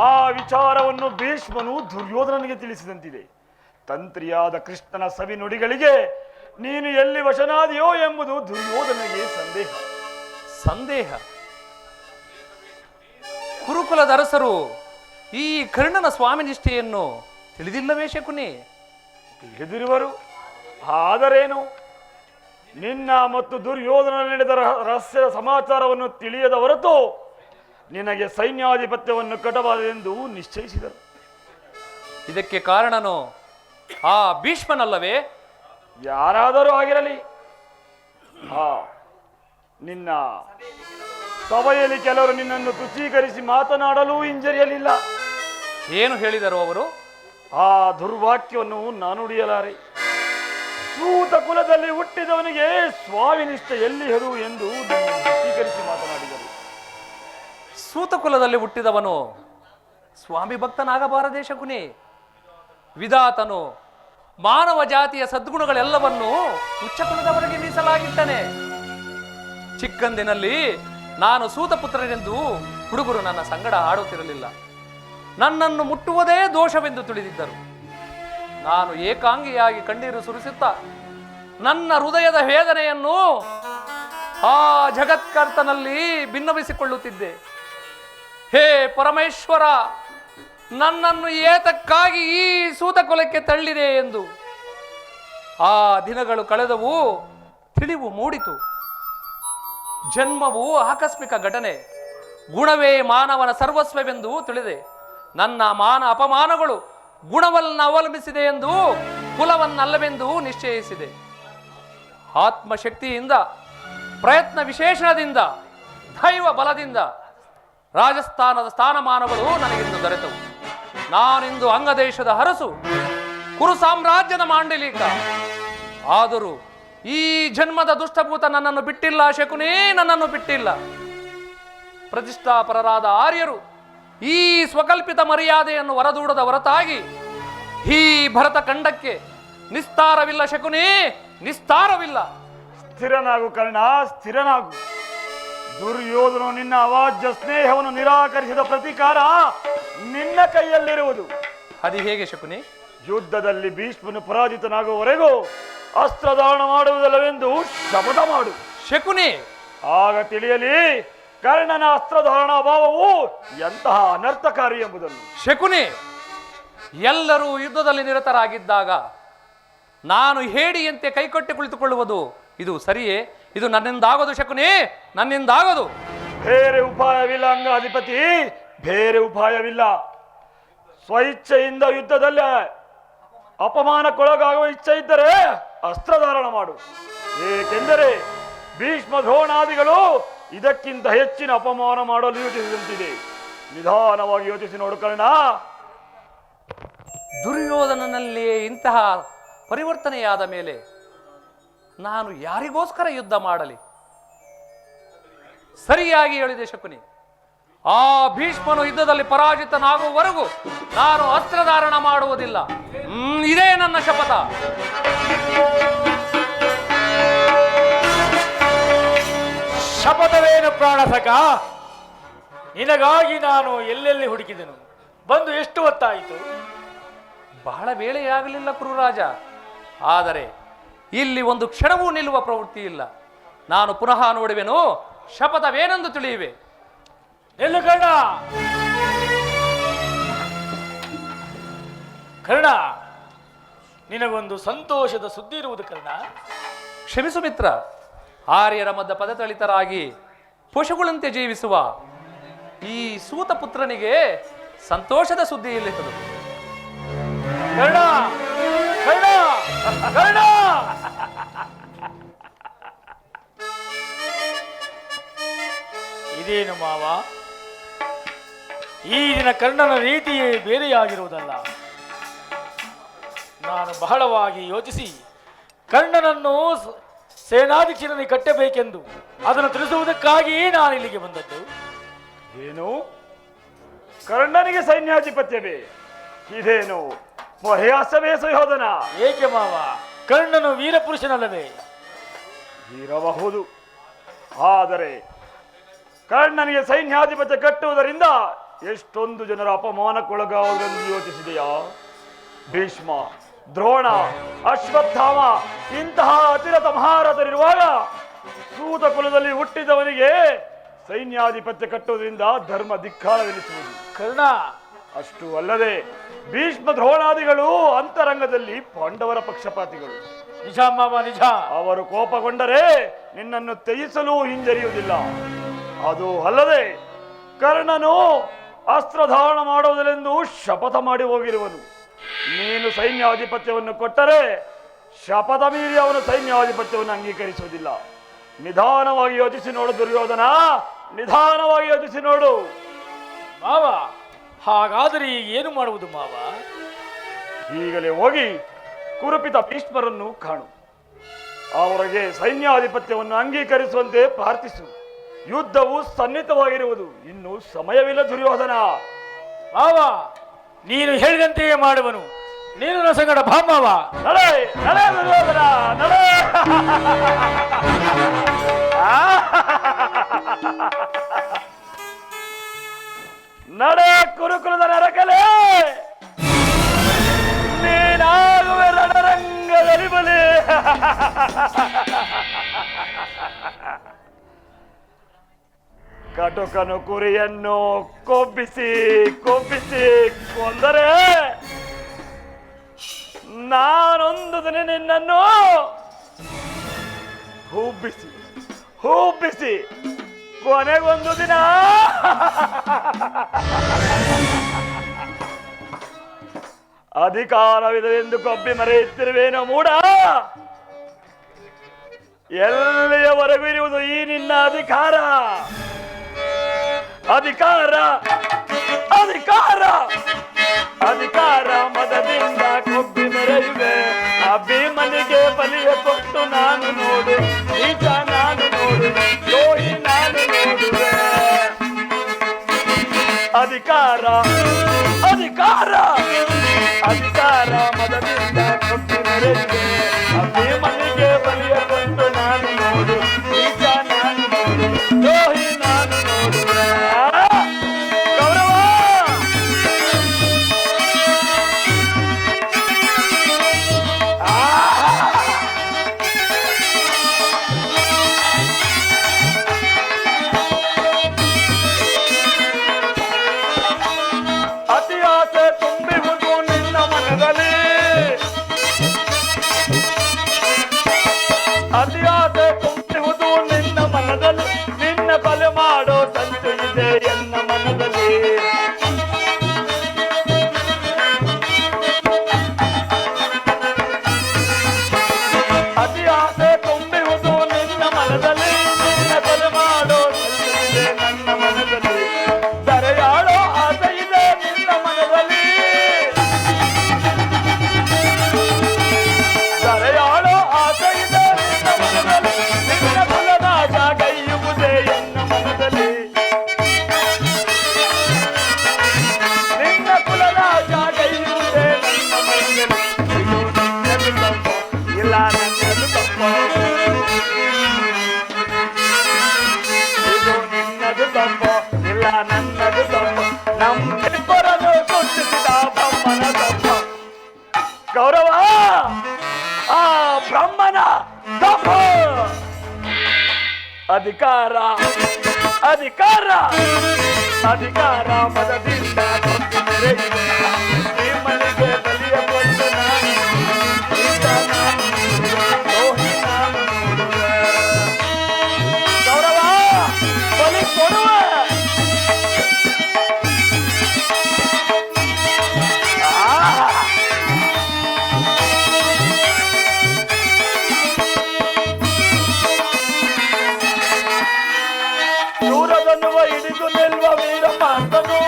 ಆ ವಿಚಾರವನ್ನು ಭೀಷ್ಮನು ದುರ್ಯೋಧನನಿಗೆ ತಿಳಿಸಿದಂತಿದೆ. ತಂತ್ರಿಯಾದ ಕೃಷ್ಣನ ಸವಿ ನುಡಿಗಳಿಗೆ ನೀನು ಎಲ್ಲಿ ವಶನಾದಿಯೋ ಎಂಬುದು ದುರ್ಯೋಧನಿಗೆ ಸಂದೇಹ. ಕುರುಕುಲದ ಅರಸರು ಈ ಕರ್ಣನ ಸ್ವಾಮಿ ನಿಷ್ಠೆಯನ್ನು ತಿಳಿದಿಲ್ಲವೇ ಶಕುನಿ? ತಿಳಿದಿರುವರು. ಆದರೇನು, ನಿನ್ನ ಮತ್ತು ದುರ್ಯೋಧನ ನಡೆದ ರಹಸ್ಯದ ಸಮಾಚಾರವನ್ನು ತಿಳಿಯದ ಹೊರತು ನಿನಗೆ ಸೈನ್ಯಾಧಿಪತ್ಯವನ್ನು ಕಟ್ಟಬಾರದೆಂದು ನಿಶ್ಚಯಿಸಿದರು. ಇದಕ್ಕೆ ಕಾರಣನು ಆ ಭೀಷ್ಮನಲ್ಲವೇ? ಯಾರಾದರೂ ಆಗಿರಲಿ. ನಿನ್ನ ಸಭೆಯಲ್ಲಿ ಕೆಲವರು ನಿನ್ನನ್ನು ತುಚ್ಛೀಕರಿಸಿ ಮಾತನಾಡಲು ಹಿಂಜರಿಯಲಿಲ್ಲ. ಏನು ಹೇಳಿದರು ಅವರು? ಆ ದುರ್ವಾಕ್ಯವನ್ನು ನಾನು ನುಡಿಯಲಾರೆ. ಸೂತ ಕುಲದಲ್ಲಿ ಹುಟ್ಟಿದವನಿಗೆ ಸ್ವಾಮಿನಿಷ್ಠ ಎಲ್ಲಿಹರು ಎಂದು ತುಚ್ಛೀಕರಿಸಿ ಮಾತನಾಡಿದರು. ಸೂತ ಕುಲದಲ್ಲಿ ಹುಟ್ಟಿದವನು ಸ್ವಾಮಿ ಭಕ್ತನಾಗಬಾರದೇ ಶಕುನಿ? ವಿಧಾತನು ಮಾನವ ಜಾತಿಯ ಸದ್ಗುಣಗಳೆಲ್ಲವನ್ನೂ ಉಚ್ಚ ಕುಲದವರೆಗೆ ಮೀಸಲಾಗಿದ್ದಾನೆ. ಚಿಕ್ಕಂದಿನಲ್ಲಿ ನಾನು ಸೂತಪುತ್ರನೆಂದು ಹುಡುಗರು ನನ್ನ ಸಂಗಡ ಆಡುತ್ತಿರಲಿಲ್ಲ. ನನ್ನನ್ನು ಮುಟ್ಟುವುದೇ ದೋಷವೆಂದು ತಿಳಿದಿದ್ದರು. ನಾನು ಏಕಾಂಗಿಯಾಗಿ ಕಣ್ಣೀರು ಸುರಿಸುತ್ತಾ ನನ್ನ ಹೃದಯದ ವೇದನೆಯನ್ನು ಆ ಜಗತ್ಕರ್ತನಲ್ಲಿ ಭಿನ್ನವಿಸಿಕೊಳ್ಳುತ್ತಿದ್ದೆ. ಹೇ ಪರಮೇಶ್ವರ, ನನ್ನನ್ನು ಏತಕ್ಕಾಗಿ ಈ ಸೂತಕುಲಕ್ಕೆ ತಳ್ಳಿದೆ ಎಂದು. ಆ ದಿನಗಳು ಕಳೆದವು, ತಿಳಿವು ಮೂಡಿತು. ಜನ್ಮವು ಆಕಸ್ಮಿಕ ಘಟನೆ, ಗುಣವೇ ಮಾನವನ ಸರ್ವಸ್ವವೆಂದು ತಿಳಿದೆ. ನನ್ನ ಮಾನ ಅಪಮಾನಗಳು ಗುಣವನ್ನು ಅವಲಂಬಿಸಿದೆ ಎಂದು ಕುಲವನ್ನಲ್ಲವೆಂದು ನಿಶ್ಚಯಿಸಿದೆ. ಆತ್ಮಶಕ್ತಿಯಿಂದ, ಪ್ರಯತ್ನ ವಿಶೇಷಣದಿಂದ, ದೈವ ಬಲದಿಂದ ರಾಜಸ್ಥಾನದ ಸ್ಥಾನಮಾನಗಳು ನನಗಿಂದು ದೊರೆತವು. ನಾನಿಂದು ಅಂಗದೇಶದ ಅರಸು, ಕುರು ಸಾಮ್ರಾಜ್ಯದ ಮಾಂಡಲಿಕ. ಆದರೂ ಈ ಜನ್ಮದ ದುಷ್ಟಭೂತ ನನ್ನನ್ನು ಬಿಟ್ಟಿಲ್ಲ ಶಕುನಿ, ನನ್ನನ್ನು ಬಿಟ್ಟಿಲ್ಲ. ಪ್ರತಿಷ್ಠಾಪರರಾದ ಆರ್ಯರು ಈ ಸ್ವಕಲ್ಪಿತ ಮರ್ಯಾದೆಯನ್ನು ಹೊರದೂಡದ ಹೊರತಾಗಿ ಈ ಭರತ ಖಂಡಕ್ಕೆ ನಿಸ್ತಾರವಿಲ್ಲ ಶಕುನಿ, ನಿಸ್ತಾರವಿಲ್ಲ. ಸ್ಥಿರನಾಗು ಕರ್ಣ, ಸ್ಥಿರನಾಗು. ದುರ್ಯೋಧನು ನಿನ್ನ ಅವಾಜ್ಯ ಸ್ನೇಹವನ್ನು ನಿರಾಕರಿಸಿದ ಪ್ರತೀಕಾರ ನಿನ್ನ ಕೈಯಲ್ಲಿರುವುದು. ಅದು ಹೇಗೆ ಶಕುನಿ? ಯುದ್ಧದಲ್ಲಿ ಭೀಷ್ಮನು ಪರಾಜಿತನಾಗುವವರೆಗೂ ಅಸ್ತ್ರದಾನ ಮಾಡುವುದಿಲ್ಲವೆಂದು ಶಪಥ ಮಾಡು ಶಕುನಿ. ಆಗ ತಿಳಿಯಲಿ ಕರ್ಣನ ಅಸ್ತ್ರಧಾರಣ ಅಭಾವವು ಎಂತಹ ಅನರ್ಥಕಾರಿ ಎಂಬುದನ್ನು. ಶಕುನಿ, ಎಲ್ಲರೂ ಯುದ್ಧದಲ್ಲಿ ನಿರತರಾಗಿದ್ದಾಗ ನಾನು ಹೇಡಿಯಂತೆ ಕೈಕೊಟ್ಟಿ ಕುಳಿತುಕೊಳ್ಳುವುದು ಇದು ಸರಿಯೇ? ಇದು ನನ್ನಿಂದಾಗದು ಶಕುನಿ, ನನ್ನಿಂದಾಗದು. ಬೇರೆ ಉಪಾಯವಿಲ್ಲ ಅಂಗಾಧಿಪತಿ, ಬೇರೆ ಉಪಾಯವಿಲ್ಲ. ಸ್ವಇಚ್ಛೆಯಿಂದ ಯುದ್ಧದಲ್ಲಿ ಅಪಮಾನಕ್ಕೊಳಗಾಗುವ ಇಚ್ಛೆ ಇದ್ದರೆ ಅಸ್ತ್ರಧಾರಣ ಮಾಡು. ಏಕೆಂದರೆ ಭೀಷ್ಮ ದ್ರೋಣಾದಿಗಳು ಇದಕ್ಕಿಂತ ಹೆಚ್ಚಿನ ಅಪಮಾನ ಮಾಡಲು ಯೋಚಿಸಿದಂತಿದೆ. ನಿಧಾನವಾಗಿ ಯೋಚಿಸಿ ನೋಡು ಕರ್ಣ. ದುರ್ಯೋಧನನಲ್ಲಿಯೇ ಇಂತಹ ಪರಿವರ್ತನೆಯಾದ ಮೇಲೆ ನಾನು ಯಾರಿಗೋಸ್ಕರ ಯುದ್ಧ ಮಾಡಲಿ? ಸರಿಯಾಗಿ ಹೇಳಿದೆ ಶಕುನಿ. ಆ ಭೀಷ್ಮನು ಯುದ್ಧದಲ್ಲಿ ಪರಾಜಿತನಾಗುವವರೆಗೂ ನಾನು ಅಸ್ತ್ರಧಾರಣ ಮಾಡುವುದಿಲ್ಲ. ಇದೇ ನನ್ನ ಶಪಥ. ಶಪಥವೇನು ಪ್ರಾಣಸಕ? ನಿನಗಾಗಿ ನಾನು ಎಲ್ಲೆಲ್ಲಿ ಹುಡುಕಿದೆನು, ಬಂದು ಎಷ್ಟು ಹೊತ್ತಾಯಿತು? ಬಹಳ ವೇಳೆಯಾಗಲಿಲ್ಲ ಕುರುರಾಜ. ಆದರೆ ಇಲ್ಲಿ ಒಂದು ಕ್ಷಣವೂ ನಿಲ್ಲುವ ಪ್ರವೃತ್ತಿ ಇಲ್ಲ. ನಾನು ಪುನಃ ನೋಡುವೆನು, ಶಪಥವೇನೆಂದು ತಿಳಿಯುವೆ. ನಿಲ್ಲು ಕರ್ಣ. ಕರ್ಣ, ನಿನಗೊಂದು ಸಂತೋಷದ ಸುದ್ದಿ ಇರುವುದು ಕರ್ಣ. ಕ್ಷಮಿಸು ಮಿತ್ರ. ಆರ್ಯರ ಮಧ್ಯ ಪದತಳಿತರಾಗಿ ಪಶುಗಳಂತೆ ಜೀವಿಸುವ ಈ ಸೂತ ಪುತ್ರನಿಗೆ ಸಂತೋಷದ ಸುದ್ದಿ ಇಲ್ಲಿರುವುದು. ಕರ್ಣ, ಕರ್ಣ, ಕರ್ಣ. ಇದೇನು ಮಾವ, ಈ ದಿನ ಕರ್ಣನ ರೀತಿಯೇ ಬೇರೆಯಾಗಿರುವುದಲ್ಲ. ನಾನು ಬಹಳವಾಗಿ ಯೋಚಿಸಿ ಕರ್ಣನನ್ನು ಸೇನಾಧೀಕ್ಷರಲ್ಲಿ ಕಟ್ಟಬೇಕೆಂದು ಅದನ್ನು ತಿಳಿಸುವುದಕ್ಕಾಗಿ ನಾನು ಇಲ್ಲಿಗೆ ಬಂದದ್ದು. ಏನು, ಕರ್ಣನಿಗೆ ಸೈನ್ಯಾಧಿಪತ್ಯವೇ? ಇದೇನು ಪರ್ಯಾಸವೇ ಸುಯೋಧನ? ಏಕೆ ಮಾವ, ಕರ್ಣನು ವೀರಪುರುಷನಲ್ಲವೇ? ಇರಬಹುದು, ಆದರೆ ಕರ್ಣನಿಗೆ ಸೈನ್ಯಾಧಿಪತ್ಯ ಕಟ್ಟುವುದರಿಂದ ಎಷ್ಟೊಂದು ಜನರ ಅಪಮಾನಕ್ಕೊಳಗಾವುದೆಂದು ಯೋಚಿಸಿದೆಯಾ? ಭೀಷ್ಮ, ದ್ರೋಣ, ಅಶ್ವತ್ಥಾಮ ಇಂತಹ ಅತಿರಥ ಮಹಾರಥರಿರುವಾಗ ಸೂತ ಕುಲದಲ್ಲಿ ಹುಟ್ಟಿದವನಿಗೆ ಸೈನ್ಯಾಧಿಪತ್ಯ ಕಟ್ಟುವುದರಿಂದ ಧರ್ಮ ಧಿಕ್ಕಾರವೆನಿಸುವುದು. ಕರ್ಣ, ಅಷ್ಟು ಅಲ್ಲದೆ ಭೀಷ್ಮ ದ್ರೋಣಾದಿಗಳು ಅಂತರಂಗದಲ್ಲಿ ಪಾಂಡವರ ಪಕ್ಷಪಾತಿಗಳು. ನಿಜ ಮಾವ, ನಿಜ. ಅವರು ಕೋಪಗೊಂಡರೆ ನಿನ್ನನ್ನು ತ್ಯಜಿಸಲು ಹಿಂಜರಿಯುವುದಿಲ್ಲ. ಅದು ಅಲ್ಲದೆ ಕರ್ಣನು ಅಸ್ತ್ರಧಾರಣ ಮಾಡುವುದಿല്ലെಂದು ಶಪಥ ಮಾಡಿ ಹೋಗಿರುವನು. ನೀನು ಸೈನ್ಯಾಧಿಪತ್ಯವನ್ನು ಕೊಟ್ಟರೆ ಶಪಥ ಮೀರಿ ಅವನು ಸೈನ್ಯಾಧಿಪತ್ಯವನ್ನು ಅಂಗೀಕರಿಸುವುದಿಲ್ಲ. ನಿಧಾನವಾಗಿ ಯೋಚಿಸಿ ನೋಡು ದುರ್ಯೋಧನ, ನಿಧಾನವಾಗಿ ಯೋಚಿಸಿ ನೋಡು. ಮಾವ, ಹಾಗಾದರೆ ಈಗ ಏನು ಮಾಡುವುದು ಮಾವ? ಈಗಲೇ ಹೋಗಿ ಕುರುಪಿತ ಭೀಷ್ಮರನ್ನು ಕಾಣು. ಅವರಿಗೆ ಸೈನ್ಯಾಧಿಪತ್ಯವನ್ನು ಅಂಗೀಕರಿಸುವಂತೆ ಪ್ರಾರ್ಥಿಸು. ಯುದ್ಧವು ಸನ್ನಿಹಿತವಾಗಿರುವುದು, ಇನ್ನು ಸಮಯವಿಲ್ಲ ದುರ್ಯೋಧನ. ಮಾವ, ನೀನು ಹೇಳಿದಂತೆಯೇ ಮಾಡುವನು. ನೀನು ನನ್ನ ಸಂಗಡ ಬಾ ಮಾವ. ನಡೆ ನಡೆ ದುರ್ಯೋಧನ, ನಡೆ. ನಡೆ ಕುರುಕುಲದ ನರಕಲೆ, ನೀನಾಗುವೆ ರಣರಂಗದಲ್ಲಿ ಬಲಿ. ಕಟುಕನು ಕುರಿಯನ್ನು ಕೊಬ್ಬಿಸಿ ಕೊಬ್ಬಿಸಿ ಕೊಂದರೆ ನಾನೊಂದು ದಿನ ನಿನ್ನನ್ನು ಹೂಬಿಸಿ ಹೂಬಿಸಿ ಕೊನೆಗೊಂದು ದಿನ ಅಧಿಕಾರವಿದೆ ಎಂದು ಕೊಬ್ಬಿ ಮರೆಯುತ್ತಿರುವೇನೋ ಮೂಡ. ಎಲ್ಲಿಯವರೆಗೂ ಇರುವುದು ಈ ನಿನ್ನ ಅಧಿಕಾರ? ಅಧಿಕಾರ ಅಧಿಕಾರ ಅಧಿಕಾರ ಮದದಿಂದ ಕೊಬ್ಬಿ ಮೆರೆಯುವೆ. ಆ ಭೀಮನಿಗೆ ಬಲಿಯ ಕೊಟ್ಟು ನಾನು ನೋಡು, ಈಗ ನಾನು ನೋಡು, ಲೋಹಿ ನಾನು ನೋಡುವೆ. ಅಧಿಕಾರ ಅಧಿಕಾರ ಅಧಿಕಾರ ಮದದಿಂದ ಕೊಟ್ಟು ಮೆರೆಯುವೆ. ಆ ಭೀಮನಿಗೆ ಬಲಿಯ ಕೊಟ್ಟು ನಾನು ನೋಡು, ಈಗ ನಾನು ನೋಡು, ಲೋಹಿ ನಾನು ನೋಡುವೆ. ಗೌರವ ಅತಿ ಆಸೆ ತುಂಬಿರುವುದು ನಿನ್ನ ಮನದಲ್ಲಿ, ಅತಿ ಆಸೆ ತುಂಬಿರುವುದು ನಿನ್ನ ಮನದಲ್ಲಿ, ನಿನ್ನ ಬಲೆ ಮಾಡೋ ಸಂಚು ಇದೆ ಎನ್ನ ಮನದಲ್ಲಿ. ಅತಿ ಆಸೆ ತುಂಬಿರುವುದು ನಿನ್ನ ಮನದಲ್ಲಿ, ನಿನ್ನ ಬಲೆ ಮಾಡೋ ಸಂಚು ಇದೆ ನನ್ನ ಮನದಲ್ಲಿ. ದರೆಯಾಳೋ ಆಸೆ ಇದೆ ನಿನ್ನ ಮನದಲ್ಲಿ, ದರೆಯಾಳೋ ಆಸೆ ಇದೆ ನಿನ್ನ ಮನದಲ್ಲಿ. ತಪ್ಪು. ಅಧಿಕಾರ ಅಧಿಕಾರ ಅಧಿಕಾರ ಮದದಿಂದ ಕೊಟ್ಟು ಮೆರೆಯುವ ಈ ಮನೆಗೆ ಬಲಿಯ ಕೊಟ್ಟು ನಾನು ಈಗ ನಾನು ದ್ರೋಹಿ ನಾನು ನೋಡುವೆ. ಗೌರವ ಬಲಿ ಕೊಡುವೆ. ದೂರದನ್ನುವ ಹಿಡಿದು ನಿಲ್ವ ವೀರಪಾಂತನು,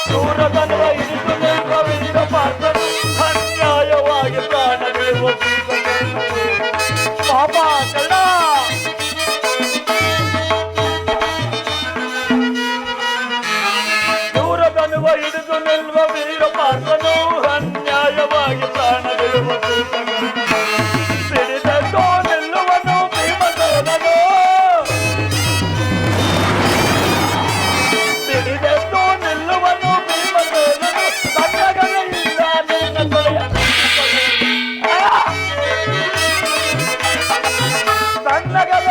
ದೂರದನ್ನುವ ಹಿಡಿದು ನಿಲ್ವ ವೀರಪಾಂತನು, ಅನ್ಯಾಯವಾಗಿ ಪ್ರಾಣ ಬೀಳುವ ಪಾಪ ಕಳ್ಳ. ದೂರದನ್ನುವ ಹಿಡಿದು ನಿಲ್ವ ವೀರಪಾಂತನು, ಅನ್ಯಾಯವಾಗಿ ಪ್ರಾಣ ಬೀಳುವ ಸಿಡಿದೋ ನಿಲ್ಲುವನು ಭೀಮಸೇನನು, ಸಿಡಿದೆದ್ದು ನಿಲ್ಲುವನು ಭೀಮಸೇನನು, ತನ್ನಗಲೆಯಿಂದ ನಿನ್ನ ತೊಳೆಯ ತನ್ನಗಲ